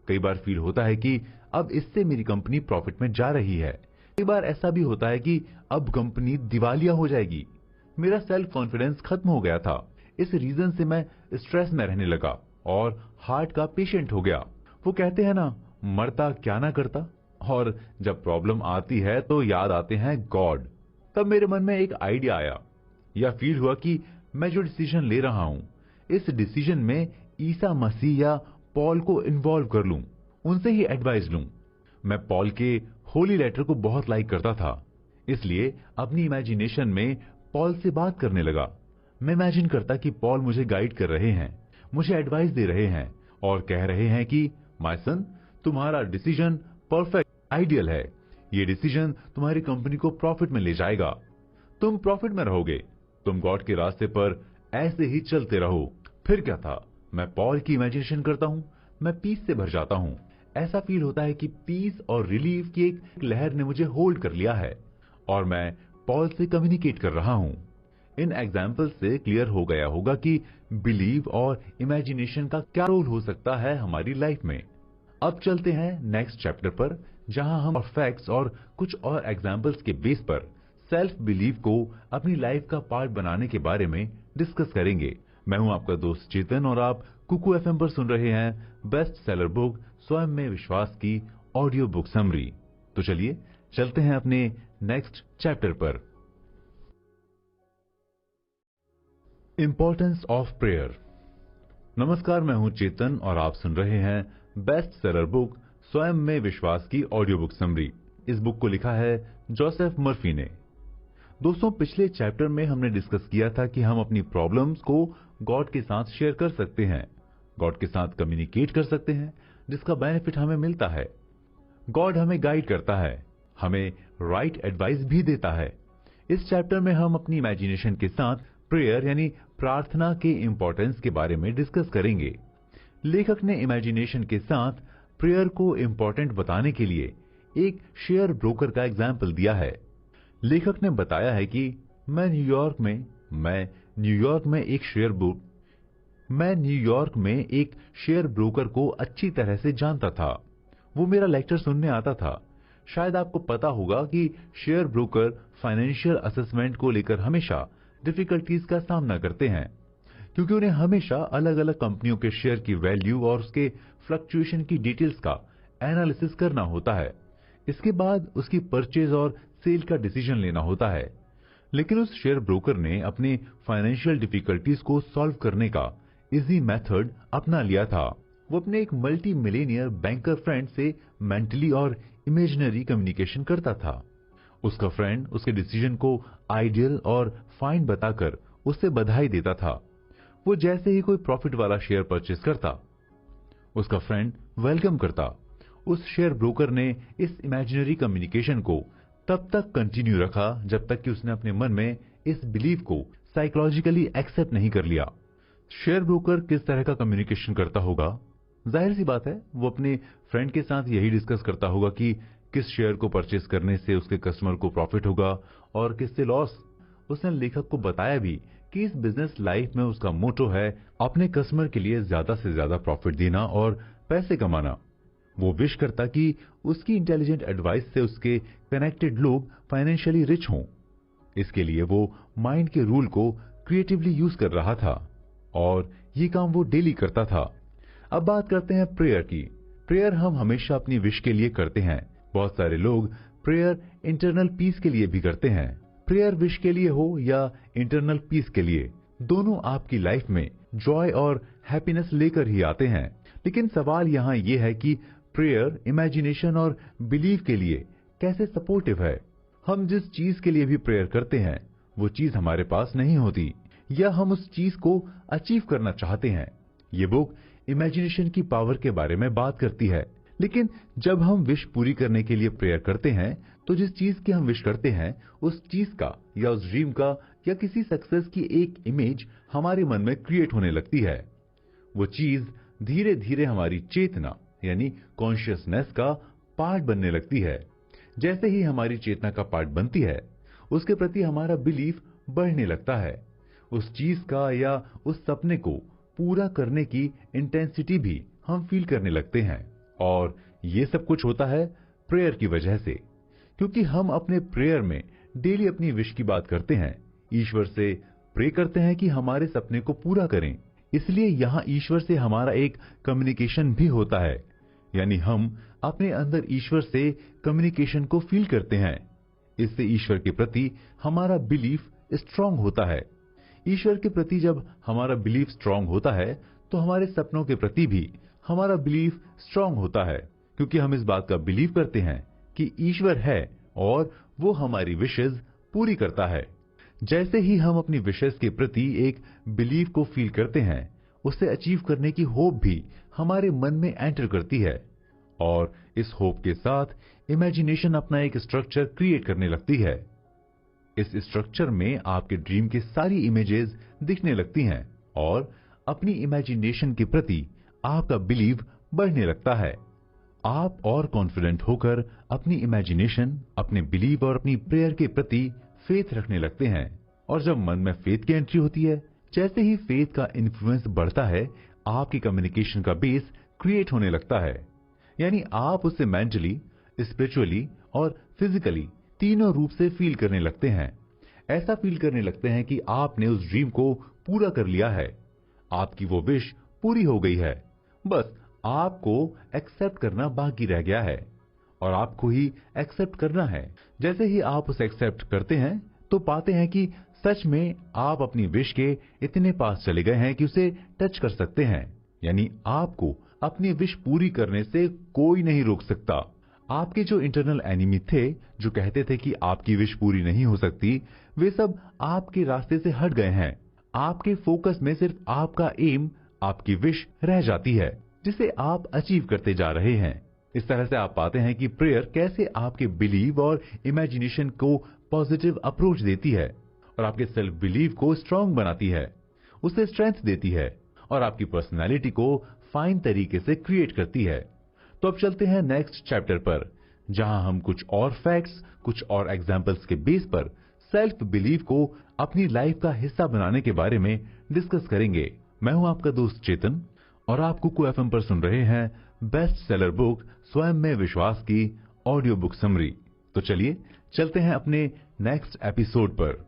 A: कई बार फील होता है कि अब इससे मेरी कंपनी प्रॉफिट में जा रही है। कई बार ऐसा भी होता है कि अब कंपनी दिवालिया हो जाएगी। मेरा सेल्फ कॉन्फिडेंस खत्म हो गया था। इस रीजन से मैं स्ट्रेस में रहने लगा और हार्ट का पेशेंट हो गया। वो कहते हैं ना, मरता क्या ना करता। और जब प्रॉब्लम आती है तो याद आते हैं गॉड। तब मेरे मन में एक आइडिया आया या फील हुआ कि मैं जो डिसीजन ले रहा हूं, इस डिसीजन में ईसा मसीह या पॉल को इन्वॉल्व कर लूं, उनसे ही एडवाइस लूं। मैं पॉल के होली लेटर को बहुत लाइक करता था, इसलिए अपनी इमेजिनेशन में पॉल से बात करने लगा। मैं इमेजिन करता कि पॉल मुझे गाइड कर रहे हैं, मुझे एडवाइस दे रहे हैं और कह रहे हैं कि माय सन, तुम्हारा डिसीजन परफेक्ट आइडियल है। ये डिसीजन तुम्हारी कंपनी को प्रॉफिट में ले जाएगा। तुम प्रॉफिट में रहोगे। तुम गॉड के रास्ते पर ऐसे ही चलते रहो। फिर क्या था, मैं पॉल की इमेजिनेशन करता हूं, मैं पीस से भर जाता हूं। ऐसा फील होता है कि पीस और रिलीफ की एक लहर ने मुझे होल्ड कर लिया है और मैं पॉल से कम्युनिकेट कर रहा हूं। इन एग्जाम्पल से क्लियर हो गया होगा कि बिलीव और इमेजिनेशन का क्या रोल हो सकता है हमारी लाइफ में। अब चलते हैं नेक्स्ट चैप्टर पर, जहां हम फैक्ट्स और कुछ और एग्जाम्पल्स के बेस पर सेल्फ बिलीव को अपनी लाइफ का पार्ट बनाने के बारे में डिस्कस करेंगे। मैं हूं आपका दोस्त चेतन और आप कुकू एफएम पर सुन रहे हैं बेस्ट सेलर बुक स्वयं में विश्वास की ऑडियो बुक समरी। तो चलिए चलते हैं अपने नेक्स्ट चैप्टर पर। Importance of prayer. नमस्कार, मैं हूं चेतन और आप सुन रहे हैं बेस्ट सेलर बुक स्वयं में विश्वास की ऑडियो बुक समरी। इस बुक को लिखा है जोसेफ मर्फी ने। दोस्तों, पिछले चैप्टर में हमने डिस्कस किया था कि हम अपनी प्रॉब्लम्स को गॉड के साथ शेयर कर सकते हैं, गॉड के साथ कम्युनिकेट कर सकते हैं, जिसका बेनिफिट हमें मिलता है। गॉड हमें गाइड करता है, हमें राइट एडवाइस भी देता है। इस चैप्टर में हम अपनी इमेजिनेशन के साथ प्रेयर यानी प्रार्थना के इंपॉर्टेंस के बारे में डिस्कस करेंगे। लेखक ने इमेजिनेशन के साथ प्रेयर को इंपॉर्टेंट बताने के लिए एक शेयर ब्रोकर का एग्जाम्पल दिया है। लेखक ने बताया है कि मैं न्यूयॉर्क में एक शेयर ब्रोकर को अच्छी तरह से जानता था। वो मेरा लेक्चर सुनने आता था। शायद आपको पता होगा कि शेयर ब्रोकर फाइनेंशियल असेसमेंट को लेकर हमेशा डिफिकल्टीज का सामना करते हैं, क्योंकि उन्हें हमेशा अलग अलग कंपनियों के शेयर की वैल्यू और उसके फ्लक्चुएशन की डिटेल्स का एनालिसिस करना होता है। इसके बाद उसकी परचेज और सेल का डिसीजन लेना होता है। लेकिन उस शेयर ब्रोकर ने अपने फाइनेंशियल डिफिकल्टीज को सॉल्व करने का इजी मेथड अपना लिया था। वो अपने एक मल्टी मिलेनियर बैंकर फ्रेंड से मेंटली और इमेजिनरी कम्युनिकेशन करता था। उसका फ्रेंड उसके डिसीजन को आइडियल और फाइन बताकर उससे बधाई देता था। वो जैसे ही कोई प्रॉफिट वाला शेयर परचेज करता, उसका फ्रेंड वेलकम करता। उस शेयर ब्रोकर ने इस इमेजिनरी कम्युनिकेशन को तब तक कंटिन्यू रखा जब तक कि उसने अपने मन में इस बिलीफ को साइकोलॉजिकली एक्सेप्ट नहीं कर लिया। शेयर ब्रोकर किस तरह का कम्युनिकेशन करता होगा? जाहिर सी बात है, वो अपने फ्रेंड के साथ यही डिस्कस करता होगा कि किस शेयर को परचेज करने से उसके कस्टमर को प्रॉफिट होगा और किससे लॉस। उसने लेखक को बताया भी कि इस बिजनेस लाइफ में उसका मोटो है अपने कस्टमर के लिए ज्यादा से ज्यादा प्रॉफिट देना और पैसे कमाना। वो विश करता कि उसकी इंटेलिजेंट एडवाइस से उसके कनेक्टेड लोग फाइनेंशियली रिच हों। इसके लिए वो माइंड के रूल को क्रिएटिवली यूज कर रहा था और ये काम वो डेली करता था। अब बात करते हैं प्रेयर की। प्रेयर हम हमेशा अपनी विश के लिए करते हैं। बहुत सारे लोग प्रेयर इंटरनल पीस के लिए भी करते हैं। प्रेयर विश के लिए हो या इंटरनल पीस के लिए, दोनों आपकी लाइफ में जॉय और हैप्पीनेस लेकर ही आते हैं। लेकिन सवाल यहाँ ये है कि प्रेयर इमेजिनेशन और बिलीव के लिए कैसे सपोर्टिव है। हम जिस चीज के लिए भी प्रेयर करते हैं वो चीज हमारे पास नहीं होती, या हम उस चीज को अचीव करना चाहते हैं। ये बुक इमेजिनेशन की पावर के बारे में बात करती है। लेकिन जब हम विश पूरी करने के लिए प्रेयर करते हैं तो जिस चीज की हम विश करते हैं उस चीज का या उस ड्रीम का या किसी सक्सेस की एक इमेज हमारे मन में क्रिएट होने लगती है। वो चीज धीरे धीरे हमारी चेतना यानी कॉन्शियसनेस का पार्ट बनने लगती है। जैसे ही हमारी चेतना का पार्ट बनती है उसके प्रति हमारा बिलीफ बढ़ने लगता है। उस चीज का या उस सपने को पूरा करने की इंटेंसिटी भी हम फील करने लगते हैं। और ये सब कुछ होता है प्रेयर की वजह से, क्योंकि हम अपने प्रेयर में डेली अपनी विश की बात करते हैं, ईश्वर से प्रे करते हैं कि हमारे सपने को पूरा करें। इसलिए यहाँ ईश्वर से हमारा एक कम्युनिकेशन भी होता है, यानी हम अपने अंदर ईश्वर से कम्युनिकेशन को फील करते हैं। इससे ईश्वर के प्रति हमारा बिलीफ स्ट्रांग होता है। ईश्वर के प्रति जब हमारा बिलीफ स्ट्रांग होता है तो हमारे सपनों के प्रति भी हमारा बिलीफ स्ट्रांग होता है, क्योंकि हम इस बात का बिलीव करते हैं कि ईश्वर है और वो हमारी विशेस पूरी करता है। जैसे ही हम अपनी विशेस के प्रति एक बिलीफ को फील करते हैं उसे अचीव करने की होप भी हमारे मन में एंटर करती है, और इस होप के साथ इमेजिनेशन अपना एक स्ट्रक्चर क्रिएट करने लगती है। इस स्ट्रक्चर में आपके ड्रीम की सारी इमेजेस दिखने लगती हैं और अपनी इमेजिनेशन के प्रति आपका बिलीव बढ़ने लगता है। आप और कॉन्फिडेंट होकर अपनी इमेजिनेशन, अपने बिलीव और अपनी प्रेयर के प्रति फेथ रखने लगते हैं। और जब मन में फेथ की एंट्री होती है, जैसे ही फेथ का इन्फ्लुएंस बढ़ता है, आपकी कम्युनिकेशन का बेस क्रिएट होने लगता है। यानी आप उसे मेंटली, स्पिरिचुअली और फिजिकली तीनों रूप से फील करने लगते हैं। ऐसा फील करने लगते हैं कि आपने उस ड्रीम को पूरा कर लिया है, आपकी वो विश पूरी हो गई है। बस आपको एक्सेप्ट करना बाकी रह गया है, और आपको ही एक्सेप्ट करना है। जैसे ही आप उसे एक्सेप्ट करते हैं तो पाते हैं कि सच में आप अपनी विश के इतने पास चले गए हैं कि उसे टच कर सकते हैं। यानी आपको अपनी विश पूरी करने से कोई नहीं रोक सकता। आपके जो इंटरनल एनिमी थे, जो कहते थे कि आपकी विश पूरी नहीं हो सकती, वे सब आपके रास्ते से हट गए हैं। आपके फोकस में सिर्फ आपका एम, आपकी विश रह जाती है, जिसे आप अचीव करते जा रहे हैं। इस तरह से आप पाते हैं कि प्रेयर कैसे आपके बिलीव और इमेजिनेशन को पॉजिटिव अप्रोच देती है, और आपके सेल्फ बिलीव को स्ट्रांग बनाती है, उसे स्ट्रेंथ देती है, और आपकी पर्सनैलिटी को फाइन तरीके से क्रिएट करती है। तो अब चलते हैं नेक्स्ट चैप्टर पर, जहां हम कुछ और फैक्ट्स, कुछ और एग्जाम्पल्स के बेस पर सेल्फ बिलीव को अपनी लाइफ का हिस्सा बनाने के बारे में डिस्कस करेंगे। मैं हूं आपका दोस्त चेतन, और आप कुकू एफएम पर सुन रहे हैं बेस्ट सेलर बुक स्वयं में विश्वास की ऑडियो बुक समरी। तो चलिए चलते हैं अपने नेक्स्ट एपिसोड पर।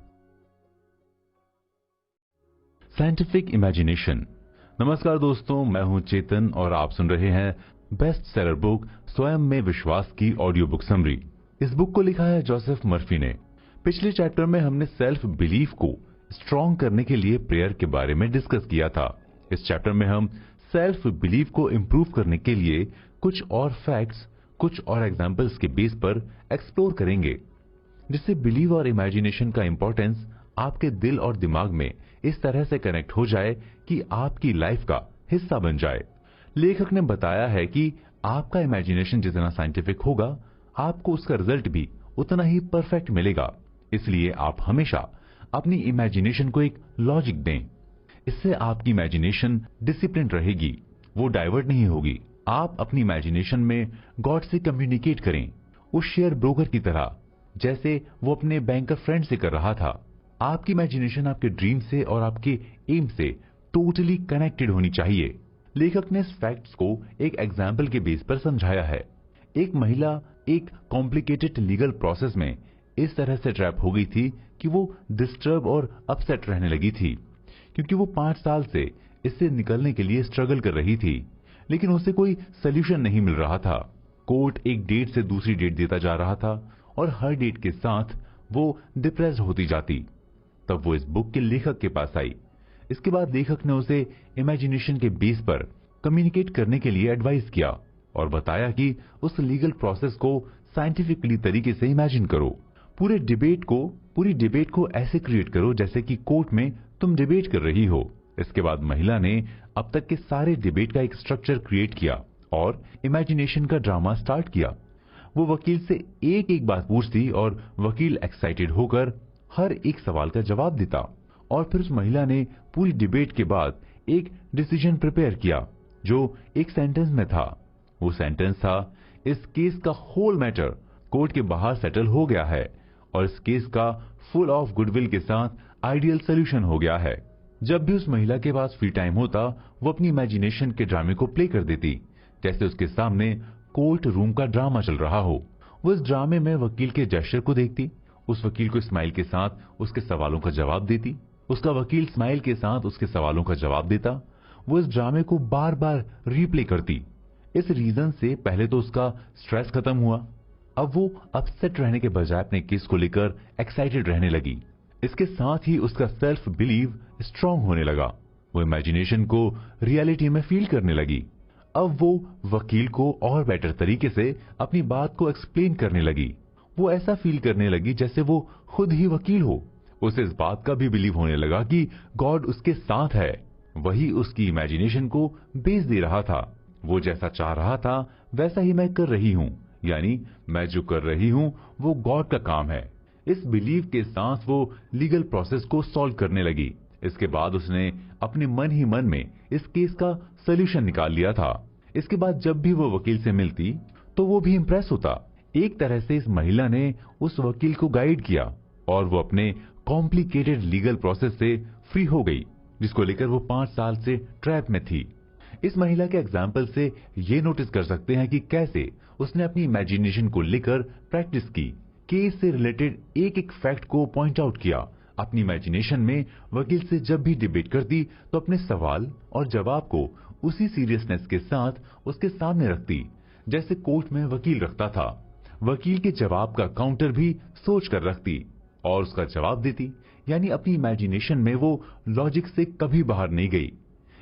A: Scientific imagination. नमस्कार दोस्तों, मैं हूं चेतन और आप सुन रहे हैं बेस्ट सेलर बुक स्वयं में विश्वास की ऑडियो बुक समरी। इस बुक को लिखा है जोसेफ मर्फी ने। पिछले चैप्टर में हमने सेल्फ बिलीफ को स्ट्रांग करने के लिए प्रेयर के बारे में डिस्कस किया था। इस चैप्टर में हम सेल्फ बिलीफ को इंप्रूव करने के लिए कुछ और फैक्ट्स, कुछ और एग्जांपल्स के बेस पर एक्सप्लोर करेंगे, जिससे बिलीव और इमेजिनेशन का इंपॉर्टेंस आपके दिल और दिमाग में इस तरह से कनेक्ट हो जाए कि आपकी लाइफ का हिस्सा बन जाए। लेखक ने बताया है कि आपका इमेजिनेशन जितना साइंटिफिक होगा, आपको उसका रिजल्ट भी उतना ही परफेक्ट मिलेगा। इसलिए आप हमेशा अपनी इमेजिनेशन को एक लॉजिक दें। इससे आपकी इमेजिनेशन डिसिप्लिन रहेगी, वो डाइवर्ट नहीं होगी। आप अपनी इमेजिनेशन में गॉड से कम्युनिकेट करें, उस शेयर ब्रोकर की तरह, जैसे वो अपने बैंकर फ्रेंड से कर रहा था। आपकी इमेजिनेशन आपके ड्रीम से और आपके एम से टोटली कनेक्टेड होनी चाहिए। लेखक ने इस फैक्ट्स को एक एग्जाम्पल के बेस पर समझाया है। एक महिला एक कॉम्प्लिकेटेड लीगल प्रोसेस में इस तरह से ट्रैप हो गई थी कि वो डिस्टर्ब और अपसेट रहने लगी थी, क्योंकि वो 5 साल से इससे निकलने के लिए स्ट्रगल कर रही थी, लेकिन उसे कोई सोल्यूशन नहीं मिल रहा था। कोर्ट एक डेट से दूसरी डेट देता जा रहा था और हर डेट के साथ वो डिप्रेस्ड होती जाती। तब वो इस बुक के लेखक के पास आई। इसके बाद लेखक ने उसे इमेजिनेशन के बेस पर कम्युनिकेट करने के लिए एडवाइस किया। और बताया कि उस लीगल प्रोसेस को साइंटिफिकली तरीके से इमेजिन करो। पूरी डिबेट को ऐसे क्रिएट करो जैसे कि कोर्ट में तुम डिबेट कर रही हो। इसके बाद महिला ने अब तक के सारे डिबेट का एक स्ट्रक्चर क्रिएट किया और इमेजिनेशन का ड्रामा स्टार्ट किया। वो वकील से एक एक बात पूछती और वकील एक्साइटेड होकर हर एक सवाल का जवाब देता। और फिर उस महिला ने पूरी डिबेट के बाद एक डिसीजन प्रिपेयर किया जो एक सेंटेंस में था। वो सेंटेंस था, इस केस का होल मैटर कोर्ट के बाहर सेटल हो गया है और इस केस का फुल ऑफ गुडविल के साथ आइडियल सोल्यूशन हो गया है। जब भी उस महिला के पास फ्री टाइम होता, वो अपनी इमेजिनेशन के ड्रामे को प्ले कर देती, जैसे उसके सामने कोर्ट रूम का ड्रामा चल रहा हो। वो इस ड्रामे में वकील के जेस्चर को देखती, उस वकील को स्माइल के साथ उसके सवालों का जवाब देती, उसका वकील स्माइल के साथ उसके सवालों का जवाब देता। वो इस ड्रामे को बार बार रीप्ले करती। इस रीजन से पहले तो उसका स्ट्रेस खत्म हुआ, अब वो अपसेट रहने के बजाय अपने केस को लेकर एक्साइटेड रहने लगी। इसके साथ ही उसका सेल्फ बिलीव स्ट्रांग होने लगा। वो इमेजिनेशन को रियलिटी में फील करने लगी। अब वो वकील को और बेटर तरीके से अपनी बात को एक्सप्लेन करने लगी। वो ऐसा फील करने लगी जैसे वो खुद ही वकील हो। उसे इस बात का भी बिलीव होने लगा कि गॉड उसके साथ है। वही उसकी इमेजिनेशन को बेच दे रहा था। वो जैसा चाह रहा था वैसा ही मैं कर रही हूँ, यानी मैं जो कर रही हूँ वो गॉड का काम है। इस बिलीव के साथ वो लीगल प्रोसेस को सॉल्व करने लगी। इसके बाद उसने अपने मन ही मन में इस केस का सोल्यूशन निकाल लिया था। इसके बाद जब भी वो वकील से मिलती तो वो भी इंप्रेस होता। एक तरह से इस महिला ने उस वकील को गाइड किया और वो अपने कॉम्प्लिकेटेड लीगल प्रोसेस से फ्री हो गई, जिसको लेकर वो 5 साल से ट्रैप में थी। इस महिला के एग्जाम्पल से ये नोटिस कर सकते हैं कि कैसे उसने अपनी इमेजिनेशन को लेकर प्रैक्टिस की, केस से रिलेटेड एक एक फैक्ट को पॉइंट आउट किया। अपनी इमेजिनेशन में वकील से जब भी डिबेट करती तो अपने सवाल और जवाब को उसी सीरियसनेस के साथ उसके सामने रखती जैसे कोर्ट में वकील रखता था। वकील के जवाब का काउंटर भी सोच कर रखती और उसका जवाब देती, यानी अपनी इमेजिनेशन में वो लॉजिक से कभी बाहर नहीं गई।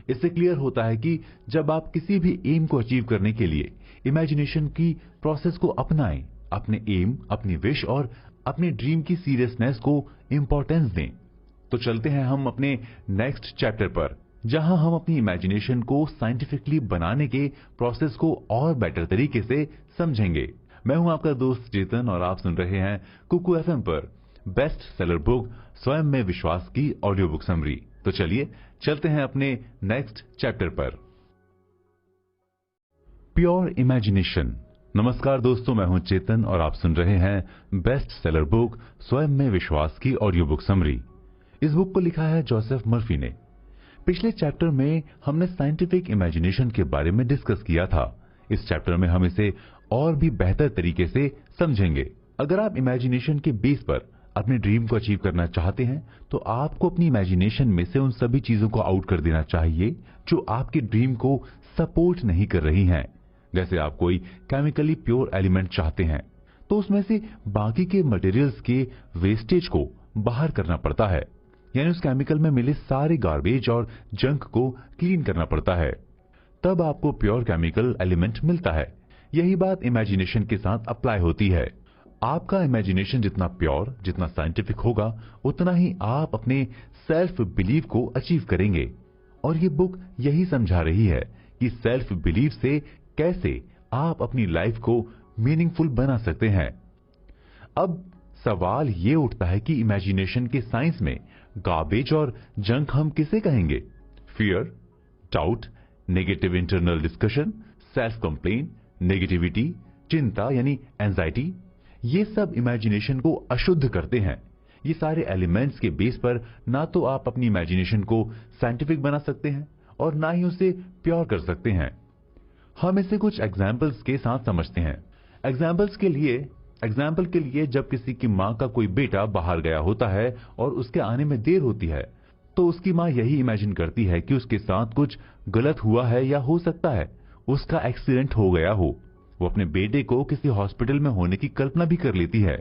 A: इससे क्लियर होता है कि जब आप किसी भी एम को अचीव करने के लिए इमेजिनेशन की प्रोसेस को अपनाएं, अपने एम, अपनी विश और अपने ड्रीम की सीरियसनेस को इंपॉर्टेंस दें। तो चलते हैं हम अपने नेक्स्ट चैप्टर पर, जहां हम अपनी इमेजिनेशन को साइंटिफिकली बनाने के प्रोसेस को और बेटर तरीके से समझेंगे। मैं हूं आपका दोस्त चेतन और आप सुन रहे हैं कुकू एफएम पर बेस्ट सेलर बुक स्वयं में विश्वास की ऑडियो बुक समरी। तो चलिए चलते हैं अपने नेक्स्ट चैप्टर पर, प्योर इमेजिनेशन। नमस्कार दोस्तों, मैं हूं चेतन और आप सुन रहे हैं बेस्ट सेलर बुक स्वयं में विश्वास की ऑडियो बुक समरी। इस बुक को लिखा है जोसेफ मर्फी ने। पिछले चैप्टर में हमने साइंटिफिक इमेजिनेशन के बारे में डिस्कस किया था। इस चैप्टर में हम इसे और भी बेहतर तरीके से समझेंगे। अगर आप इमेजिनेशन के बेस पर अपने ड्रीम को अचीव करना चाहते हैं तो आपको अपनी इमेजिनेशन में से उन सभी चीजों को आउट कर देना चाहिए जो आपके ड्रीम को सपोर्ट नहीं कर रही हैं। जैसे आप कोई केमिकली प्योर एलिमेंट चाहते हैं तो उसमें से बाकी के मटेरियल्स के वेस्टेज को बाहर करना पड़ता है, यानी उस केमिकल में मिले सारे गार्बेज और जंक को क्लीन करना पड़ता है, तब आपको प्योर केमिकल एलिमेंट मिलता है। यही बात इमेजिनेशन के साथ अप्लाई होती है। आपका इमेजिनेशन जितना प्योर, जितना साइंटिफिक होगा, उतना ही आप अपने सेल्फ बिलीव को अचीव करेंगे। और ये बुक यही समझा रही है कि सेल्फ बिलीव से कैसे आप अपनी लाइफ को मीनिंगफुल बना सकते हैं। अब सवाल ये उठता है कि इमेजिनेशन के साइंस में गार्बेज और जंक हम किसे कहेंगे? Fear, doubt, negative internal discussion, self complain, negativity, चिंता यानी एंजाइटी, ये सब इमेजिनेशन को अशुद्ध करते हैं। ये सारे एलिमेंट्स के बेस पर ना तो आप अपनी इमेजिनेशन को साइंटिफिक बना सकते हैं और ना ही उसे प्योर कर सकते हैं। हम इसे कुछ एग्जाम्पल्स के साथ समझते हैं। एग्जाम्पल के लिए जब किसी की माँ का कोई बेटा बाहर गया होता है और उसके आने में देर होती है तो उसकी माँ यही इमेजिन करती है कि उसके साथ कुछ गलत हुआ है या हो सकता है उसका एक्सीडेंट हो गया हो। वो अपने बेटे को किसी हॉस्पिटल में होने की कल्पना भी कर लेती है।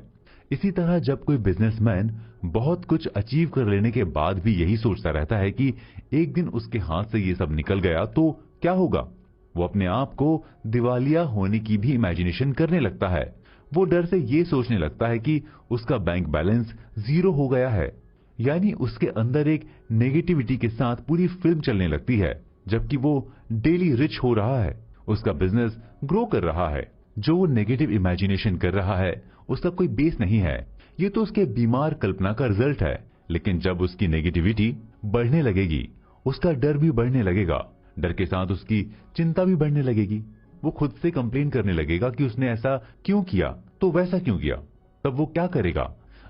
A: इसी तरह जब कोई बिजनेसमैन बहुत कुछ अचीव कर लेने के बाद भी यही सोचता रहता है कि एक दिन उसके हाथ से ये सब निकल गया तो क्या होगा, वो अपने आप को दिवालिया होने की भी इमेजिनेशन करने लगता है। वो डर से ये सोचने लगता है कि उसका बैंक बैलेंस 0 हो गया है। यानी उसके अंदर एक नेगेटिविटी के साथ पूरी फिल्म चलने लगती है, जबकि वो डेली रिच हो रहा है, उसका बिजनेस ग्रो कर रहा है। जो वो नेगेटिव इमेजिनेशन कर रहा है उसका कोई बेस नहीं है, ये तो उसके बीमार कल्पना का रिजल्ट है। लेकिन जब उसकी नेगेटिविटी बढ़ने लगेगी, उसका डर भी बढ़ने लगेगा, डर के साथ उसकी चिंता भी बढ़ने लगेगी। वो खुद से कंप्लेन करने लगेगा कि उसने ऐसा क्यों किया, तो वैसा क्यों किया। तब वो क्या करेगा?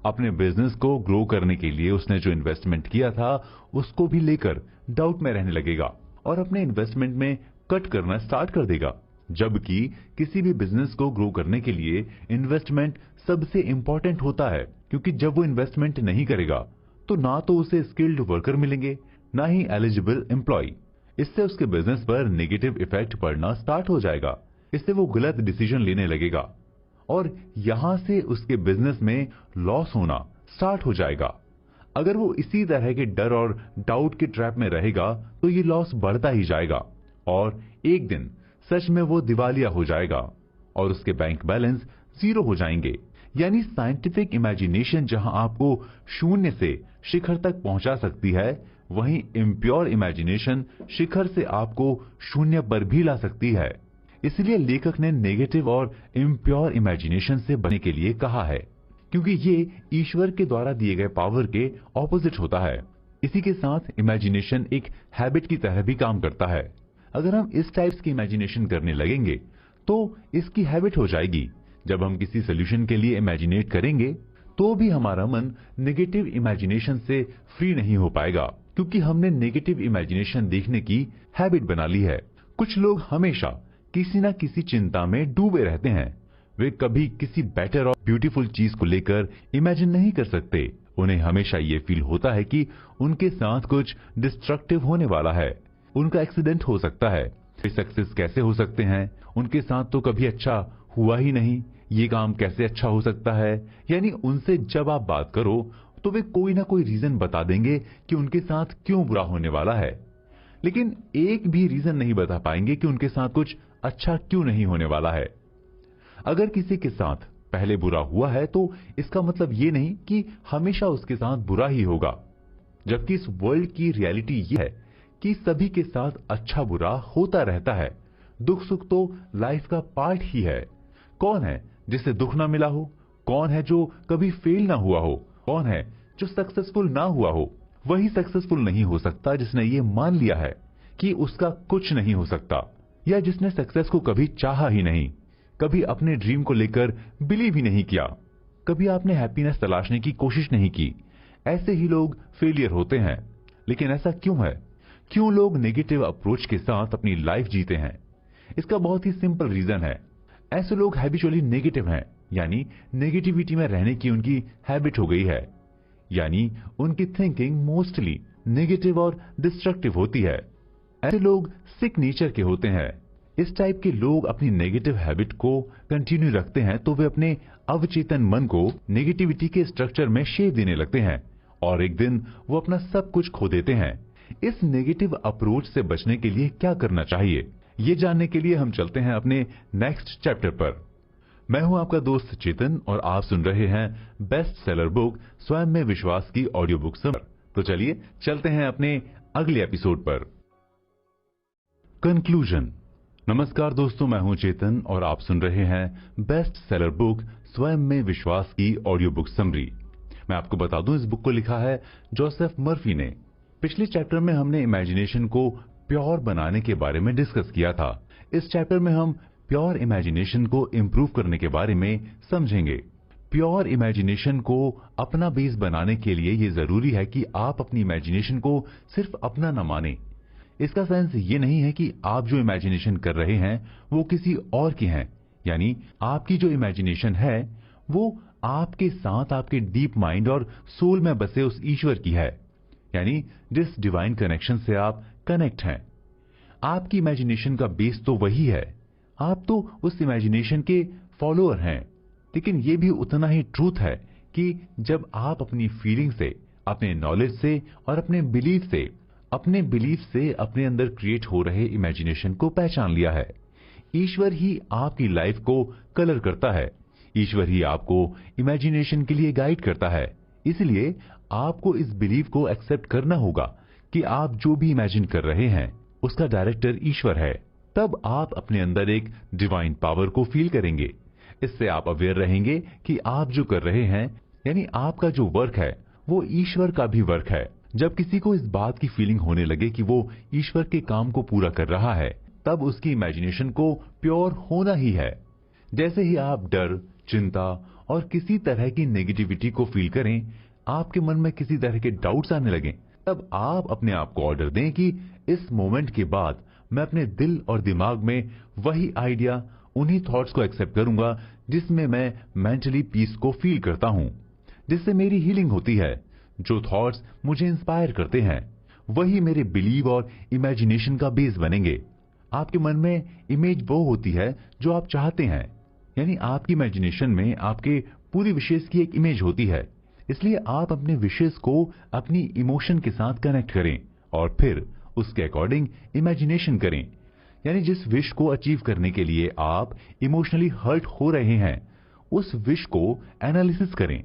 A: अपने बिजनेस को ग्रो करने के लिए उसने जो इन्वेस्टमेंट किया था उसको भी लेकर डाउट में रहने लगेगा और अपने इन्वेस्टमेंट में कट करना स्टार्ट कर देगा। जबकि किसी भी बिजनेस को ग्रो करने के लिए इन्वेस्टमेंट सबसे इंपॉर्टेंट होता है, क्योंकि जब वो इन्वेस्टमेंट नहीं करेगा तो ना तो उसे स्किल्ड वर्कर मिलेंगे, ना ही एलिजिबल एम्प्लॉय। इससे उसके बिजनेस पर नेगेटिव इफेक्ट पड़ना स्टार्ट हो जाएगा। इससे वो गलत डिसीजन लेने लगेगा और यहां से उसके बिजनेस में लॉस होना स्टार्ट हो जाएगा। अगर वो इसी तरह के डर और डाउट के ट्रैप में रहेगा तो ये लॉस बढ़ता ही जाएगा और एक दिन सच में वो दिवालिया हो जाएगा और उसके बैंक बैलेंस 0 हो जाएंगे। यानी साइंटिफिक इमेजिनेशन जहां आपको शून्य से शिखर तक पहुंचा सकती है, वहीं इम्प्योर इमेजिनेशन शिखर से आपको शून्य पर भी ला सकती है। इसलिए लेखक ने नेगेटिव और इम्प्योर इमेजिनेशन से बचने के लिए कहा है, क्योंकि ये ईश्वर के द्वारा दिए गए पावर के ऑपोजिट होता है। इसी के साथ इमेजिनेशन एक हैबिट की तरह भी काम करता है। अगर हम इस टाइप्स की इमेजिनेशन करने लगेंगे तो इसकी हैबिट हो जाएगी। जब हम किसी सोल्यूशन के लिए इमेजिनेट करेंगे तो भी हमारा मन नेगेटिव इमेजिनेशन से फ्री नहीं हो पाएगा, क्योंकि हमने नेगेटिव इमेजिनेशन देखने की हैबिट बना ली है। कुछ लोग हमेशा किसी न किसी चिंता में डूबे रहते हैं। वे कभी किसी बेटर और ब्यूटीफुल चीज को लेकर इमेजिन नहीं कर सकते। उन्हें हमेशा ये फील होता है कि उनके साथ कुछ डिस्ट्रक्टिव होने वाला है, उनका एक्सीडेंट हो सकता है, वे सक्सेस कैसे हो सकते हैं, उनके साथ तो कभी अच्छा हुआ ही नहीं, ये काम कैसे अच्छा हो सकता है। यानी उनसे जब आप बात करो तो वे कोई ना कोई रीजन बता देंगे कि उनके साथ क्यों बुरा होने वाला है, लेकिन एक भी रीजन नहीं बता पाएंगे कि उनके साथ कुछ अच्छा क्यों नहीं होने वाला है। अगर किसी के साथ पहले बुरा हुआ है तो इसका मतलब ये नहीं कि हमेशा उसके साथ बुरा ही होगा, जबकि इस वर्ल्ड की रियलिटी ये है कि सभी के साथ अच्छा बुरा होता रहता है। दुख सुख तो लाइफ का पार्ट ही है। कौन है जिसे दुख ना मिला हो? कौन है जो कभी फेल ना हुआ हो? कौन है जो सक्सेसफुल ना हुआ हो? वही सक्सेसफुल नहीं हो सकता जिसने ये मान लिया है कि उसका कुछ नहीं हो सकता, या जिसने सक्सेस को कभी चाहा ही नहीं, कभी अपने ड्रीम को लेकर बिलीव ही नहीं किया, कभी आपने हैप्पीनेस तलाशने की कोशिश नहीं की। ऐसे ही लोग फेलियर होते हैं। लेकिन ऐसा क्यों है? क्यों लोग नेगेटिव अप्रोच के साथ अपनी लाइफ जीते हैं? इसका बहुत ही सिंपल रीजन है। ऐसे लोग हैबिचुअली नेगेटिव हैं, यानी नेगेटिविटी में रहने की उनकी हैबिट हो गई है। यानी उनकी थिंकिंग मोस्टली नेगेटिव और डिस्ट्रक्टिव होती है। ऐसे लोग सिक नेचर के होते हैं। इस टाइप के लोग अपनी नेगेटिव हैबिट को कंटिन्यू रखते हैं तो वे अपने अवचेतन मन को नेगेटिविटी के स्ट्रक्चर में शेप देने लगते हैं और एक दिन वो अपना सब कुछ खो देते हैं। इस नेगेटिव अप्रोच से बचने के लिए क्या करना चाहिए, ये जानने के लिए हम चलते हैं अपने नेक्स्ट चैप्टर पर। मैं हूं आपका दोस्त चेतन और आप सुन रहे हैं बेस्ट सेलर बुक स्वयं में विश्वास की ऑडियो बुक समर। तो चलिए चलते हैं अपने अगले एपिसोड पर। कंक्लूजन। नमस्कार दोस्तों, मैं हूं चेतन और आप सुन रहे हैं बेस्ट सेलर बुक स्वयं में विश्वास की ऑडियो बुक समरी। मैं आपको बता दूं, इस बुक को लिखा है जोसेफ मर्फी ने। पिछले चैप्टर में हमने इमेजिनेशन को प्योर बनाने के बारे में डिस्कस किया था। इस चैप्टर में हम प्योर इमेजिनेशन को इम्प्रूव करने के बारे में समझेंगे। प्योर इमेजिनेशन को अपना बेस बनाने के लिए ये जरूरी है कि आप अपनी इमेजिनेशन को सिर्फ अपना न माने। इसका सेंस ये नहीं है कि आप जो इमेजिनेशन कर रहे हैं वो किसी और की है। यानी आपकी जो इमेजिनेशन है वो आपके साथ आपके डीप माइंड और सोल में बसे उस ईश्वर की है, यानी जिस डिवाइन कनेक्शन से आप कनेक्ट हैं। आपकी इमेजिनेशन का बेस तो वही है, आप तो उस इमेजिनेशन के फॉलोअर हैं। लेकिन ये भी उतना ही ट्रूथ है कि जब आप अपनी फीलिंग से, अपने नॉलेज से और अपने बिलीफ से अपने बिलीफ से अपने अंदर क्रिएट हो रहे इमेजिनेशन को पहचान लिया है। ईश्वर ही आपकी लाइफ को कलर करता है। ईश्वर ही आपको इमेजिनेशन के लिए गाइड करता है। इसलिए आपको इस बिलीफ को एक्सेप्ट करना होगा कि आप जो भी इमेजिन कर रहे हैं उसका डायरेक्टर ईश्वर है। तब आप अपने अंदर एक डिवाइन पावर को फील करेंगे। इससे आप अवेयर रहेंगे कि आप जो कर रहे हैं यानी आपका जो वर्क है वो ईश्वर का भी वर्क है। जब किसी को इस बात की फीलिंग होने लगे कि वो ईश्वर के काम को पूरा कर रहा है, तब उसकी इमेजिनेशन को प्योर होना ही है। जैसे ही आप डर, चिंता और किसी तरह की नेगेटिविटी को फील करें, आपके मन में किसी तरह के डाउट्स आने लगें, तब आप अपने आप को ऑर्डर दें कि इस मोमेंट के बाद मैं अपने दिल और दिमाग में वही आइडिया, उन्हीं थॉट्स को एक्सेप्ट करूंगा जिसमें मैं मेंटली पीस को फील करता हूं, जिससे मेरी हीलिंग होती है। जो थॉट्स मुझे इंस्पायर करते हैं वही मेरे बिलीव और इमेजिनेशन का बेस बनेंगे। आपके मन में इमेज वो होती है जो आप चाहते हैं, यानी आपकी इमेजिनेशन में आपके पूरी विशेष की एक इमेज होती है। इसलिए आप अपने विशेष को अपनी इमोशन के साथ कनेक्ट करें और फिर उसके अकॉर्डिंग इमेजिनेशन करें। यानी जिस विश को अचीव करने के लिए आप इमोशनली हर्ट हो रहे हैं, उस विश को एनालिसिस करें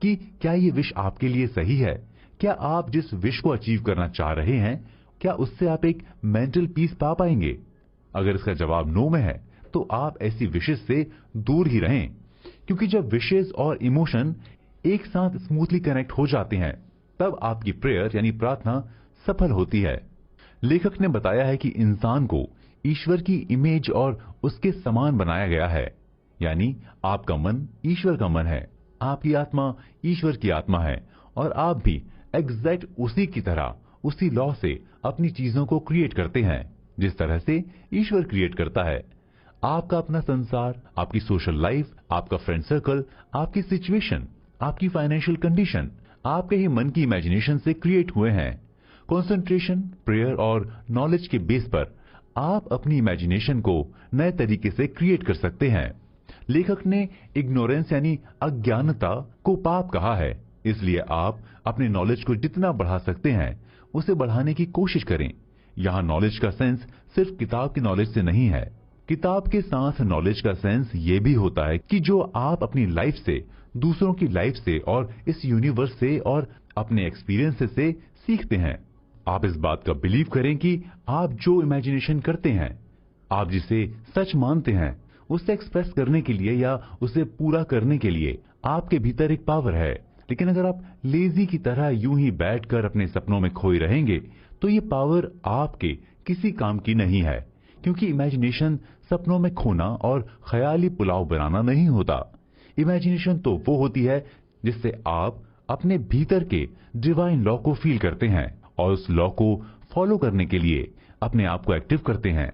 A: कि क्या ये विश आपके लिए सही है। क्या आप जिस विश को अचीव करना चाह रहे हैं, क्या उससे आप एक मेंटल पीस पा पाएंगे? अगर इसका जवाब नो में है तो आप ऐसी विशेष से दूर ही रहें, क्योंकि जब विशेष और इमोशन एक साथ स्मूथली कनेक्ट हो जाते हैं तब आपकी प्रेयर यानी प्रार्थना सफल होती है। लेखक ने बताया है कि इंसान को ईश्वर की इमेज और उसके समान बनाया गया है। यानी आपका मन ईश्वर का मन है, आपकी आत्मा ईश्वर की आत्मा है और आप भी एग्जैक्ट उसी की तरह, उसी लॉ से अपनी चीजों को क्रिएट करते हैं जिस तरह से ईश्वर क्रिएट करता है। आपका अपना संसार, आपकी सोशल लाइफ, आपका फ्रेंड सर्कल, आपकी सिचुएशन, आपकी फाइनेंशियल कंडीशन आपके ही मन की इमेजिनेशन से क्रिएट हुए हैं। कंसंट्रेशन, प्रेयर और नॉलेज के बेस पर आप अपनी इमेजिनेशन को नए तरीके से क्रिएट कर सकते हैं। लेखक ने इग्नोरेंस यानी अज्ञानता को पाप कहा है। इसलिए आप अपने नॉलेज को जितना बढ़ा सकते हैं उसे बढ़ाने की कोशिश करें। यहाँ नॉलेज का सेंस सिर्फ किताब की नॉलेज से नहीं है। किताब के साथ नॉलेज का सेंस ये भी होता है कि जो आप अपनी लाइफ से, दूसरों की लाइफ से और इस यूनिवर्स से और अपने एक्सपीरियंसेस से सीखते हैं। आप इस बात का बिलीव करें कि आप जो इमेजिनेशन करते हैं, आप जिसे सच मानते हैं, उसे एक्सप्रेस करने के लिए या उसे पूरा करने के लिए आपके भीतर एक पावर है। लेकिन अगर आप लेजी की तरह यूं ही बैठकर अपने सपनों में खोए रहेंगे तो ये पावर आपके किसी काम की नहीं है, क्योंकि इमेजिनेशन सपनों में खोना और ख्याली पुलाव बनाना नहीं होता। इमेजिनेशन तो वो होती है जिससे आप अपने भीतर के डिवाइन लॉ को फील करते हैं और उस लॉ को फॉलो करने के लिए अपने आप को एक्टिव करते हैं।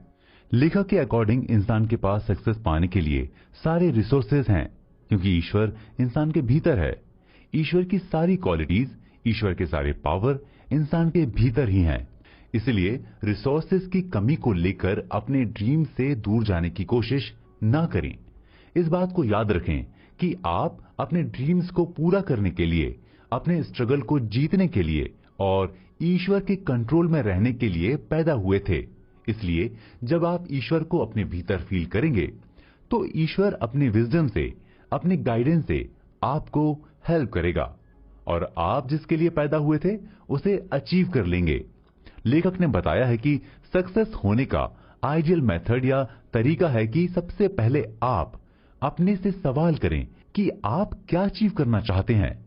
A: लेखक के अकॉर्डिंग इंसान के पास सक्सेस पाने के लिए सारे रिसोर्सेज हैं, क्योंकि ईश्वर इंसान के भीतर है। ईश्वर की सारी क्वालिटीज, ईश्वर के सारे पावर इंसान के भीतर ही हैं। इसलिए रिसोर्सेज की कमी को लेकर अपने ड्रीम से दूर जाने की कोशिश ना करें। इस बात को याद रखें कि आप अपने ड्रीम्स को पूरा करने के लिए, अपने स्ट्रगल को जीतने के लिए और ईश्वर के कंट्रोल में रहने के लिए पैदा हुए थे। इसलिए जब आप ईश्वर को अपने भीतर फील करेंगे तो ईश्वर अपने विजडम से, अपने गाइडेंस से आपको हेल्प करेगा और आप जिसके लिए पैदा हुए थे उसे अचीव कर लेंगे। लेखक ने बताया है कि सक्सेस होने का आइडियल मेथड या तरीका है कि सबसे पहले आप अपने से सवाल करें कि आप क्या अचीव करना चाहते हैं।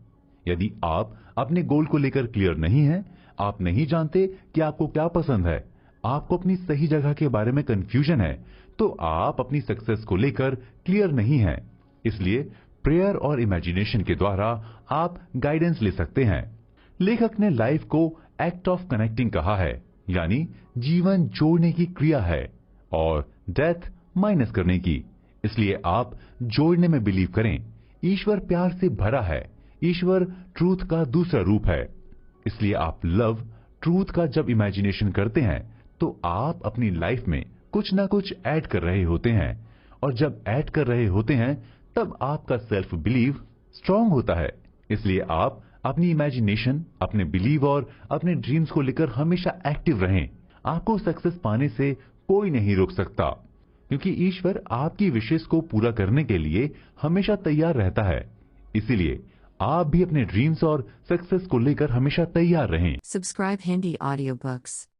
A: यदि आप अपने गोल को लेकर क्लियर नहीं हैं, आप नहीं जानते कि आपको क्या पसंद है, आपको अपनी सही जगह के बारे में कंफ्यूजन है, तो आप अपनी सक्सेस को लेकर क्लियर नहीं हैं। इसलिए प्रेयर और इमेजिनेशन के द्वारा आप गाइडेंस ले सकते हैं। लेखक ने लाइफ को एक्ट ऑफ कनेक्टिंग कहा है, यानी जीवन जोड़ने की क्रिया है और डेथ माइनस करने की। इसलिए आप जोड़ने में बिलीव करें। ईश्वर प्यार से भरा है, ईश्वर ट्रूथ का दूसरा रूप है। इसलिए आप लव, ट्रूथ का जब इमेजिनेशन करते हैं तो आप अपनी लाइफ में कुछ ना कुछ ऐड कर रहे होते हैं, और जब ऐड कर रहे होते हैं तब आपका सेल्फ बिलीव स्ट्रांग होता है। इसलिए आप अपनी इमेजिनेशन, अपने बिलीव और अपने ड्रीम्स को लेकर हमेशा एक्टिव रहें। आपको सक्सेस पाने से कोई नहीं रोक सकता, क्योंकि ईश्वर आपकी विशेष को पूरा करने के लिए हमेशा तैयार रहता है। इसीलिए आप भी अपने ड्रीम्स और सक्सेस को लेकर हमेशा तैयार रहें।
B: Subscribe Hindi Audiobooks.